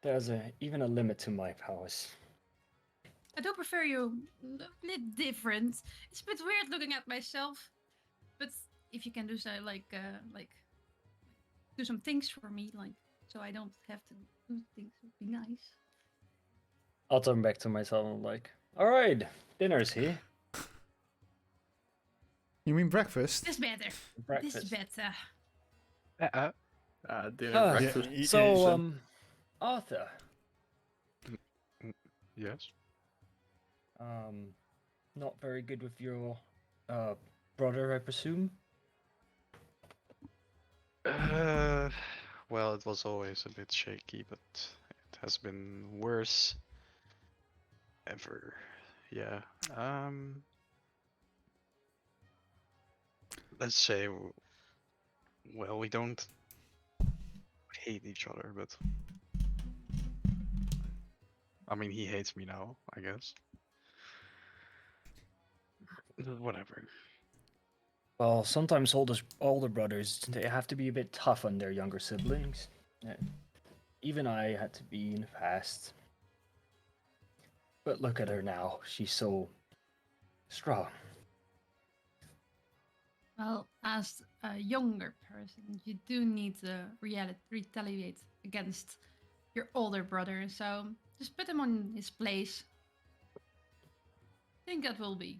C: There's even a limit to my powers.
F: I do prefer you a bit different. It's a bit weird looking at myself, but if you can do so, like do some things for me, like so I don't have to do things, would be nice.
C: I'll turn back to myself and I'm like, all right, dinner's here.
A: You mean breakfast?
F: This better. This
C: Breakfast.
F: better.
B: Dinner,
C: Ah,
B: breakfast.
C: So, Arthur,
D: Yes.
C: not very good with your brother, I presume.
D: Well, it was always a bit shaky, but it has been worse ever. Yeah. Let's say, well, we don't hate each other, but I mean, he hates me now, I guess. Whatever.
C: Well, sometimes older brothers they have to be a bit tough on their younger siblings. Even I had to be in the past. But look at her now; she's so strong.
F: Well, as a younger person, you do need to retaliate against your older brother. So just put him on his place. I think that will be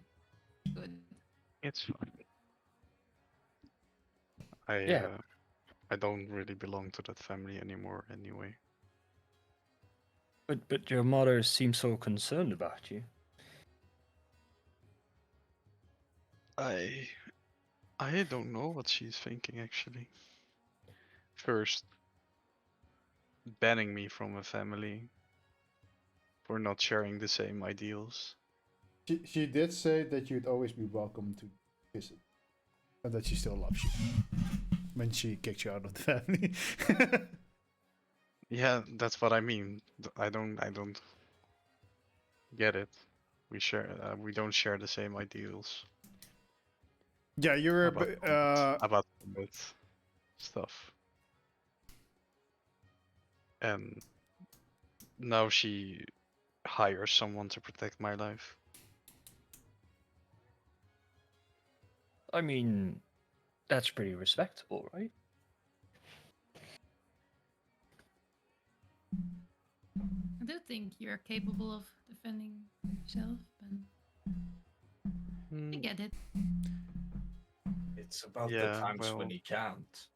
F: good.
D: It's fine. I
C: Yeah.
D: I don't really belong to that family anymore anyway.
C: But your mother seems so concerned about you.
D: I don't know what she's thinking actually. First, banning me from a family for not sharing the same ideals.
A: She did say that you'd always be welcome to visit, and that she still loves you when she kicked you out of the family.
D: Yeah, that's what I mean. I don't get it. We don't share the same ideals
A: Yeah, you're a
D: about
A: bit,
D: combat stuff. And now she hires someone to protect my life.
C: I mean, that's pretty respectable, right?
F: I do think you're capable of defending yourself, but I
D: Mm,
F: get it.
E: It's about the
D: Yeah,
E: times when
D: well,
E: he can't.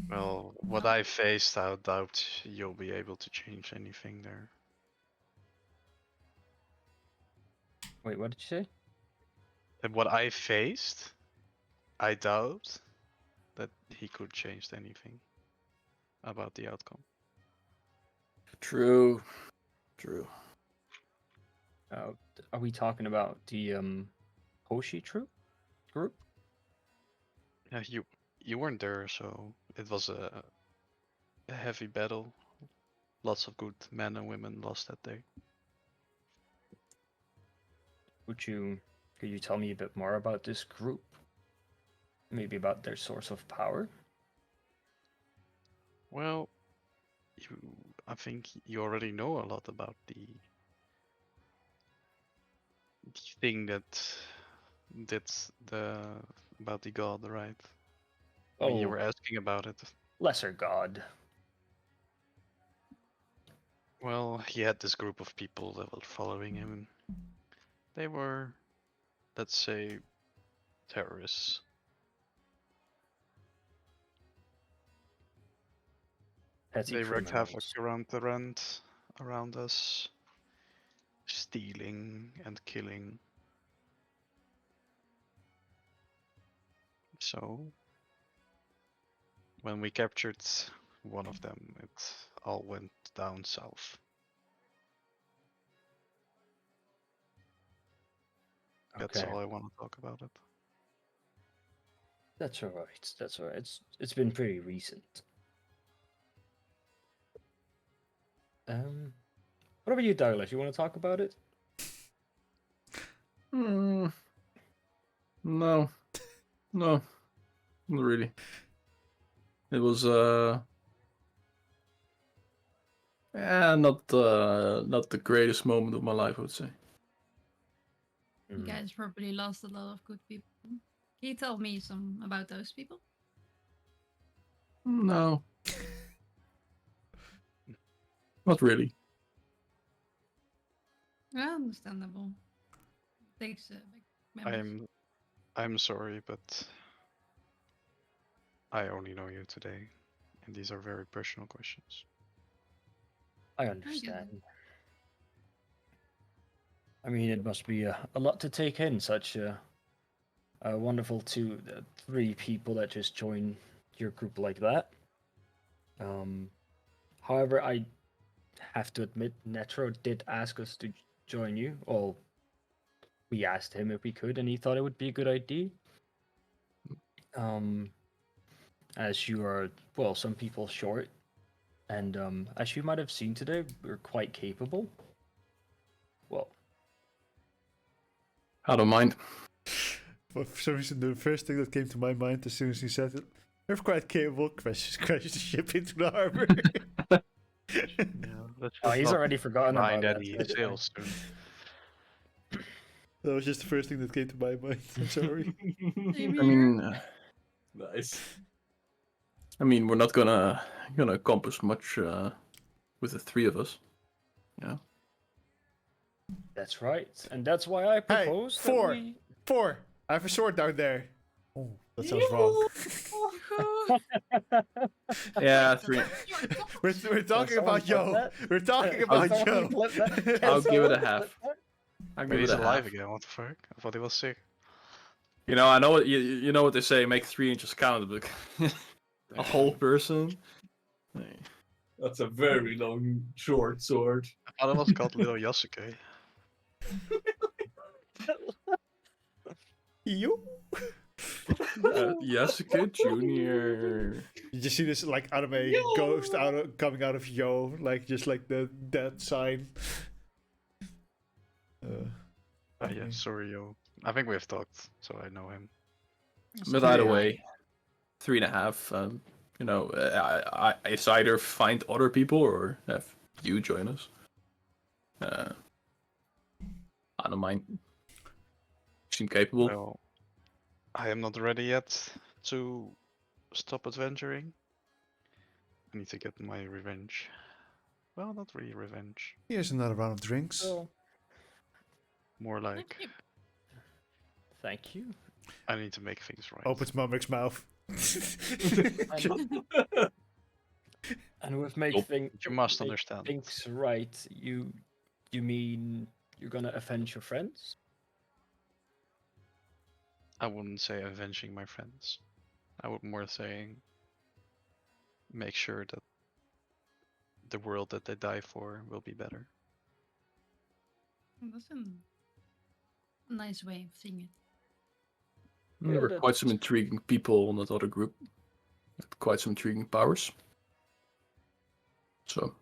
D: what
F: Well,
D: I faced, I doubt you'll be able to change anything there.
C: Wait, what did you say?
D: And what I faced, I doubt that he could change anything about the outcome.
B: True. True.
C: Are we talking about the Hoshi group?
D: Yeah, you weren't there, so it was a heavy battle. Lots of good men and women lost that day.
C: Could you tell me a bit more about this group? Maybe about their source of power?
D: Well, I think you already know a lot about the thing that's the about the god, right? I mean, you
C: Oh,
D: were asking about it.
C: lesser god.
D: Well, he had this group of people that were following him. They were, let's say, terrorists.
C: Petty
D: They wreaked havoc
C: criminals.
D: around us, stealing and killing. So, when we captured one of them, it all went down south. That's
C: Okay,
D: all I want to talk about it.
C: that's all right. That's all right. It's been pretty recent. What about you, Douglas? You want to talk about it?
B: No. No. Not really. It was not the greatest moment of my life, I would say.
F: you guys probably lost a lot of good people. Can you tell me some about those people?
B: No. Not really.
F: Yeah, understandable. Takes big memories.
D: I'm sorry, but I only know you today, and these are very personal questions.
C: I understand. I mean, it must be a lot to take in, such a wonderful 3 people that just join your group like that. However, I have to admit, Netro did ask us to join you. Well, we asked him if we could, and he thought it would be a good idea. As you are, well, some people short, and as you might have seen today, we're quite capable. Well,
B: I don't mind.
A: For some reason, the first thing that came to my mind as soon as he said it, we're quite capable. Crash the ship into the harbor.
D: Yeah, let's
C: oh,
D: just
C: he's
D: not
C: already forgotten
D: mind
C: about
D: any
C: that.
D: sales soon.
A: That was just the first thing that came to my mind. I'm sorry.
F: Same
B: I mean,
E: Nice.
B: we're not gonna accomplish much with the 3 of us. Yeah.
C: That's right, and that's why I propose that
A: 4.
C: we...
A: 4. I have a sword down there. Oh, that sounds wrong.
B: Yeah, 3.
A: We're talking
C: someone
A: about
C: flip
A: Joe.
C: that?
A: We're talking
C: Can
A: about
C: someone
A: Joe.
C: flip that? Can
B: I'll give it a
C: someone
B: half.
C: flip that?
B: I'll
D: Wait,
B: give
D: he's
B: it a
D: alive
B: half.
D: again. What the fuck? I thought he was sick.
B: You know, I know what you know what they say. Make 3 inches count, but a whole person.
E: That's a very long, short sword.
D: I thought it was called Little Yasuke.
A: You?
B: Yasuke Junior.
A: You just see this like anime ghost coming out of Yo, like just like the dead sign.
D: Yeah, sorry, yo. I think we've talked, so I know him.
B: But either way, 3.5. You know, it's either find other people or have you join us. I don't mind. You seem capable.
D: Well, I am not ready yet to stop adventuring. I need to get my revenge. Well, not really revenge.
A: Here's another round of drinks.
C: So,
D: More like
C: thank you.
D: I need to make things right.
A: Opens Mumrick's mouth.
C: And with make
D: You must understand.
C: things right, you mean you're gonna avenge your friends?
D: I wouldn't say avenging my friends. I would more saying make sure that the world that they die for will be better.
F: That's a nice way of seeing it.
B: There were quite some intriguing people in that other group. Had quite some intriguing powers. So,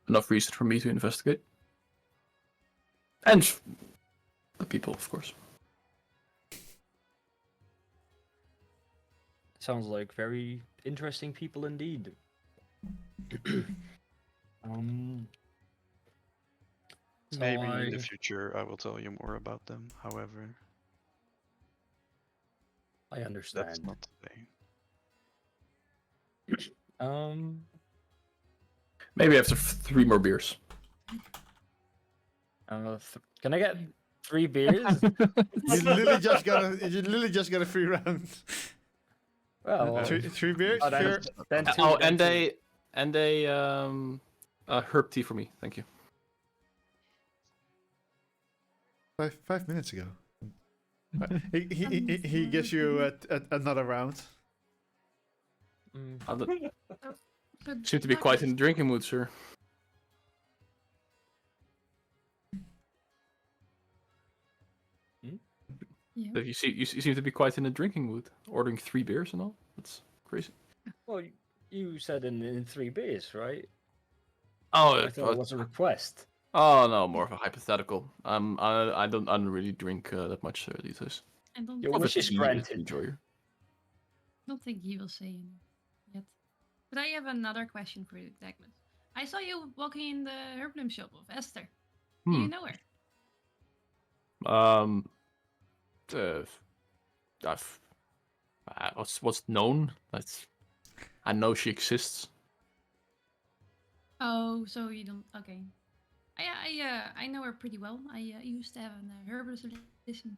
B: enough reason for me to investigate. And the people, of course.
C: Sounds like very interesting people indeed. So
D: Maybe in the future I will tell you more about them. However,
C: I
D: that's
C: understand.
D: not today.
B: Maybe after 3 more beers.
C: Can I get 3 beers?
A: You literally just got a free round.
C: Well,
A: Three beers?
C: oh,
A: Sure.
C: then 2.
B: Oh,
C: then
B: and
C: two.
B: a herb tea for me, thank you.
A: 5 minutes ago. He gives you another round.
B: Seem to be quite in the drinking mood, sir.
F: Yeah.
B: But you seem to be quite in the drinking mood. Ordering 3 beers and all. That's crazy.
C: Well, you said in 3 beers, right?
B: Oh,
C: I thought it was a request.
B: Oh no, more of a hypothetical. I don't really drink that much these days.
F: I don't,
C: Your
F: think,
C: wish is granted.
B: Enjoyer.
F: don't think he will say anything yet. But I have another question for you, Douglas. I saw you walking in the herbalium shop of Esther. Do you know her?
B: What's known? I know she exists.
F: Oh, so you don't. Okay. I know her pretty well. I used to have an herbalism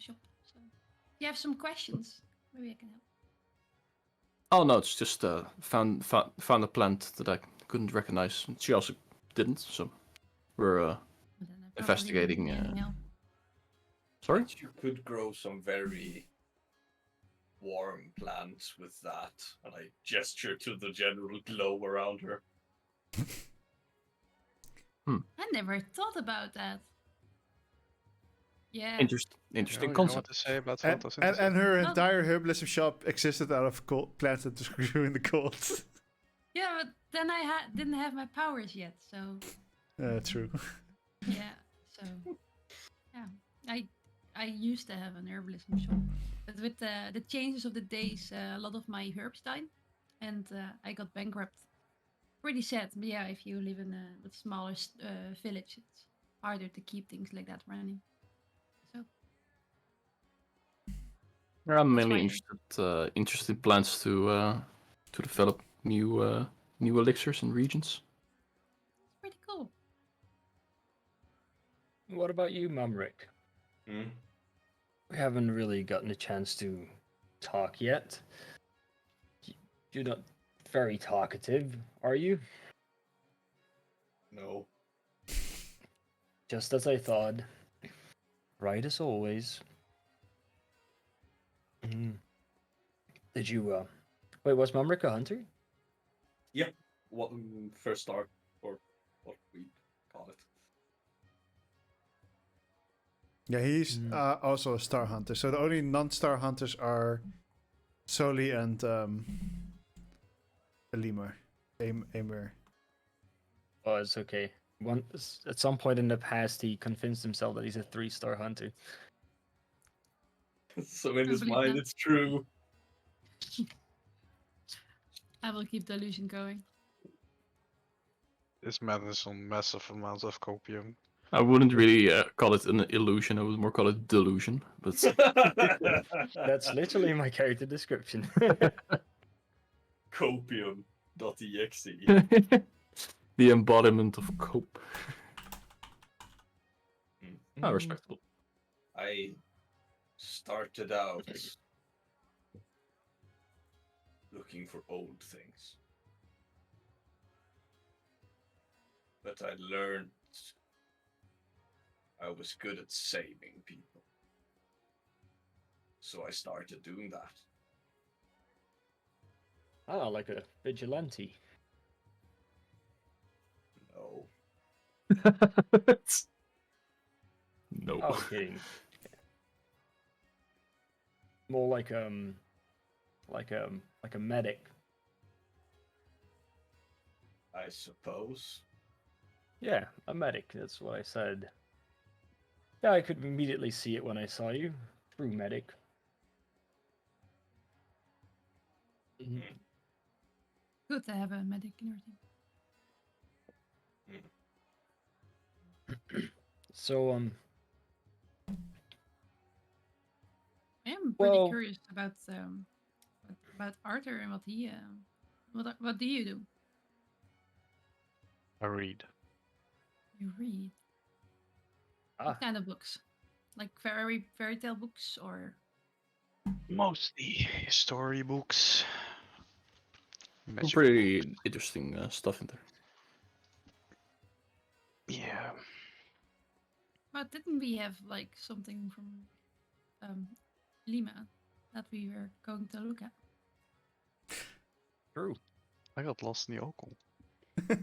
F: shop. So if you have some questions, maybe I can help.
B: Oh no, it's just found a plant that I couldn't recognize. She also didn't, so we're
F: But then I probably
B: investigating.
F: wouldn't be any help.
B: Sorry.
E: But you could grow some very warm plants with that, and I gesture to the general glow around her.
F: I never thought about that. Yeah.
B: Interesting
D: You know what
B: concept.
D: to say about
A: And,
D: photosynthesis?
A: and her
F: Well-
A: entire herbalism shop existed out of plants that grew in the cold.
F: Yeah, but then I didn't have my powers yet, so
A: True.
F: yeah. So yeah, I used to have an herbalism shop, but with the changes of the days, a lot of my herbs died, and I got bankrupt. Pretty sad, but yeah, if you live in a smaller village, it's harder to keep things like that running. So
B: I'm
F: That's
B: mainly
F: why-
B: interested in plants to develop new elixirs and regions.
F: it's pretty cool.
C: What about you, Mumrick?
E: Hmm?
C: We haven't really gotten a chance to talk yet. You're not very talkative, are you?
E: No.
C: Just as I thought. Right as always. Did you, wait, was Mumrick a hunter?
E: What first star, or what we call it.
A: Yeah, he's
C: Mm.
A: also a star hunter. So the only non-star hunters are Soli and Elimar. Aimer.
C: Oh, it's okay. At some point in the past, he convinced himself that he's a 3-star hunter.
E: So in his
F: believe
E: mind,
F: that.
E: it's true.
F: I will keep the illusion going.
D: This man is on massive amounts of copium.
B: I wouldn't really call it an illusion. I would more call it delusion. But
C: That's literally my character description.
E: Copium.exe.
B: the embodiment of cope.
E: Mm.
B: Oh, respectable.
E: I started out looking for old things. But I learned I was good at saving people. So I started doing that.
C: Ah, like a vigilante.
E: No.
B: No.
C: Oh, kidding. More like a medic.
E: I suppose.
C: Yeah, a medic. That's what I said. Yeah, I could immediately see it when I saw you. True medic. Mhm.
F: Good to have a medic in your team.
C: So,
F: I am pretty
C: Well-
F: curious about Arthur and what he what do you do?
D: I read.
F: You read
C: Ah.
F: what kind of books? Like fairy tale books or
D: Mostly storybooks.
B: Some
D: magical
B: pretty
D: books.
B: interesting stuff in there.
D: Yeah.
F: but didn't we have like something from Lima that we were going to look at?
C: true.
D: I got lost in the Okul.
E: I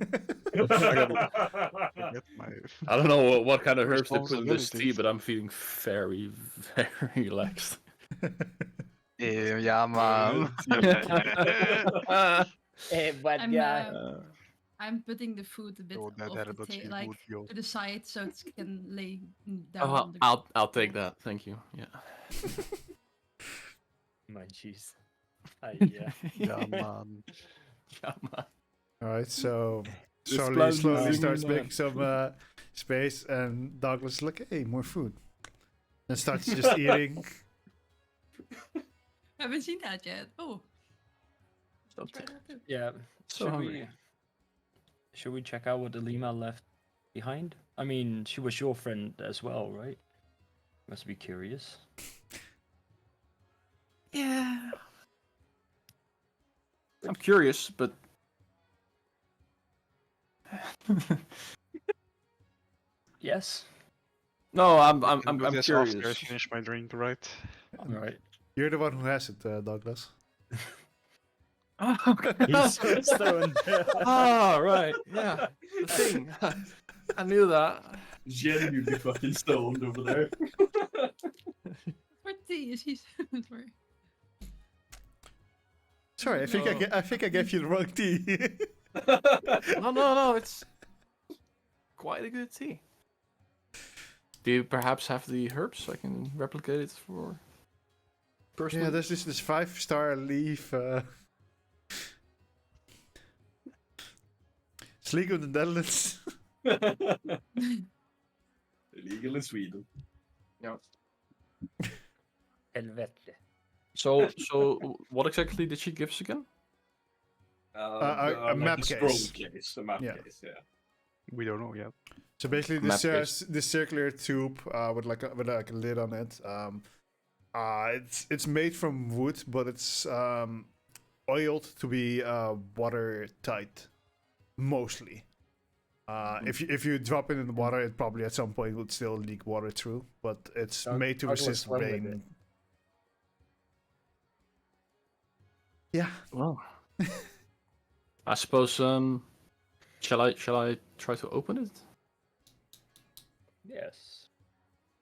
D: Forget my
B: I don't know what kind of herbs they put in this tea,
D: Responsibilities.
B: but I'm feeling very, very relaxed.
D: yeah, man.
C: But
F: I'm,
C: yeah,
F: I'm putting the food a bit
D: Oh, that
F: off
D: had
F: the
D: about you
F: like
D: would be
F: to the side so it can lay down.
B: Oh,
F: on the
B: I'll take that. Thank you. Yeah.
C: munchies.
D: Yeah, man.
B: Yeah, man.
A: All right, so
B: This
A: slowly
B: plant
A: slowly
B: is
A: starts
B: moving
A: making some space, and Douglas is like, "Hey, more food," and starts just eating.
F: Haven't seen that yet. Oh,
B: So
F: try that too.
C: Yeah.
B: So
C: should
B: hungry.
C: should we check out what Alima left behind? I mean, she was your friend as well, right? Must be curious.
B: Yeah. I'm curious, but
C: Yes.
B: no, I'm
D: Can do this
B: curious.
D: after I finish my drink, right?
C: All right.
A: You're the one who has it, Douglas.
B: Oh, okay.
C: He's so stoned.
B: Oh, right. Yeah. The thing. I knew that.
E: Genuinely fucking stoned over there.
F: For tea, is he for?
A: Sorry, I think I gave you the wrong tea.
B: No. It's quite a good tea. Do you perhaps have the herbs so I can replicate it for personal?
A: Yeah, there's this 5-star leaf. It's legal in the Netherlands.
E: Illegal in Sweden.
C: Helvete.
B: So what exactly did she give us again?
A: A map
E: scroll
A: case.
E: A map
A: Yeah.
E: case, yeah.
D: We don't know yet.
A: So basically,
B: Map
A: this circular tube with like a lid on it. It's made from wood, but it's oiled to be watertight, mostly. If you drop it in the water, it probably at some point would still leak water through. But it's made to
C: How do I
A: resist
C: swim with
A: rain.
C: it?
A: Yeah.
B: Well, I suppose. Shall I try to open it?
C: Yes.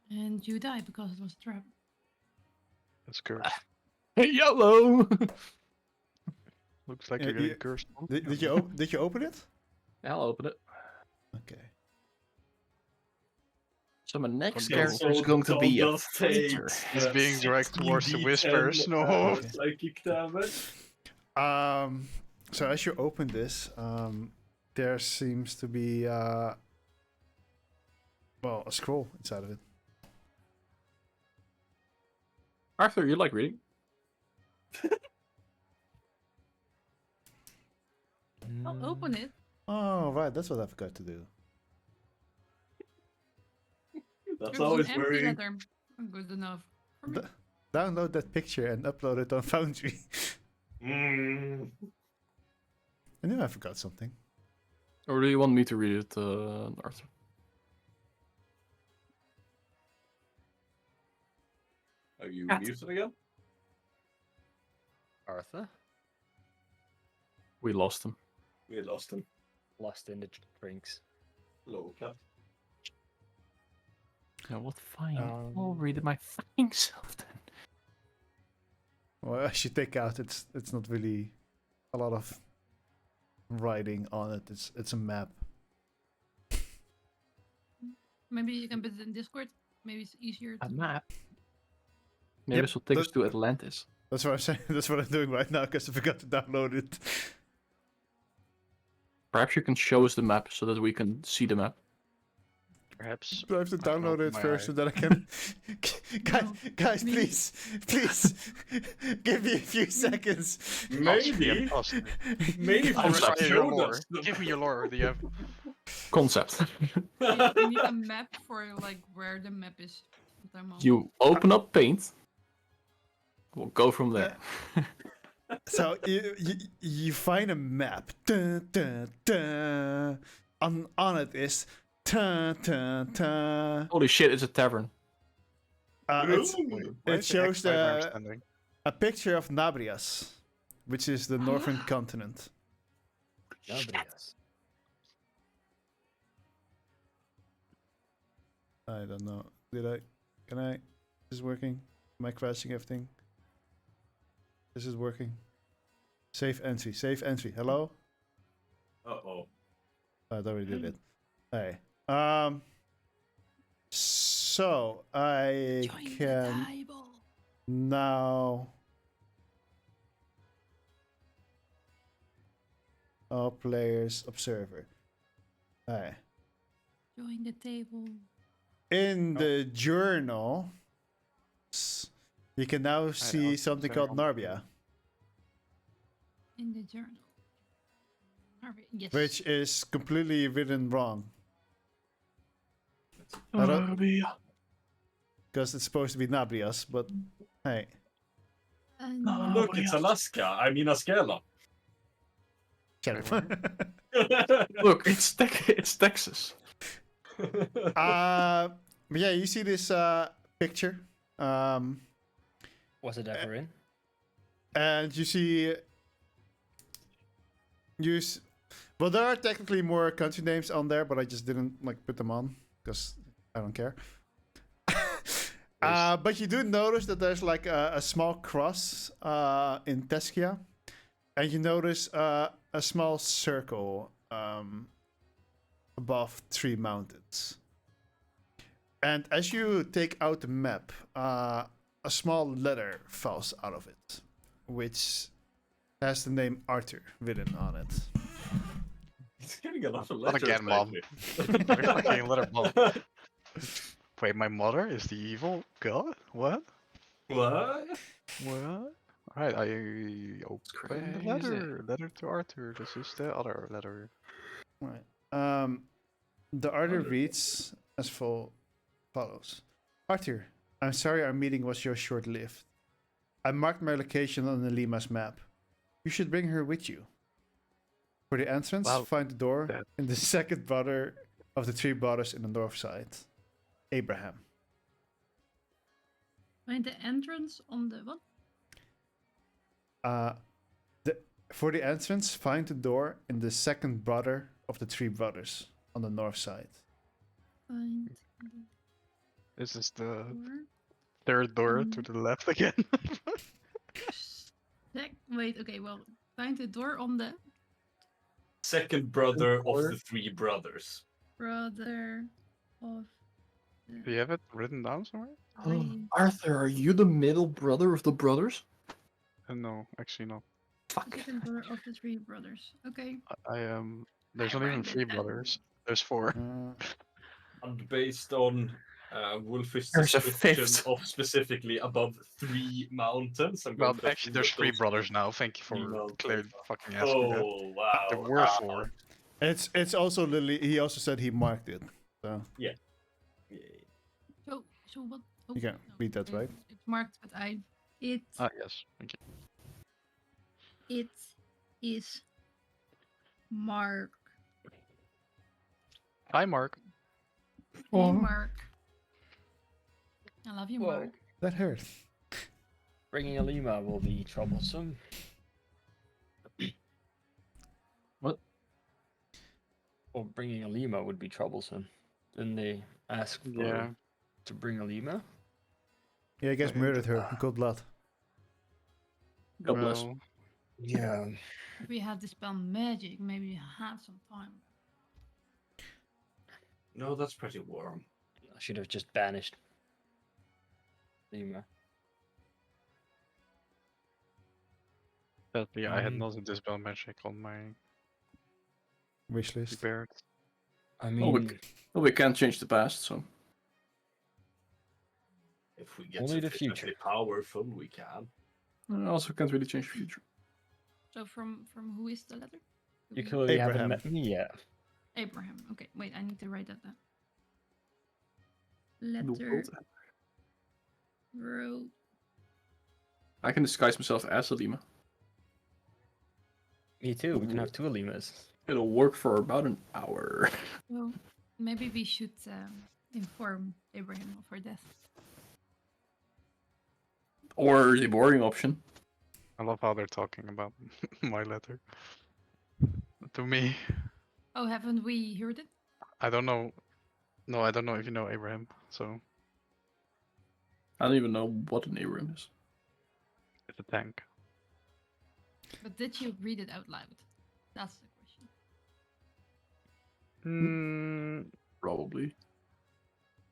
F: And you die because it was a trap.
D: That's cursed.
B: YOLO!
D: Looks like
A: Yeah,
D: you're getting
A: yeah.
D: cursed.
A: Did you open it?
B: I'll open it.
A: Okay.
B: So my next
D: Okay.
B: character is going to be a
E: Douglas
B: fighter.
E: takes,
D: He's being dragged towards the
E: 16d10,
D: whispers. No.
E: Psychic damage.
A: So as you open this, there seems to be a scroll inside of it.
B: Arthur, you like reading?
F: I'll open it.
A: Oh right, that's what I forgot to do.
E: That's
F: It was
E: always
F: an empty
E: worrying.
F: letter. Good enough. For me.
A: Download that picture and upload it on Foundry.
E: Mm.
A: I knew I forgot something.
B: Or do you want me to read it, Arthur?
E: Are you
B: Cat.
E: muted again?
C: Arthur?
B: We lost him.
E: We lost him.
C: Lost in the drinks.
E: Low cat.
B: Yeah, what fine. I'll read it my fucking self then.
A: Well, as you take out, it's not really a lot of writing on it. It's a map.
F: Maybe you can put it in Discord. Maybe it's easier.
B: A
F: To...
B: map? Maybe
A: Yep,
B: this will take us
A: that-
B: to Atlantis.
A: That's what I'm saying. That's what I'm doing right now because I forgot to download it.
B: Perhaps you can show us the map so that we can see the map.
D: Perhaps.
A: Do I have to
D: I can
A: download
D: open
A: it
D: my
A: first
D: eye.
A: so that I can? guys,
F: No,
A: guys,
F: me.
A: please, give me a few seconds.
E: Maybe.
D: Possibly.
E: Maybe
B: I'm
E: for
B: sorry,
D: Give me your
E: showed
D: lore.
E: us the-
D: Give me your lore. Do you have?
B: Concept.
F: You need a map for like where the map is. at the moment.
B: You open up Paint. We'll go from there.
A: So you find a map. Dun, dun, dun. On it is. Dun, dun, dun.
B: Holy shit, it's a tavern.
E: Ooh.
D: Why
A: It
D: is the
A: shows
D: X diagram
A: the
D: standing?
A: a picture of Nabrias, which is the northern continent.
C: Nabrias.
A: I don't know. Can I? Is this working? Am I crashing everything? This is working. Save entry. Save entry. Hello?
E: Uh-oh.
A: I already did it. Hey. So I
F: Join the
A: can
F: table.
A: now. All players observer. Hey.
F: Join the table.
A: In the journal, you can now see
D: don't
A: something
D: turn
A: called
D: on.
A: Narbia.
F: In the journal. Yes.
A: which is completely written wrong
B: Arabia.
A: because it's supposed to be Nabrias, but hey.
F: And
E: Look, it's Alaska. I mean Askela.
A: Shut
D: Wait,
A: up.
B: Look, it's Texas.
A: But yeah, you see this picture,
C: Was it ever in?
A: and you see well, there are technically more country names on there, but I just didn't like put them on because I don't care. But you do notice that there's like a small cross in Teskia, and you notice a small circle above 3 mountains. And as you take out the map, a small letter falls out of it, which has the name Arthur written on it.
E: He's getting a lot of
D: Not
E: letters
D: again, Mom.
E: lately.
D: Fucking letter Mom. Wait, my mother is the evil god? What?
E: What?
D: What? Alright, I open the
B: crazy.
D: letter. Letter to Arthur. This is the other letter.
A: Right. The Arthur reads as follows. Arthur, I'm sorry our meeting was so short-lived. I marked my location on the Lima's map. You should bring her with you. For the entrance,
D: Well,
A: find the door
D: that-
A: in the second brother of the 3 brothers in the north side. Abraham.
F: find the entrance on the what?
A: For the entrance, find the door in the second brother of the 3 brothers on the north side.
F: Find
D: This is the
F: door.
D: third door to the left again.
F: Wait. Okay. Well, find the door on the
E: Second brother of the 3 brothers.
F: brother of.
D: Do you have it written down somewhere?
B: Arthur, are you the middle brother of the brothers?
D: No, actually no.
B: Fuck.
F: Second brother of the 3 brothers. Okay.
D: I am. There's
F: I
D: not even
F: write it
D: 3
F: down.
D: brothers. There's 4.
E: And based on Wolfish's
B: There's a
E: description
B: fifth.
E: of specifically above 3 mountains. I'm
D: Well,
E: going to
D: actually, there's
E: assume
D: 3
E: that those
D: brothers now. Thank you
E: three
D: for
E: mountains
D: clearly
E: are-
D: fucking asking that.
E: Oh wow!
D: There were 4.
A: It's also literally, he also said he marked it. So
E: Yeah.
F: So what? Oh,
A: you can read that, right?
F: It's marked, but it
D: Ah, yes. Thank you.
F: it is mark.
D: Hi, Mark.
A: Oh.
F: Hey, Mark. I love you,
C: Whoa.
F: Mark.
A: That hurt.
C: Bringing a Lima will be troublesome.
B: What?
C: Well, bringing a Lima would be troublesome. Then they ask for
D: Yeah.
C: to bring a Lima.
A: Yeah, I guess murdered her. Good blood.
B: God bless.
D: Well,
C: Yeah.
F: If we had dispel magic, maybe we had some time.
E: No, that's pretty warm.
C: I should have just banished Lima.
D: sadly, I had
C: Mm.
D: not dispel magic on my
A: Wish list.
D: prepared.
C: I
B: Oh,
C: mean,
B: we can't change the past, so.
E: If we get
C: Only the
E: sufficiently
C: future.
E: powerful, we can.
B: I also can't really change the future.
F: So from who is the letter?
C: you clearly haven't
A: Abraham.
C: met me yet.
F: Abraham. Okay, wait, I need to write that down.
B: The
F: Letter
B: world.
F: wrote.
B: I can disguise myself as a Lima.
C: Me too. We can have 2 Limas.
B: It'll work for about an hour.
F: Well, maybe we should inform Abraham of her death.
B: Or the boring option.
D: I love how they're talking about my letter. To me,
F: Oh, haven't we heard it?
D: I don't know. No, I don't know if you know Abraham. So
B: I don't even know what an Abraham is.
D: it's a tank.
F: But did you read it out loud? That's the question.
B: Probably.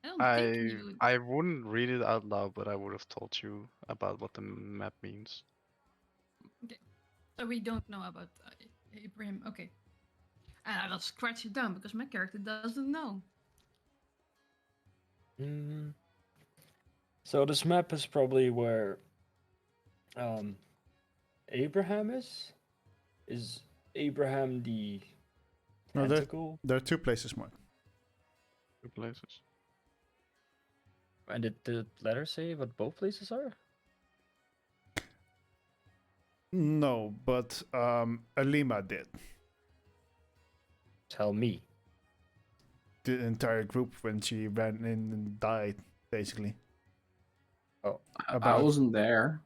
F: I don't think you.
D: I wouldn't read it out loud, but I would have told you about what the map means.
F: So we don't know about Abraham. Okay. And I will scratch it down because my character doesn't know.
C: So this map is probably where Abraham is Abraham the
A: No,
C: tentacle?
A: there are 2 places marked.
D: 2 places.
C: And did the letter say what both places are?
A: No, but Alima did.
C: Tell me.
A: The entire group when she ran in and died, basically.
B: I wasn't there.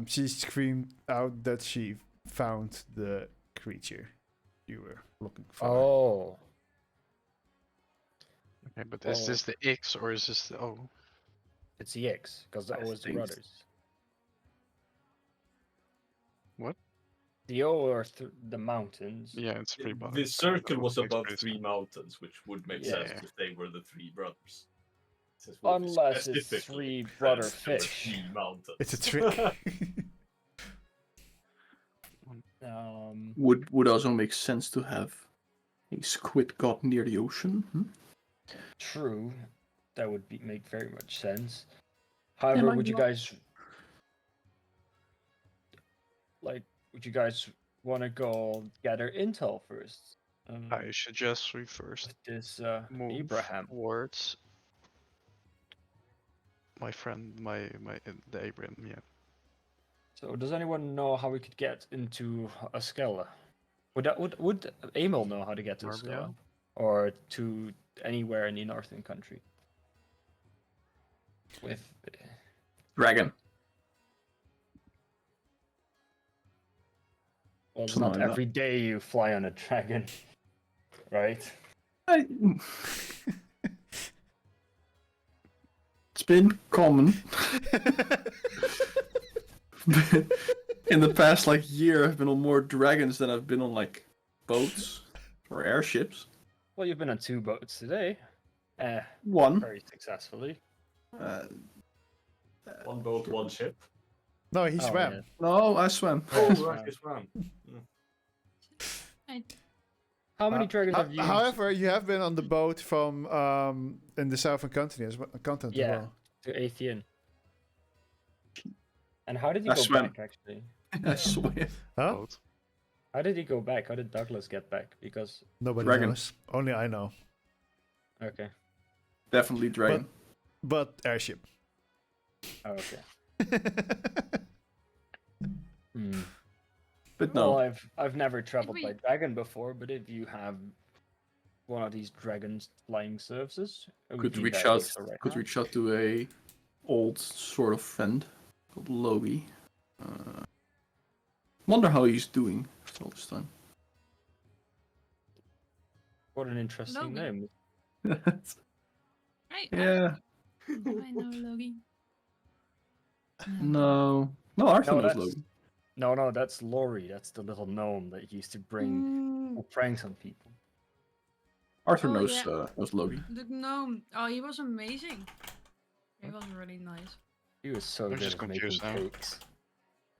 A: She screamed out that she found the creature you were looking for.
C: Oh.
D: Okay, but is this the X or is this the O?
C: It's the X, because the
B: I
C: O is the
B: think-
C: brothers.
D: What?
C: The O are the mountains.
D: Yeah, it's 3 bucks.
E: The circle was
D: Makes
E: above
D: pretty
E: 3
D: sense.
E: mountains, which would make
C: Yeah.
E: sense if they were the 3 brothers. Since we
C: Unless it's
E: specifically
C: 3 brother
E: said there were
C: fish.
E: 3 mountains.
A: It's a trick.
B: Would also make sense to have a squid god near the ocean.
C: True. That would make very much sense. However,
F: might
C: would
F: be
C: you guys would you guys want to go gather intel first?
D: I suggest we first
C: With this
D: move
C: Abraham.
D: towards my friend, the Abraham. Yeah.
C: So, does anyone know how we could get into Askella? Would Emil know how to get to
D: Marbella?
C: Askella, or to anywhere in the northern country? With
B: Dragon.
C: well,
B: Something
C: not
B: like that.
C: every day you fly on a dragon, right?
B: It's been common. In the past year, I've been on more dragons than I've been on boats or airships.
C: Well, you've been on 2 boats today,
B: One.
C: very successfully.
E: One boat, one ship.
A: No, he
C: Oh,
A: swam.
C: yeah.
B: No, I swam.
E: Oh,
C: Yes,
E: right,
C: man.
E: it's one.
C: How many dragons have you?
A: However, you have been on the boat from in the southern continent as
C: Yeah.
A: well.
C: To Athean. And how did he
B: I
C: go
B: swam.
C: back, actually?
B: I swam.
A: Huh?
D: Both.
C: How did he go back? How did Douglas get back? Because
A: Nobody
B: Dragon.
A: knows. Only I know.
C: okay,
B: Definitely dragon.
A: But airship.
C: oh, okay. Hmm.
B: But no.
C: Well, I've never traveled by
F: we-
C: dragon before, but if you have one of these dragons flying services, it would
B: could
C: be
B: reach
C: very
B: out.
C: useful right
B: Could
C: now.
B: reach out to a old sort of friend called Logie. Wonder how he's doing after all this time.
C: What an interesting
F: Logan.
C: name.
B: Yeah.
F: Do I know Logie?
B: No. No, Arthur
C: No,
B: knows
C: that's
B: Logie.
C: no, that's Lori. That's the little gnome that used to bring pranks on people.
B: Arthur
F: Oh,
B: knows
F: yeah.
B: knows Logie.
F: The gnome. Oh, he was amazing. He was really nice.
C: He was so
D: I'm
C: good
D: just
C: at making
D: confused now.
C: cakes.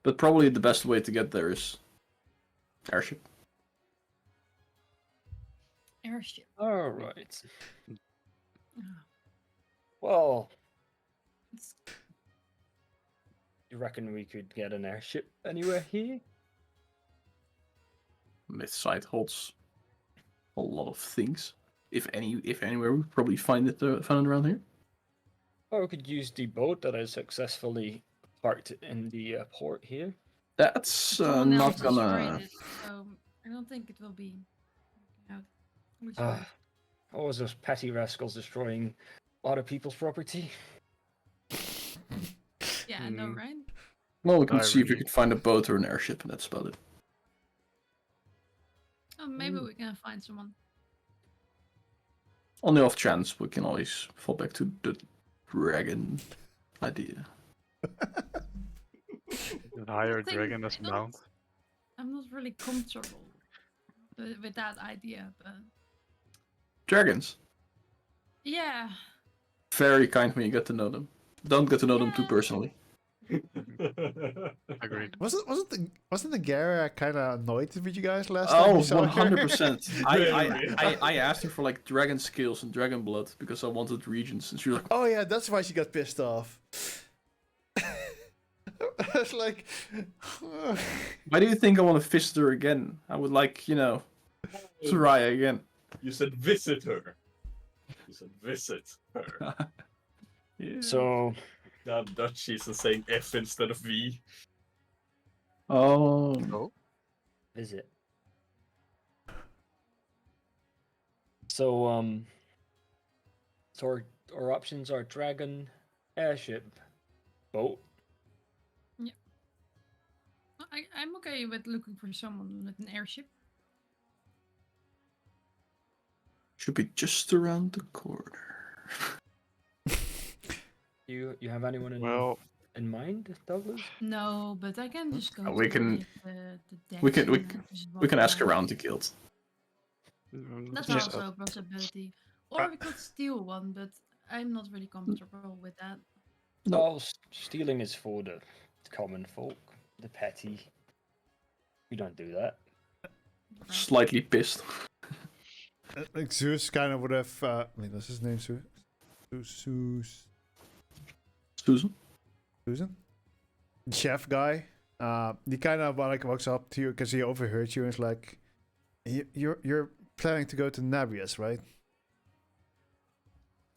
B: But probably the best way to get there is airship.
F: Airship.
C: All right.
F: Ah,
C: Well,
F: it's-
C: you reckon we could get an airship anywhere here?
B: This site holds a lot of things. If anywhere, we probably find it around here.
C: Or we could use the boat that is successfully parked in the port here.
B: That's
F: someone
B: not
F: else destroyed
B: gonna.
F: it, so I don't think it will be working out. Which
C: Ah,
F: way?
C: What was those petty rascals destroying other people's property?
F: Yeah, I know, right?
B: Well, we can see if we
D: Irony.
B: can find a boat or an airship, and that's about it.
F: Oh, maybe we can find someone.
B: On the off chance, we can always fall back to the dragon idea.
D: Hire a
F: Thing-
D: dragon as
F: I don't-
D: mount.
F: I'm not really comfortable with that idea, but
B: Dragons,
F: yeah.
B: very kind when you get to know them. Don't get to know them too
F: Yeah.
B: personally.
D: Agreed.
A: Wasn't the Gara kind of annoyed with you guys last
B: Oh,
A: time? we saw her?
B: 100%.
E: Really?
B: I asked her for dragon scales and dragon blood because I wanted regions, and she was like,
A: Oh yeah, that's why she got pissed off. It's like,
B: Why do you think I want to visit her again? I would like, try again.
E: You said visit her. You said visit her.
B: Yeah.
C: So,
E: Now Dutchies are saying F instead of V.
B: Oh.
D: Oh,
C: visit. So, so our options are dragon, airship, boat.
F: I'm okay with looking for someone with an airship.
B: Should be just around the corner.
C: You have anyone
D: well,
C: in mind, Douglas?
F: No, but I can just go
B: We
F: to
B: can-
F: like, the decks
B: we can- we
F: and,
B: can-
F: just
B: We
F: walk
B: can ask
F: around.
B: around the guild.
F: That's
D: just
F: also a possibility. Or we could steal one, but I'm not really comfortable with that.
B: No.
C: Well, stealing is for the common folk, the petty. We don't do that.
F: Right.
B: Slightly pissed.
A: like Zeus kind of would have. Wait, what's his name? Zeus.
B: Susan?
A: Susan? Chef guy. He kind of like walks up to you because he overheard you and is like, "You're planning to go to Nabrius, right?"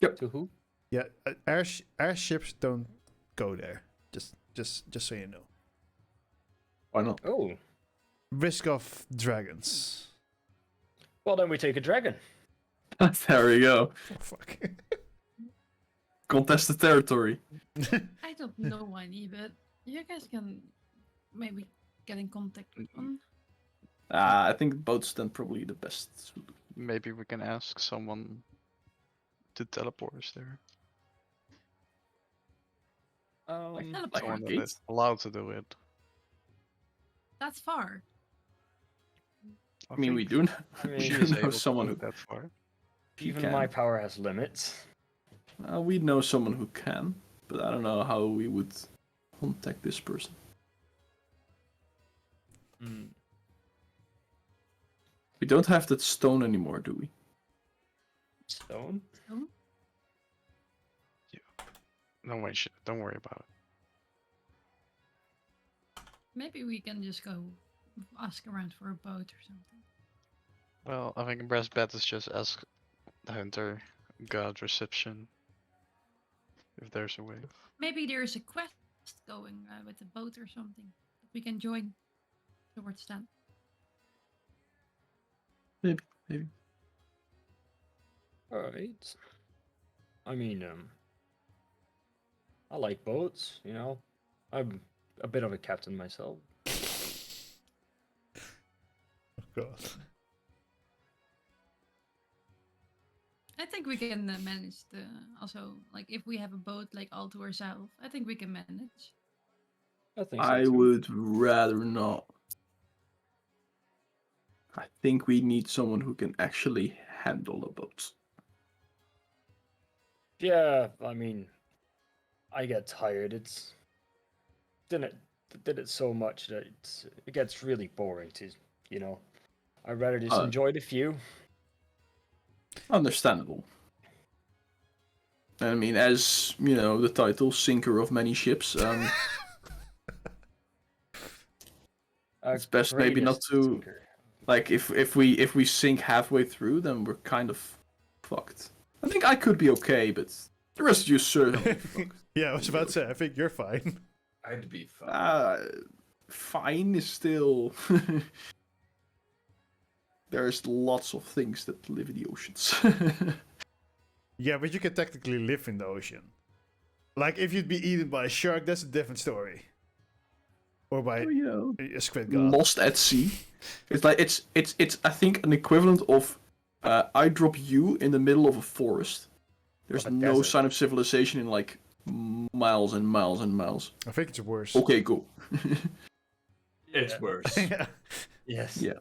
C: To who?
A: Yeah, airships don't go there. Just so you know.
B: Why not?
C: Oh,
A: Risk of dragons.
C: well then we take a dragon.
B: There we go.
A: Oh, fuck.
B: Contested territory.
F: I don't know any, but you guys can maybe get in contact with one.
B: I think boat's then probably the best.
D: maybe we can ask someone to teleport us there.
C: Um,
F: Teleport.
D: Someone that
B: Gates?
D: is allowed to do it.
F: That's far.
B: I mean, we
D: think
B: do
C: I mean,
D: she
B: we
D: is
B: know
D: able
B: someone
D: to
B: who
D: do it that far.
C: even
B: can.
C: my power has limits.
B: We know someone who can, but I don't know how we would contact this person. We don't have that stone anymore, do we?
C: Stone?
D: Don't worry about it.
F: Maybe we can just go ask around for a boat or something.
D: Well, I think best bet is just ask the hunter god reception if there's a way.
F: Maybe there's a quest going with a boat or something that we can join towards that.
B: Maybe.
C: Alright. I mean, I like boats, you know. I'm a bit of a captain myself.
A: Oh god.
F: I think we can manage the also like if we have a boat like all to ourselves. I think we can manage.
C: I think so
B: I
C: too.
B: would rather not. I think we need someone who can actually handle a boat.
C: Yeah, I mean, I get tired. It's did it so much that it gets really boring to, you know. I'd rather just enjoy the few.
B: Understandable. I mean, as you know, the title "Sinker of Many Ships." It's best maybe not
C: Greatest
B: to
C: sinker.
B: like if we sink halfway through, then we're kind of fucked. I think I could be okay, but the rest of you certainly fucked.
A: Yeah, I was about to say. I think you're fine.
E: I'd be fine.
B: Fine is still. There's lots of things that live in the oceans.
A: Yeah, but you can technically live in the ocean. Like if you'd be eaten by a shark, that's a different story. Or by
B: You know,
A: a squid god.
B: lost at sea. It's like it's I think an equivalent of I drop you in the middle of a forest. There's
C: Of a
B: no
C: desert.
B: sign of civilization in like miles and miles and miles.
A: I think it's worse.
B: Okay, go.
E: It's
C: Yeah.
E: worse.
A: Yeah.
C: Yes.
B: Yeah.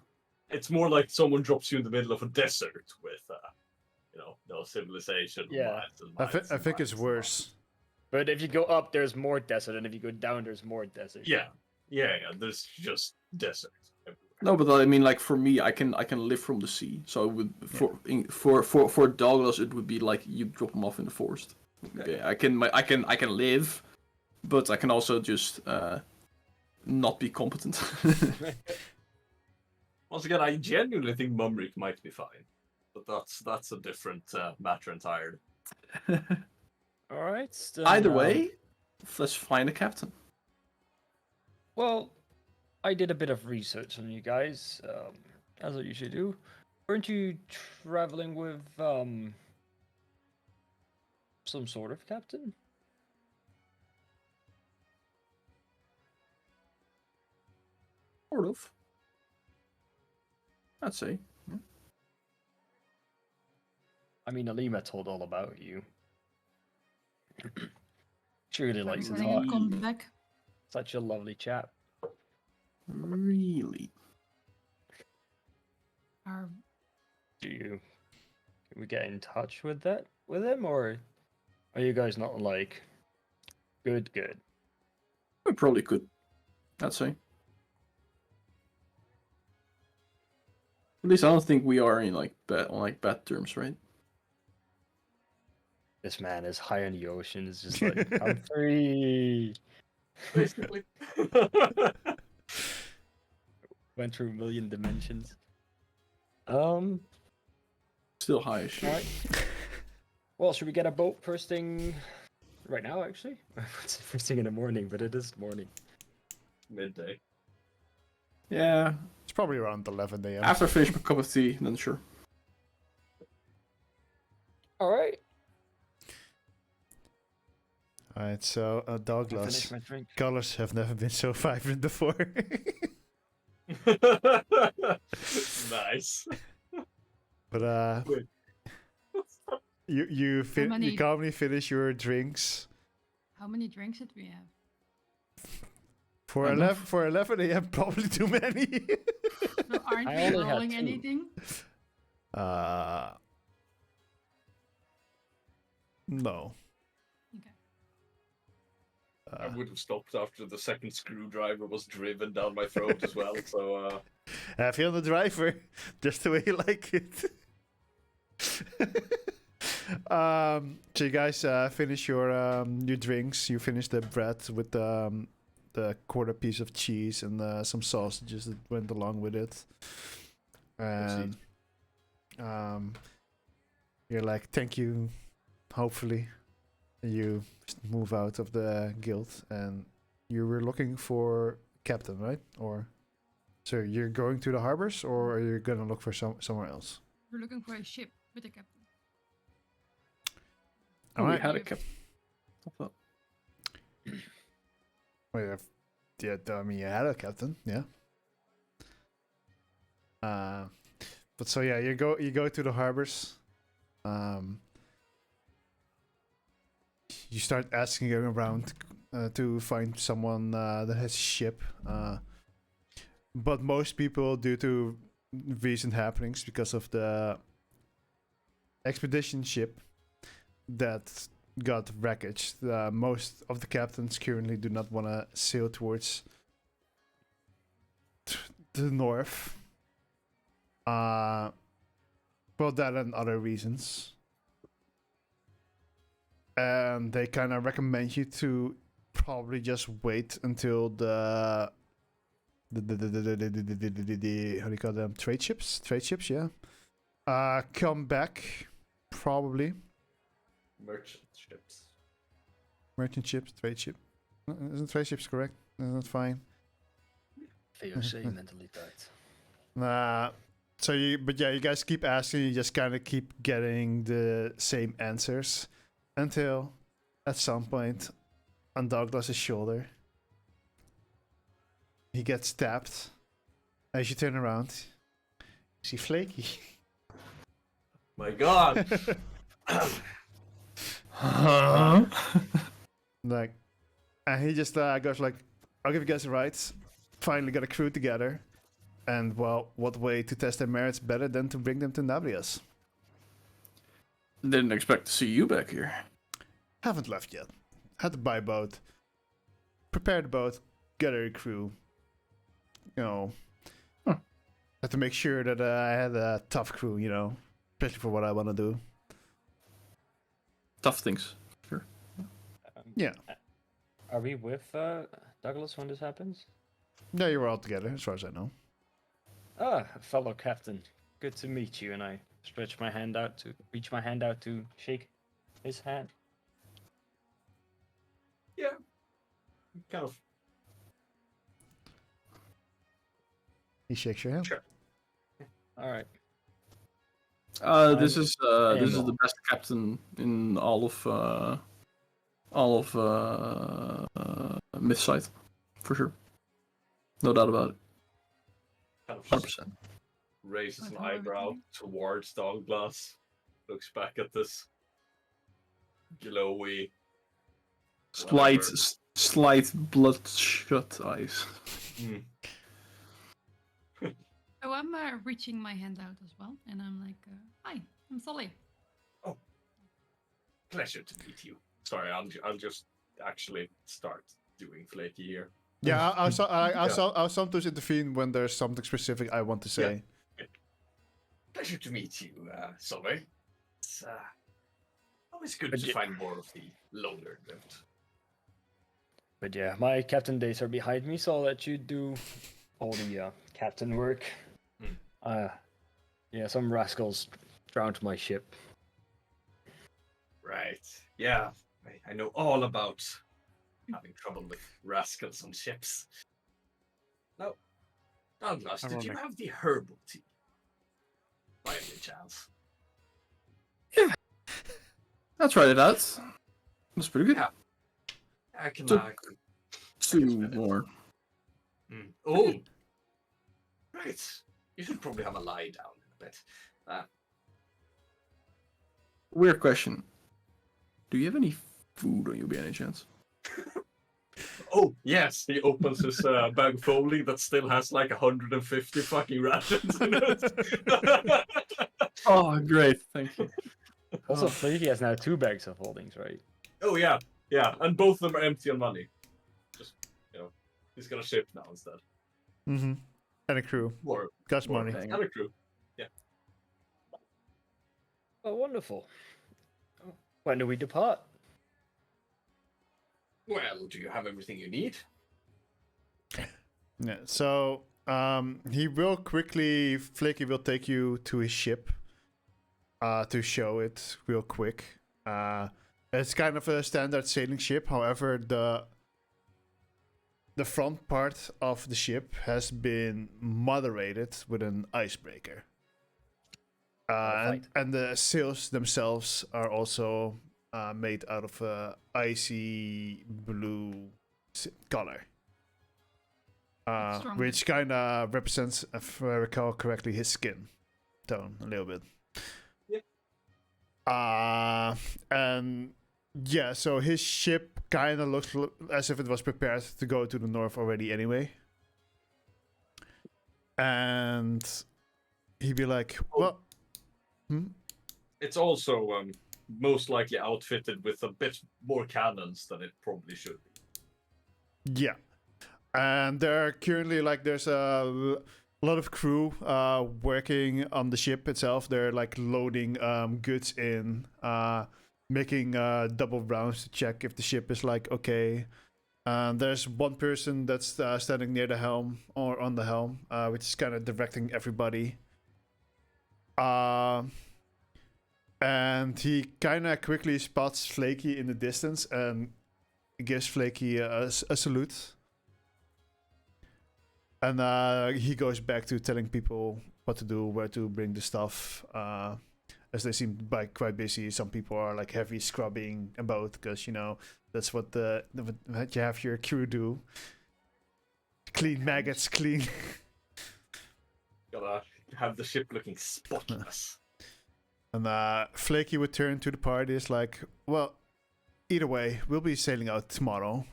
E: It's more like someone drops you in the middle of a desert with, no civilization.
C: Yeah.
E: Miles and
A: I
E: miles and
A: think it's
E: miles and
A: worse.
C: But if you go up, there's more desert, and if you go down, there's more desert.
E: miles. Yeah. There's just desert everywhere.
B: No, but I mean, like for me, I can live from the sea. So it would for Douglas, it would be like you drop him off in the forest. Okay, I can live, but I can also just not be competent.
E: Once again, I genuinely think Mumrik might be fine, but that's a different matter entirely.
C: All right. Then,
B: Either way, let's find a captain.
C: Well, I did a bit of research on you guys, as I usually do. Weren't you traveling with some sort of captain?
B: Sort of. I'd say.
C: I mean, Alima told all about you. She really likes to
F: Running
C: talk.
F: and come back.
C: Such a lovely chap.
B: Really?
F: Our
C: Can we get in touch with him, or are you guys not like good?
B: We probably could. I'd say. At least I don't think we are in on bad terms, right?
C: This man is high in the ocean. It's just like I'm free.
E: Basically.
C: Went through a million dimensions.
B: Still high as shit.
C: Alright. Well, should we get a boat first thing right now, actually? It's first thing in the morning, but it is morning.
E: Midday.
B: Yeah.
A: It's probably around 11 a.m.
B: After I finish my cup of tea, then sure.
C: Alright.
A: Alright, so
C: I'll
A: Douglas,
C: finish my drink.
A: colors have never been so vibrant before.
E: Nice.
A: But
E: Wait.
A: you
F: many-
A: calmly finish your drinks
F: How many drinks did we have?
A: for
B: Enough.
A: 11 a.m. Probably too many.
F: So aren't
C: I
F: we
C: only had
F: rolling
C: 2.
F: anything?
A: No.
F: Okay.
E: I would have stopped after the second screwdriver was driven down my throat as well, so
A: Have you on the driver, just the way you like it. So you guys finish your drinks. You finish the bread with the quarter piece of cheese and some sausages that went along with it. And you're like, thank you. Hopefully, you move out of the guild, and you were looking for captain, right? Or so you're going to the harbors, or are you gonna look for somewhere else?
F: We're looking for a ship with a captain.
B: Oh, we
A: Alright.
B: had a captain.
A: Wait, yeah, I mean, you had a captain, yeah. But so yeah, you go to the harbors. You start asking around to find someone that has a ship. But most people, due to recent happenings, because of the expedition ship that got wreckage, most of the captains currently do not want to sail towards the north. Well, that and other reasons. And they kind of recommend you to probably just wait until the how do you call them? Trade ships, yeah. Come back, probably.
E: merchant ships.
A: Merchant ships, trade ship. Isn't trade ships correct? Isn't that fine?
C: VOC mentally tight.
A: So you guys keep asking. You just kind of keep getting the same answers until, at some point, on Douglas's shoulder, he gets stabbed. As you turn around, you see Flaky.
E: My God.
A: Like, and he just goes like, "I'll give you guys a ride." Finally got a crew together, and well, what way to test their merits better than to bring them to Nabrias?
B: Didn't expect to see you back here.
A: Haven't left yet. Had to buy a boat, prepare the boat, gather a crew. You know, had to make sure that I had a tough crew. You know, especially for what I want to do.
B: Tough things. Sure.
A: Yeah.
C: Are we with Douglas when this happens?
A: Yeah, you were all together, as far as I know.
C: Ah, fellow captain. Good to meet you. And I reach my hand out to shake his hand.
E: Yeah. Kind of.
A: He shakes your hand.
E: Sure.
C: All right.
B: This is the
C: Animal.
B: best captain in all of Mythside, for sure. No doubt about it.
E: Kind of
B: 100%.
E: raises an
F: What, how are we
E: eyebrow
F: doing?
E: towards Douglas. Looks back at this glowy.
B: Slight,
E: whatever.
B: slight bloodshot eyes.
E: Hmm.
F: So I'm reaching my hand out as well, and I'm like, "Hi, I'm Sully."
E: Pleasure to meet you. Sorry, I'll just actually start doing flaky here.
A: Yeah,
E: Yeah.
A: I'll sometimes intervene when there's something specific I want to say.
E: Pleasure to meet you, Sully. It's always good
C: But
E: to
C: y-
E: find more of the loner lived.
C: But yeah, my captain days are behind me, so I'll let you do all the captain work. Yeah, some rascals drowned my ship.
E: Right. Yeah. I know all about having trouble with rascals on ships. Now, Douglas, did you
D: Ironic.
E: have the herbal tea? By any chance?
B: I tried it out. That's pretty good.
E: Yeah. I can.
B: So-
E: I could-
B: Two more.
E: Oh. Right. You should probably have a lie down in a bit.
B: Weird question. Do you have any food on you by any chance?
E: Oh, yes, he opens his bag of folding that still has like 150 fucking rations in it.
B: Oh, great. Thank you.
C: Also, Flaky has now 2 bags of holdings, right?
E: Oh, yeah, and both of them are empty on money. Just, he's got a ship now instead.
A: Mm-hmm. And a crew.
E: More,
A: Cost
E: more.
A: money.
E: And a crew.
C: Oh, wonderful. When do we depart?
E: Well, do you have everything you need?
A: Yeah. So he will quickly. Flaky will take you to his ship. To show it real quick. It's kind of a standard sailing ship. However, the front part of the ship has been moderated with an icebreaker. And the sails themselves are also made out of icy blue color.
F: Strong.
A: Which kind of represents, if I recall correctly, his skin tone a little bit.
E: Yep.
A: And yeah, so his ship kind of looks as if it was prepared to go to the north already anyway. And he'd be like, well,
E: It's also most likely outfitted with a bit more cannons than it probably should be.
A: yeah. And there are currently, like, there's a lot of crew working on the ship itself. They're, like, loading goods in, making double rounds to check if the ship is, like, okay. There's one person that's standing near the helm, or on the helm, which is kind of directing everybody. And he kind of quickly spots Flaky in the distance and gives Flaky a salute. And he goes back to telling people what to do, where to bring the stuff. As they seem like quite busy. Some people are like heavy scrubbing about because that's what what you have your crew do. Clean maggots, clean.
E: Gotta have the ship looking spotless.
A: And Flaky would turn to the party. It's like, well, either way, we'll be sailing out tomorrow.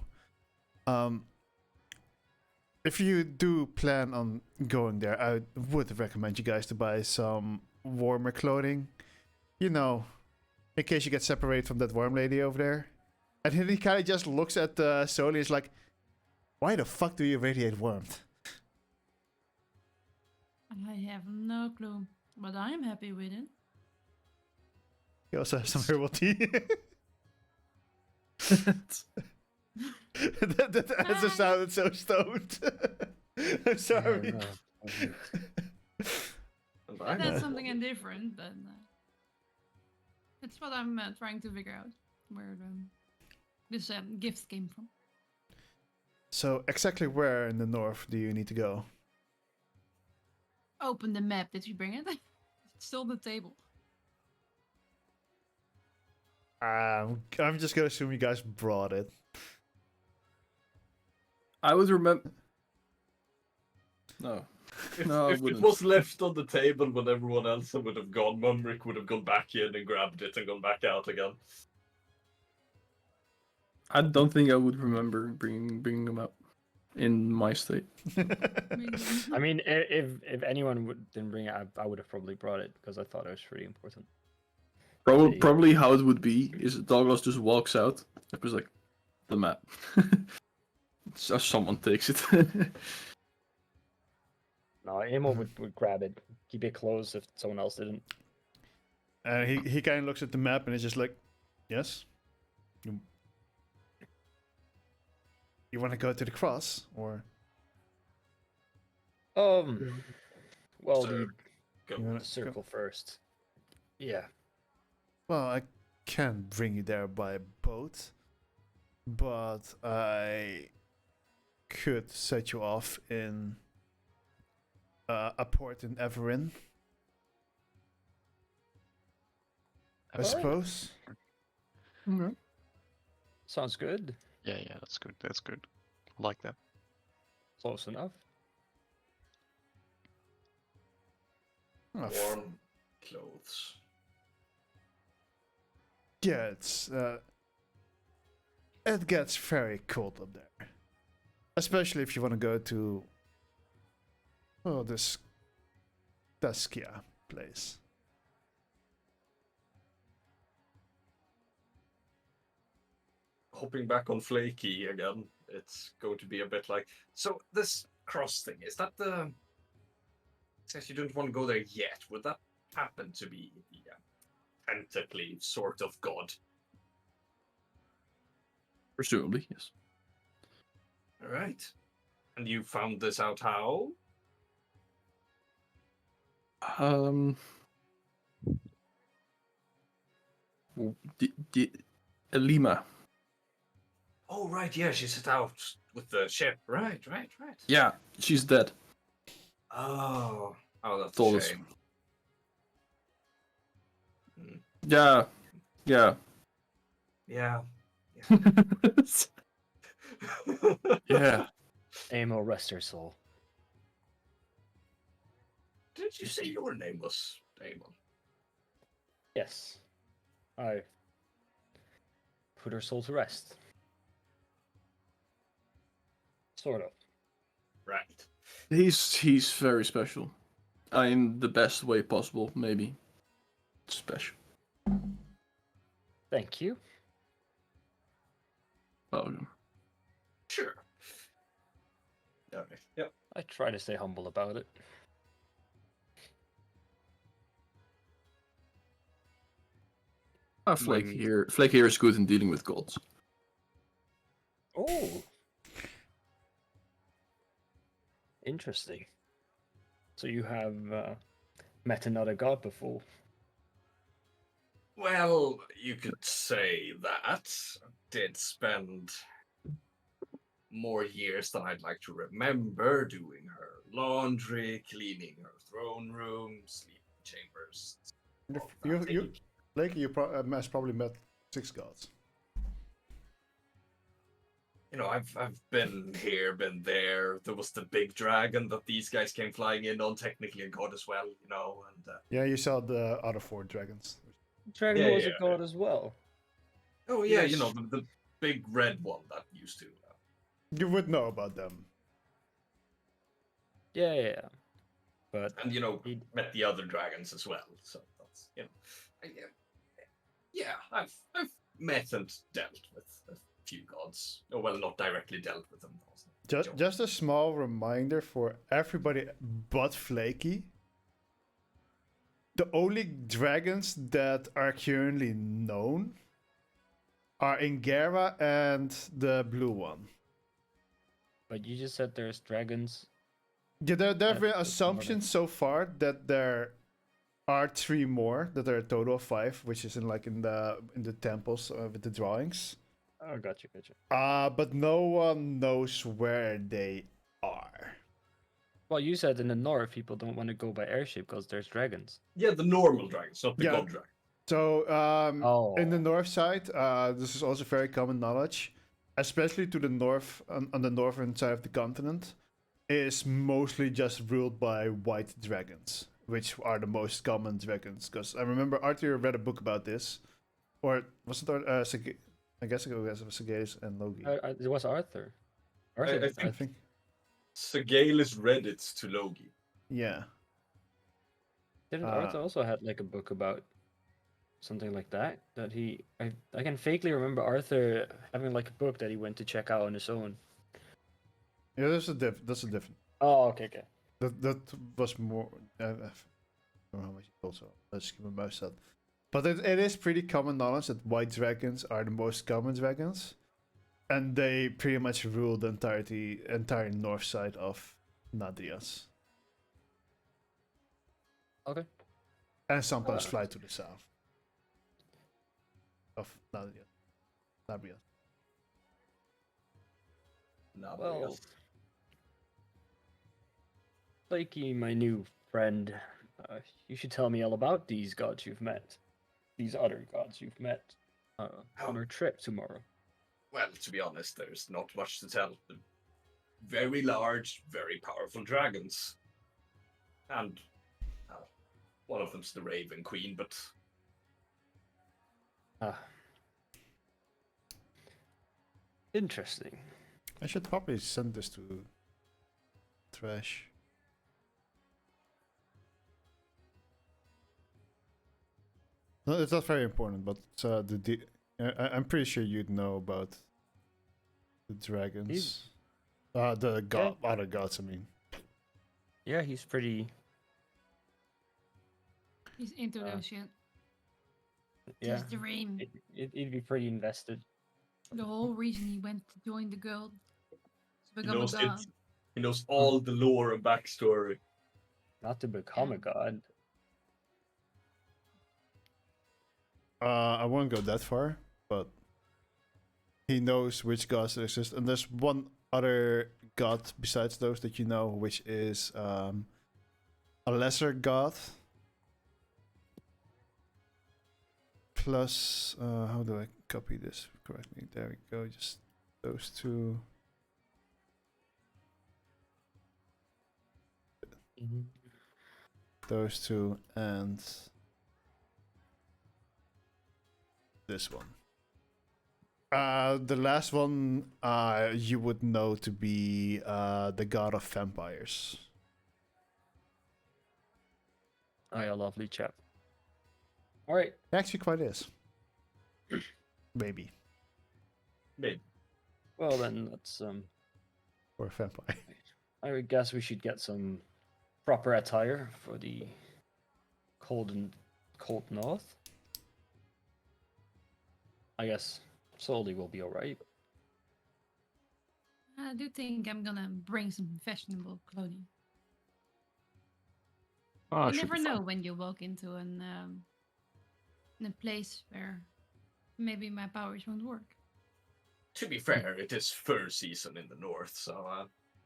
A: If you do plan on going there, I would recommend you guys to buy some warmer clothing. In case you get separated from that warm lady over there. And then he kind of just looks at Soli. He's like, why the fuck do you radiate warmth?
F: I have no clue, but I'm happy with it.
A: He also has some herbal tea. that answer sounded so stoned. I'm sorry.
F: That's something indifferent, but it's what I'm trying to figure out where this gift came from.
A: So exactly where in the north do you need to go?
F: Open the map. Did you bring it? It's still on the table.
A: I'm just gonna assume you guys brought it.
B: I would remember. No. No, I
E: If it
B: wouldn't.
E: was left on the table when everyone else would have gone, Mumrick would have gone back in and grabbed it and gone back out again.
B: I don't think I would remember bringing them up in my state.
C: I mean, if anyone didn't bring it, I would have probably brought it because I thought it was pretty important.
B: Probably how it would be is Douglas just walks out. It was like the map. So someone takes it.
C: No, Amo would grab it, keep it close if someone else didn't.
A: He kind of looks at the map and is just like, yes. You want to go to the cross or?
C: Well,
E: So,
C: the
E: go.
A: You wanna
C: circle
A: go?
C: first. Yeah.
A: Well, I can bring you there by boat, but I could set you off in a port in Everin. I
C: Alright.
A: suppose.
C: Sounds good.
D: Yeah, that's good. That's good. I like that.
C: Close enough.
A: Oh,
E: Warm clothes.
A: yeah, it gets very cold up there, especially if you want to go to this Daskia place.
E: Hopping back on Flaky again, it's going to be a bit like, so this cross thing, is that the... Since you don't want to go there yet, would that happen to be the tentacly sort of god?
B: Presumably, yes.
E: Alright. And you found this out how?
B: Elima.
E: Oh, right, yeah, she set out with the ship. Right.
B: Yeah, she's dead.
E: Oh, that's
B: Told
E: a
B: us.
E: shame. Hmm.
B: Yeah.
E: Yeah.
B: Yeah.
C: Amo, rest her soul.
E: Did you say your name was Damon?
C: Yes. I put her soul to rest. Sort of.
E: Right.
B: He's very special. In the best way possible, maybe. Special.
C: Thank you.
B: Welcome.
E: Sure. Alright. Yep.
C: I try to stay humble about it.
B: Flake here is good in dealing with gods.
C: Oh. Interesting. So you have met another god before.
E: Well, you could say that. Did spend more years than I'd like to remember doing her laundry, cleaning her throne room, sleeping chambers.
A: You has probably met 6 gods.
E: You know, I've been here, been there. There was the big dragon that these guys came flying in on, technically a god as well, you know, and
A: Yeah, you saw the other 4 dragons.
C: Dragon
E: Yeah,
C: was
E: yeah,
C: a god as well.
E: oh yeah,
C: Yes.
E: you know, the big red one that used to.
A: You would know about them.
C: Yeah. But
E: And you know,
C: he-
E: met the other dragons as well. So that's I've met and dealt with a few gods. Oh well, not directly dealt with them.
A: Just a small reminder for everybody but Flaky. The only dragons that are currently known are Ingera and the blue one.
C: But you just said there's dragons.
A: Yeah, there have been
C: That's
A: assumptions so far that there are 3 more, that there are a total of 5, which is in the temples with the drawings.
C: Oh, gotcha.
A: But no one knows where they are.
C: Well, you said in the north people don't want to go by airship because there's dragons.
E: Yeah, the normal dragons, not the
A: Yeah.
E: god dragon.
A: So in the
C: Oh.
A: north side, this is also very common knowledge, especially to the north, on the northern side of the continent, is mostly just ruled by white dragons, which are the most common dragons. Because I remember Arthur read a book about this, or was it I guess it was Sageus and Logi.
C: It was Arthur.
E: I
A: I think,
E: Sagalis read it to Logi.
A: yeah.
C: Didn't Arthur also had like a book about something like that? That I can vaguely remember Arthur having like a book that he went to check out on his own.
A: Yeah, that's a different.
C: Oh, okay.
A: That was more. I don't know how much also. Let's keep my mouth shut. But it is pretty common knowledge that white dragons are the most common dragons, and they pretty much rule the entire north side of Nadrias.
C: Okay.
A: And sometimes
C: Ah.
A: fly to the south of Nadrias.
E: Nah,
C: Well, Lakey, my new friend, you should tell me all about these gods you've met. These other gods you've met on our trip tomorrow.
E: well, to be honest, there's not much to tell. They're very large, very powerful dragons. And one of them's the Raven Queen, but
C: Interesting.
A: I should probably send this to Trash. No, it's not very important, but I'm pretty sure you'd know about the dragons. The other gods, I mean.
C: Yeah, he's pretty.
F: He's into those shit.
C: Yeah,
F: His dream.
C: he'd be pretty invested.
F: The whole reason he went to join the guild. To
E: he
F: become a
E: knows
F: god.
E: he knows all the lore and backstory.
C: Not to become a god.
A: I won't go that far, but he knows which gods exist, and there's one other god besides those that you know, which is a lesser god. Plus, how do I copy this correctly? There we go. Just those two. Those two and this one. The last one you would know to be the god of vampires.
C: Oh, yeah, lovely chap. All right.
A: Actually, quite is. Maybe.
E: Maybe.
C: Well, then let's
A: Or a vampire.
C: I would guess we should get some proper attire for the cold north. I guess Solly will be alright.
F: I do think I'm gonna bring some fashionable clothing.
B: Ah,
F: You
B: should
F: never
B: be
F: know
B: fine.
F: when you walk into in a place where maybe my powers won't work.
E: To be fair, it is fur season in the north, so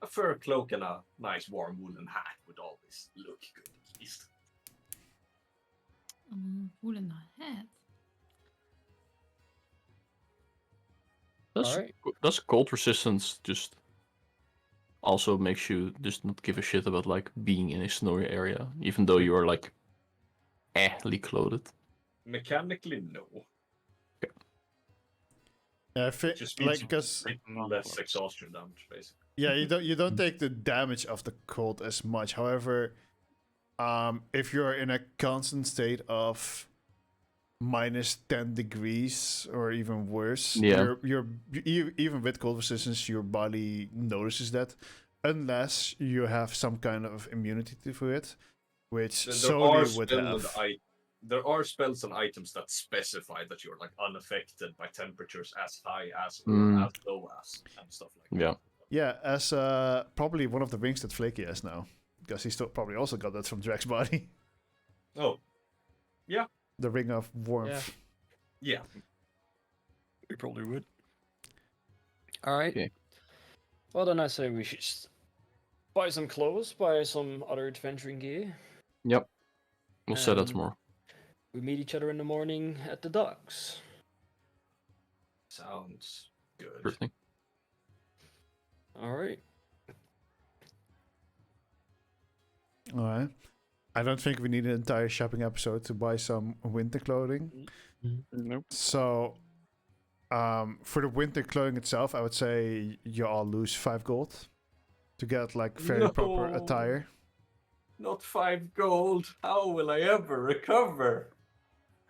E: a fur cloak and a nice warm woolen hat would always look good at least.
F: Woolen hat.
C: Alright.
B: Does cold resistance just also makes you just not give a shit about like being in a snowy area, even though you are like clothed?
E: Mechanically, no.
A: Yeah, I think
E: Just
A: like
E: means
A: because
E: less exhaustion damage, basically.
A: yeah, you don't take the damage of the cold as much. However, if you're in a constant state of -10 degrees or even worse,
B: Yeah.
A: even with cold resistance, your body notices that, unless you have some kind of immunity to it, which
E: There
A: Soli
E: are
A: would
E: still
A: have.
E: there are spells and items that specify that you're like unaffected by temperatures as high as or as low as and stuff like that.
B: Yeah.
A: Yeah, as probably one of the rings that Flaky has now, because he still probably also got that from Drax's body.
E: Oh,
A: The ring of warmth.
E: yeah.
C: We probably would. All right.
B: Okay.
C: Well, then I say we should just buy some clothes, buy some other adventuring gear.
B: Yep. We'll set that
C: And
B: tomorrow.
C: We meet each other in the morning at the docks.
E: Sounds good.
B: Sure thing.
C: All right.
A: All right. I don't think we need an entire shopping episode to buy some winter clothing.
D: Nope.
A: So, for the winter clothing itself, I would say you all lose 5 gold to get like very proper
E: No.
A: attire.
E: Not 5 gold. How will I ever recover?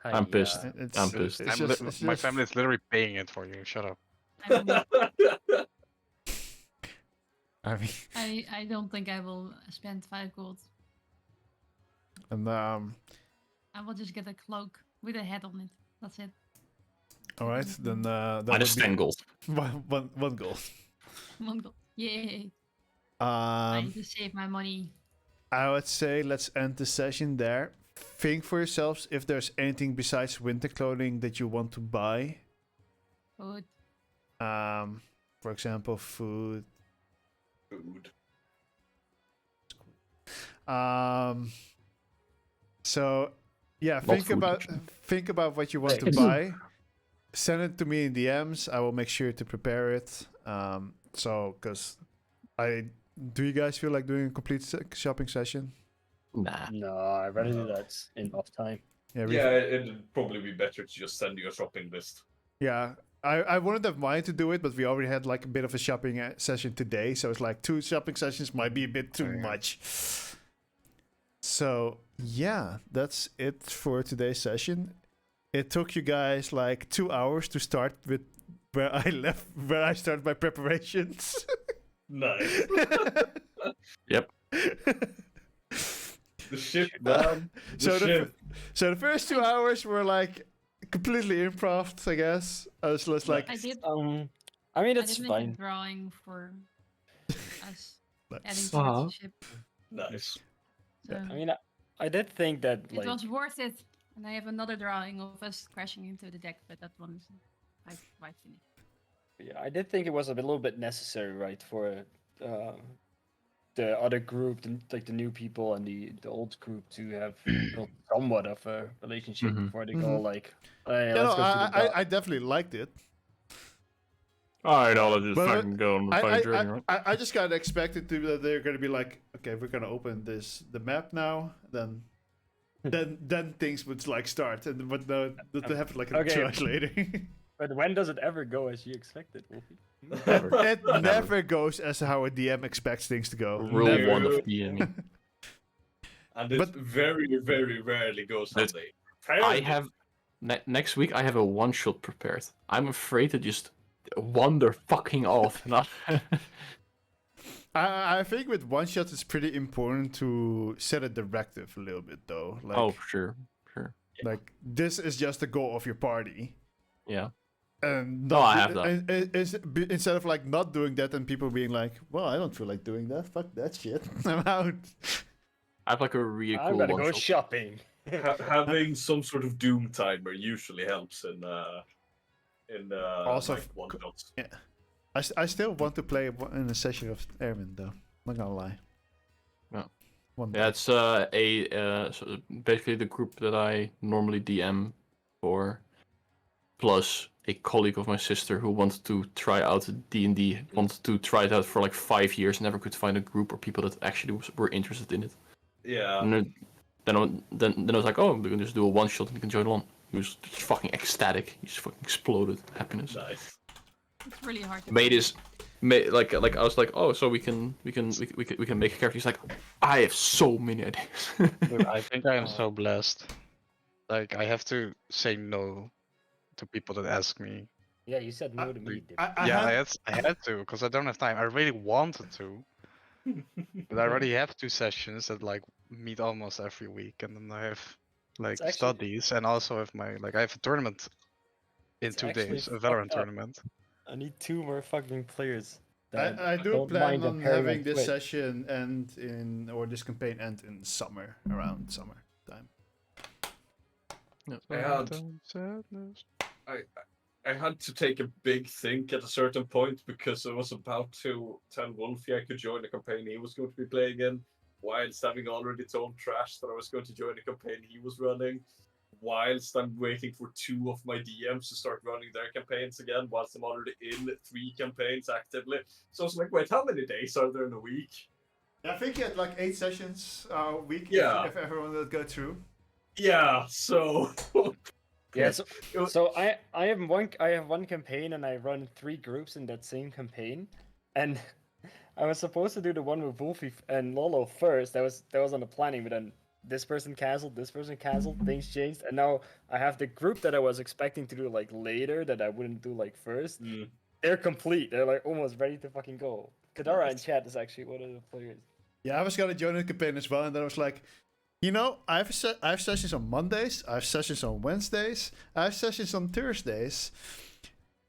B: I'm pissed.
A: It's,
B: I'm pissed.
A: It's
D: I'm
A: just,
D: li-
A: it's
D: my
A: just-
D: family is literally paying it for you. Shut up.
F: I mean,
A: I mean,
F: I don't think I will spend 5 gold.
A: and
F: I will just get a cloak with a head on it. That's it.
A: all right, then that
B: Minus
A: would be
B: 10 gold.
A: one gold.
F: 1 gold. Yay. I need to save my money.
A: I would say let's end the session there. Think for yourselves if there's anything besides winter clothing that you want to buy.
F: Good.
A: For example, food.
E: Food.
A: So yeah,
B: Not
A: think
B: food,
A: about
B: actually.
A: think about what you want to buy. Send it to me in DMs. I will make sure to prepare it. So because do you guys feel like doing a complete shopping session?
B: Nah.
C: No, I'd rather do that in off time.
A: Yeah,
E: Yeah, it'd probably be better to just send you a shopping list.
A: yeah. I wouldn't have minded to do it, but we already had like a bit of a shopping session today, so it's like 2 shopping sessions might be a bit too much. So yeah, that's it for today's session. It took you guys like 2 hours to start with where I started my preparations.
E: Nice.
B: Yep.
E: The ship, man.
A: So the first 2 hours were like completely improv, I guess. I was just like,
F: I did.
C: I mean,
F: I
C: it's
F: did make a
C: fine.
F: drawing for us adding
A: let's-
F: towards
B: Uh-huh.
F: the ship.
E: Nice.
F: So
C: I mean, I did think that
F: it
C: like
F: was worth it. And I have another drawing of us crashing into the deck, but that one is quite finished.
C: yeah, I did think it was a little bit necessary, right, for the other group, like the new people and the old group to have built somewhat of a relationship
B: Mhm.
C: before they go like, hey,
A: yeah,
C: let's
A: no,
C: go to the dock.
A: I definitely liked it.
B: Alright, I'll just
A: But-
B: fucking go on the
A: I,
B: fucking
A: I,
B: journey, right?
A: I just kind of expected to that they're gonna be like, okay, we're gonna open the map now, then things would like start, and but no, that happened like
C: Okay.
A: 2 hours later.
C: But when does it ever go as you expected, Wolfie?
A: It never goes as how a DM expects things to go.
B: Rule
A: Never.
B: 1 of DMing.
E: And it
A: But-
E: very, very rarely goes how
B: But
E: they.
B: I have next week. I have a one shot prepared. I'm afraid to just wander fucking off. Not
A: I think with one shot it's pretty important to set a directive a little bit though. Like,
B: oh, sure.
A: like this is just the goal of your party.
B: Yeah.
A: And
B: No, I have that.
A: Instead of like not doing that and people being like, well, I don't feel like doing that. Fuck that shit. I'm out.
B: I have like a really
C: I'm
B: cool
C: gonna
B: one
C: go
B: shot.
C: shopping.
E: Having some sort of doom timer usually helps in
A: Also,
E: like one shots.
A: I still want to play in a session of Airman though. Not gonna lie.
B: Yeah.
A: One
B: Yeah, it's so basically the group that I normally DM for, plus a colleague of my sister who wanted to try out D&D, wanted to try it out for like 5 years, never could find a group or people that actually were interested in it.
E: Yeah.
B: And then I was like, oh, we can just do a one shot and you can join on. He was just fucking ecstatic. He just fucking exploded with happiness.
E: Nice.
F: It's really hard to
B: Like I was like, oh, so we can make a character. He's like, I have so many ideas.
D: Dude, I think I am so blessed. Like I have to say no to people that ask me.
C: Yeah, you said no to me. Dip.
D: I had to because I don't have time. I really wanted to, but I already have 2 sessions that like meet almost every week, and then I have like
C: actually-
D: studies, and also if my I have a tournament in
C: It's
D: 2
C: actually
D: days, a
C: fucked
D: Valorant
C: up.
D: tournament.
C: I need 2 more fucking players. that
A: I do
C: don't
A: plan
C: mind the
A: on
C: pairing
A: having
C: on
A: this
C: Twitch.
A: session end or this campaign end in summer, around summer time.
E: I had-
D: Sadness.
E: I had to take a big think at a certain point because I was about to tell Wolfie I could join the campaign he was going to be playing in, whilst having already told Trash that I was going to join the campaign he was running, whilst I'm waiting for 2 of my DMs to start running their campaigns again, whilst I'm already in 3 campaigns actively. So I was like, wait, how many days are there in a week?
A: I think you had like 8 sessions a week.
E: Yeah.
A: If everyone would go through.
E: Yeah, so
C: Yeah,
E: It was-
C: so I have one campaign and I run 3 groups in that same campaign, and I was supposed to do the one with Wolfie and Lolo first. That was on the planning, but then this person canceled, things changed, and now I have the group that I was expecting to do like later that I wouldn't do like first.
E: Mm.
C: They're complete. They're like almost ready to fucking go. Kadara in chat is actually one of the players.
A: Yeah, I was gonna join the campaign as well, and then I was like, you know, I have sessions on Mondays, I have sessions on Wednesdays, I have sessions on Thursdays.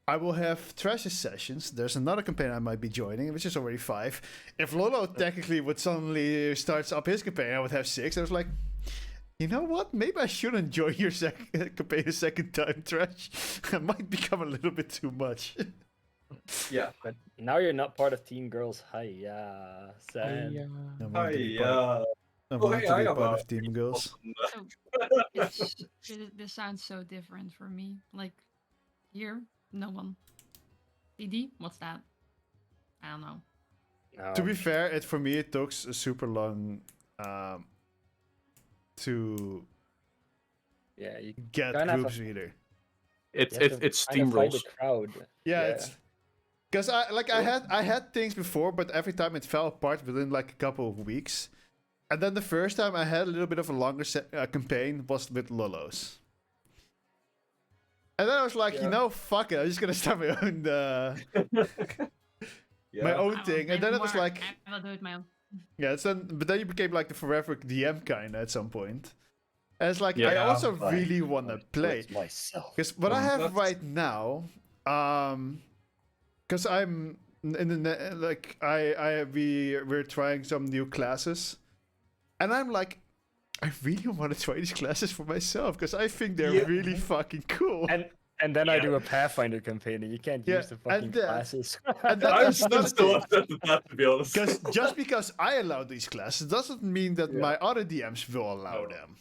A: I will have Trash's sessions. There's another campaign I might be joining, which is already 5. If Lolo technically would suddenly start up his campaign, I would have 6. I was like, you know what? Maybe I shouldn't join your campaign a second time, Trash. It might become a little bit too much.
E: yeah.
C: But now you're not part of Team Girls. Hiya, sad.
A: I want
E: Hi,
A: to be part, I want
E: hey,
A: to
E: I
A: be
E: am
A: part
E: a-
A: of Team Girls.
F: So this sounds so different for me. Like here, no one. DD, what's that? I don't know.
C: No.
A: To be fair, for me it took a super long to
C: Yeah, you
A: get
C: Kinda have
A: groups either.
B: It's
C: you have to
B: it's
C: kinda fight
B: steamrolls.
C: the crowd.
A: Yeah,
C: Yeah.
A: it's because I had things before, but every time it fell apart within like a couple of weeks. And then the first time I had a little bit of a longer campaign was with Lolos. And then I was like, you
E: Yeah.
A: know, fuck it, I'm just gonna start my own
E: Yeah.
A: my own
F: I
A: thing.
F: will
A: And then
F: do
A: it was
F: more.
A: like,
F: I will do it my own.
A: yeah, but then you became like the forever DM kind at some point. And it's like I
B: Yeah,
A: also
C: but
A: really wanna play.
C: myself.
A: Because what I have
E: That's-
A: right now, because I'm in the like we're trying some new classes, and I'm like, I really want to try these classes for myself because I think they're
E: Yeah.
A: really fucking cool.
C: And then I
E: Yeah.
C: do a Pathfinder campaign, and you can't
A: Yeah,
C: use the fucking
A: and that-
C: classes.
A: and that-
E: I'm
A: that's
E: still
A: another
E: so
A: thing.
E: upset with that, to be honest.
A: Because just because I allow these classes doesn't mean that
E: Yeah.
A: my other DMs will allow
E: No.
A: them.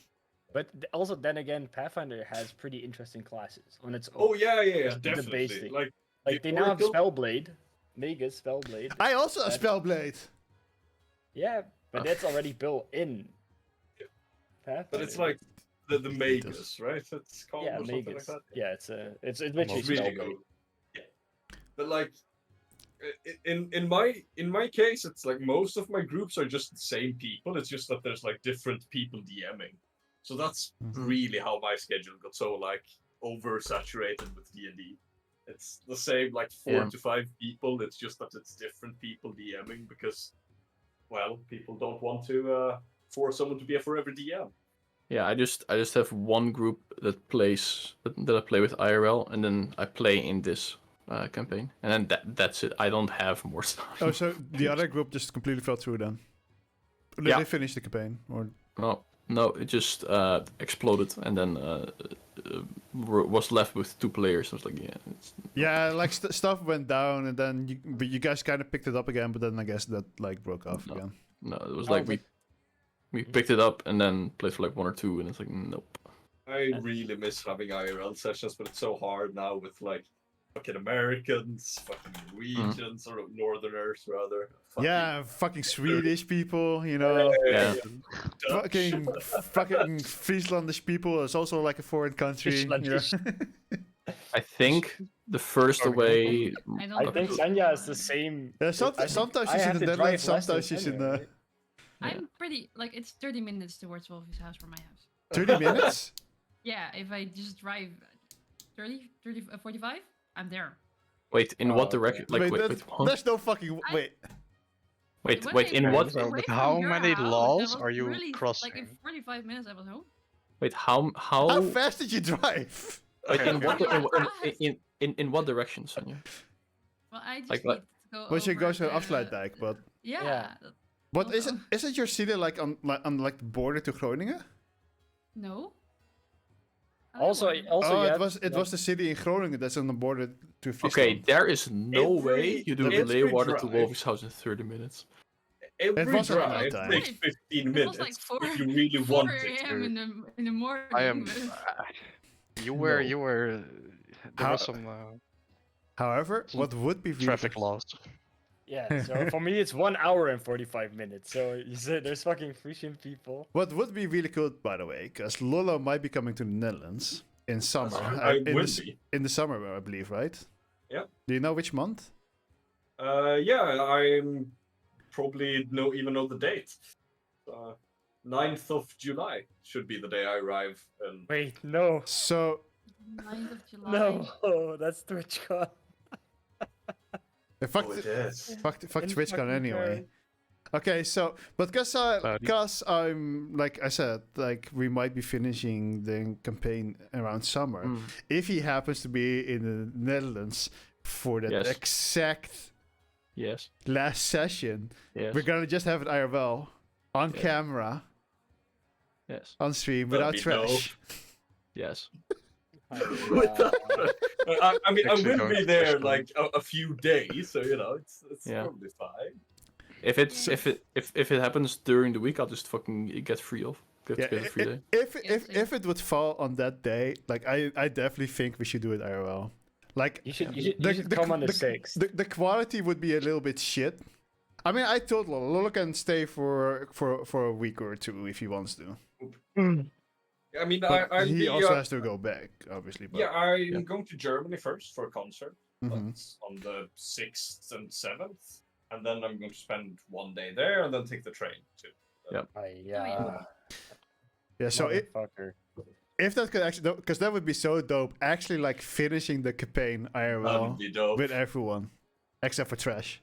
C: But also, then again, Pathfinder has pretty interesting classes on its own.
E: Oh yeah,
C: The
E: definitely.
C: basic.
E: Like
C: Like
E: the
C: they now have
E: Oracle-
C: Spellblade, Mega Spellblade.
A: I also have
C: That's-
A: Spellblade.
C: Yeah, but that's already built in. Pathfinder.
E: but it's like the Magus, right? It's called
C: yeah,
E: or something
C: Magus.
E: like that.
C: Yeah, it's literally
E: It's really
C: Spellblade.
E: good. Yeah. But like in my case, it's like most of my groups are just the same people. It's just that there's like different people DMing. So that's
A: Mhm.
E: really how my schedule got so like oversaturated with D&D. It's the same like 4
B: Yeah.
E: to 5 people. It's just that it's different people DMing because, well, people don't want to force someone to be a forever DM.
B: Yeah, I just have one group that plays that I play with IRL, and then I play in this campaign, and then that's it. I don't have more stuff.
A: Oh, so the other group just completely fell through then? Or did
B: Yeah.
A: they finish the campaign? Or
B: No, it just exploded, and then was left with 2 players. I was like, yeah, it's,
A: yeah, like stuff went down, and then you guys kind of picked it up again, but then I guess that like broke off
B: No.
A: again.
B: no, it was
C: Oh,
B: like we picked it up and then played for like 1 or 2, and it's like nope.
E: I really miss having IRL sessions, but it's so hard now with like fucking Americans, fucking Norwegians, or Northerners rather.
A: Yeah, fucking Swedish people, you know.
B: Yeah.
A: Fucking Frieslandish people is also like a foreign country. You know?
C: Frieslandish.
B: I think the first
E: Sorry.
B: away.
F: I don't
C: I
F: know.
C: think Sanya is the same.
A: Yeah,
C: I think
A: sometimes
C: I
A: she's in
C: have
A: the
C: to
A: Netherlands,
C: drive less than
A: sometimes she's in
C: Sanya,
A: the
C: right?
F: I'm pretty like it's 30 minutes towards Wolfie's house from my house.
A: 30 minutes.
F: Yeah, if I just drive 30, 45, I'm there.
B: Wait, in
C: Oh,
B: what
C: okay.
B: direction? Like
A: wait,
B: wait, what?
A: there's no fucking
F: I-
A: wait.
F: When
B: Wait,
F: I
B: in
F: drove
B: what?
D: So,
F: away
D: with
F: from
D: how
F: your
D: many
F: house,
D: laws
F: that was
D: are you
F: really,
D: crossing?
F: Like in 45 minutes, I was home.
B: Wait, how
A: How fast did you drive?
B: Wait,
D: Okay,
B: in what
F: okay.
B: in what direction, Sonia?
F: Well, I just
B: Like
F: need
B: what?
F: to go
A: Well, she
F: over
A: goes to
F: the-
A: Afsluitdijk, but
F: Yeah.
C: Yeah.
A: what is it?
F: Also-
A: Isn't your city like on the border to Groningen?
F: No.
C: Also,
F: Otherwise-
C: also,
A: Oh,
C: you
A: it
C: have,
A: was
C: like,
A: the city in Groningen that's on the border to Friesland.
B: Okay, there is no way you do
E: every
B: Leeuwarden to
E: drive-
B: Wolfshouse in 30 minutes.
E: Every
A: was at
E: drive
A: nighttime.
E: takes 15
F: It
E: minutes
F: was like 4,
E: if you really
F: 4
E: want it
F: a.m.
E: to.
F: in the morning.
D: I am.
F: but-
D: You were.
E: No.
D: You were. There
A: How-
D: was some
A: However, what would be really
D: traffic laws.
C: yeah. So for me, it's 1 hour and 45 minutes. So you said there's fucking Frisian people.
A: What would be really cool, by the way, because Lolo might be coming to the Netherlands in summer.
E: I
A: in,
E: would
A: the,
E: be.
A: in the summer, I believe, right?
E: Yeah.
A: Do you know which month?
E: Yeah, I'm probably even know the date. 9th of July should be the day I arrive. And
C: Wait, no,
A: So,
F: 9th of July.
C: no, that's TwitchCon.
A: fuck,
E: oh, it is.
A: fuck
C: In
A: TwitchCon
C: fucking
A: anyway.
C: Paris.
A: Okay, so, but
D: Cloudy.
A: because I'm, like I said, like, we might be finishing the campaign around summer.
B: Mm.
A: If he happens to be in the Netherlands for that
B: Yes.
A: exact
B: Yes.
A: last session,
B: Yes.
A: we're gonna just have it IRL on
B: Yes.
A: camera
B: Yes.
A: on stream
E: That'd
A: without
E: be
A: trash.
B: Yes.
E: I mean, I
D: Actually
E: will
D: going
E: be
D: to
E: there
D: Freshman.
E: like a few days, so you know, it's
B: Yeah.
E: probably fine.
B: If it happens during the week, I'll just fucking get free off. Get a free day.
A: If it would fall on that day, like I definitely think we should do it IRL. Like
C: You should
A: the-
C: come on the
A: the-
C: 6th.
A: the quality would be a little bit shit. I mean, I told Lolo can stay for a week or two if he wants to.
E: I mean,
A: But
E: I'll
A: he
E: be,
A: also has to go back, obviously. But,
E: yeah, I'm going to Germany first for a concert.
A: Mhm.
E: That's on the 6th and 7th. And then I'm going to spend one day there and then take the train too.
C: Yeah.
A: Yeah, so
C: Motherfucker.
A: if that could actually, because that would be so dope, actually like finishing the campaign
E: That would
A: IRL
E: be dope.
A: with everyone, except for Trash.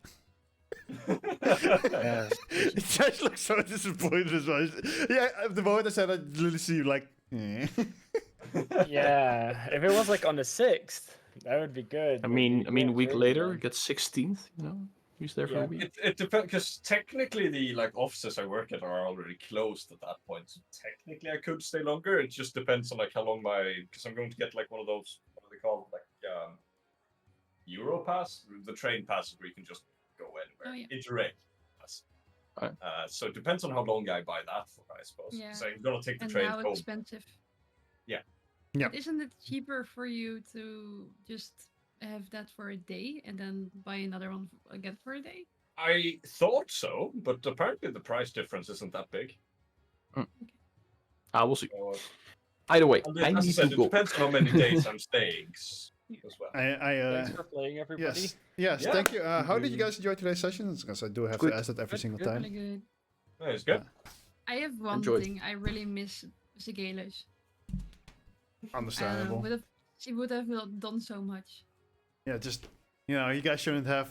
C: Yeah.
A: Trash looks so disappointed as well. Yeah, at the moment I said, I literally see you like, eh.
C: Yeah, if it was like on the 6th, that would be good.
B: I
C: but
B: mean,
C: you
B: a week
C: can't
B: later,
C: really,
B: it gets 16th. You know, he's there for
C: Yeah.
B: a week.
E: It depends, because technically the offices I work at are already closed at that point. So technically I could stay longer. It just depends on like how long because I'm going to get like one of those, what do they call it? Like Euro pass, the train passes where you can just go anywhere.
F: Oh, yeah.
E: Interrail pass.
B: Right.
E: So it depends on how long I buy that for, I suppose.
F: Yeah.
E: So I'm gonna take the
F: And
E: train
F: now
E: home.
F: expensive.
E: Yeah.
A: Yeah.
F: But isn't it cheaper for you to just have that for a day and then buy another one again for a day?
E: I thought so, but apparently the price difference isn't that big.
B: We'll see.
E: So,
B: Either way,
E: and
B: I
E: as I
B: need
E: said,
B: to
E: it
B: go.
E: depends on how many days I'm staying as well.
C: Thanks for playing, everybody.
A: Yes,
E: Yeah.
A: thank you. How did you guys enjoy today's sessions? Because I do have
B: Good.
A: to ask that every single
C: Good.
A: time.
F: Really good.
E: Yeah, it's good.
F: I have one
B: Enjoyed.
F: thing. I really miss Sigelos.
A: Understandable.
F: She would have done so much.
A: Yeah, just, you guys shouldn't have,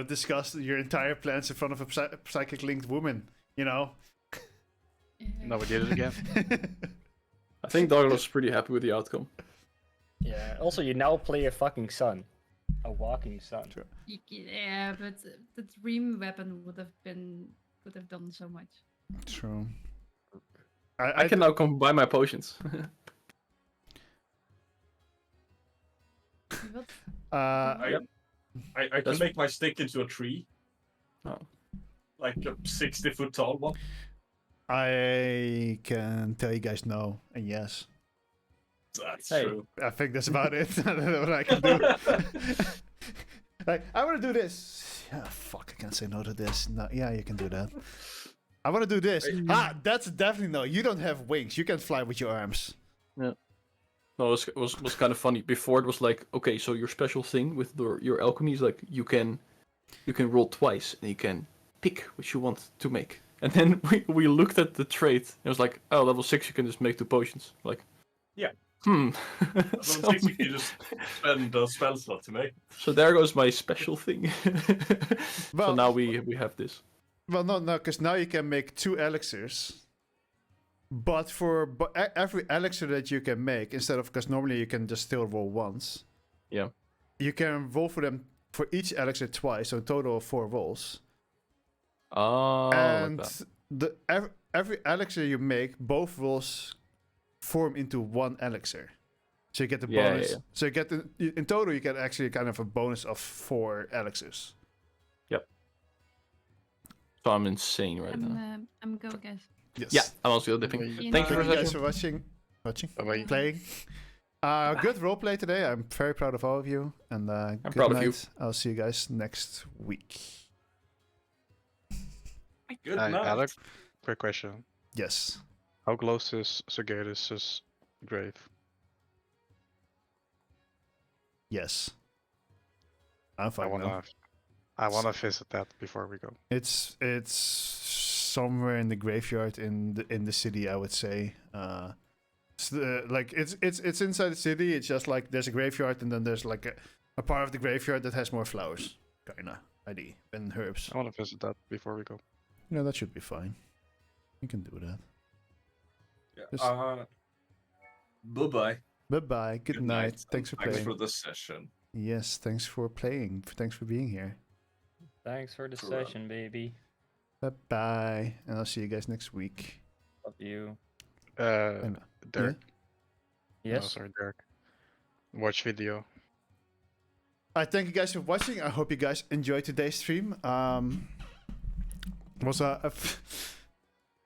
A: discussed your entire plans in front of a psychic linked woman,
F: Yeah.
D: No, we did it again.
B: I think Douglas is pretty happy with the outcome.
C: Yeah. Also, you now play a fucking sun, a walking sun.
A: True.
F: Yeah, but the dream weapon would have done so much.
A: True.
B: I can now come buy my potions.
F: What?
E: I can
B: That's-
E: make my stick into a tree.
B: Oh.
E: Like a 60-foot tall one.
A: I can tell you guys no and yes.
E: That's
B: Hey.
E: true.
A: I think that's about it. I don't know what I can do. Like, I want to do this. Yeah, fuck, I can't say no to this. No, yeah, you can do that. I want to do this. That's definitely no. You don't have wings. You can fly with your arms.
B: No, it was kind of funny. Before it was like, okay, so your special thing with your alchemy is like you can roll twice and you can pick what you want to make. And then we looked at the trait and it was like, oh, level 6 you can just make 2 potions. Like,
E: Yeah.
B: Hmm.
E: Well,
B: So
E: you can just spend a spell slot to make.
B: So there goes my special thing. So
A: Well-
B: now we have this.
A: Well, no, because now you can make 2 elixirs. But for every elixir that you can make, instead of, because normally you can just still roll once.
B: Yeah.
A: You can roll for them for each elixir twice, so a total of 4 rolls.
B: Oh,
A: And
B: like that.
A: every elixir you make, both rolls form into one elixir. So you get the bonus.
B: Yeah.
A: So you get in total, you get actually kind of a bonus of 4 elixirs.
B: Yep. So I'm insane right now.
F: I'm go, guys.
A: Yes.
B: Yeah, I'm also dipping.
D: Bye.
B: Thank you for
A: Thank you guys
B: watching.
A: for watching,
D: Bye-bye.
A: playing. Good roleplay today. I'm very proud of all of you. And good
B: proud of
A: night.
B: you.
A: I'll see you guys next week.
E: Good
D: I
E: night.
D: had a quick question.
A: Yes.
D: How close is Sergeus' grave?
A: Yes. I'm
D: I
A: fine now.
D: wanna visit that before we go.
A: It's somewhere in the graveyard in the city, I would say. It's inside the city. It's just like there's a graveyard, and then there's like a part of the graveyard that has more flowers, kinda ID and herbs.
D: I wanna visit that before we go.
A: That should be fine. You can do that.
E: Yeah.
A: Just-
E: Bye bye.
A: Bye bye. Good night. Thanks for
E: Thanks
A: playing.
E: for the session.
A: Yes, thanks for playing. Thanks for being here.
C: Thanks for the
E: For,
C: session, baby.
A: Bye bye, and I'll see you guys next week.
C: Love you.
A: And,
D: Derek.
C: Yes.
D: No, sorry, Derek. Watch video.
A: I thank you guys for watching. I hope you guys enjoyed today's stream.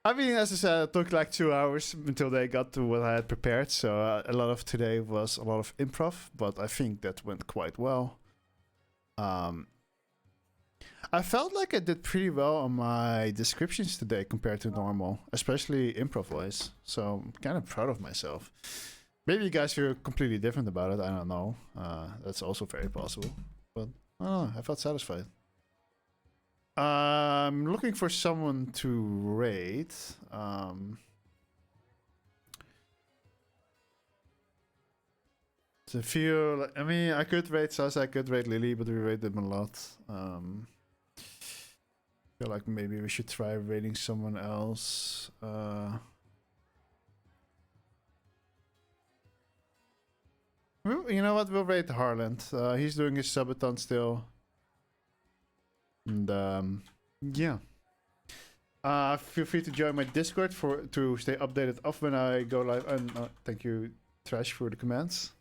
A: I mean, as I said, it took like 2 hours until they got to what I had prepared. So a lot of today was a lot of improv, but I think that went quite well. I felt like I did pretty well on my descriptions today compared to normal, especially improv-wise. So I'm kind of proud of myself. Maybe you guys feel completely different about it. I don't know. That's also very possible. But I don't know. I felt satisfied. I'm looking for someone to rate. To feel like, I mean, I could rate Sasa, I could rate Lily, but we rate them a lot. Feel like maybe we should try rating someone else. You know what? We'll rate Harland. He's doing his subathon still. And yeah. Feel free to join my Discord to stay updated of when I go live. And thank you, Trash, for the comments.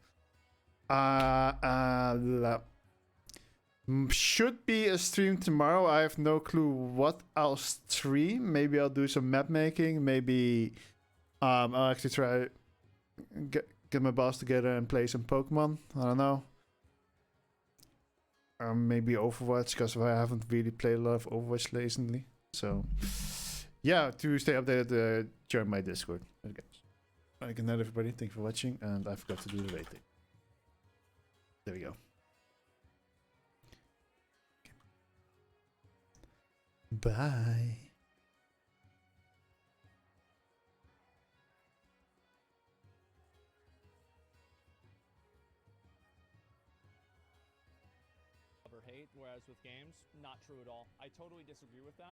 A: Should be a stream tomorrow. I have no clue what I'll stream. Maybe I'll do some map making. Maybe I'll actually try get my boss together and play some Pokemon. I don't know. Maybe Overwatch, because I haven't really played a lot of Overwatch recently. So yeah, to stay updated, join my Discord. Okay. Good night, everybody. Thank you for watching, and I forgot to do the rating. There we go. Bye.
G: Hate, whereas with games, not true at all. I totally disagree with that.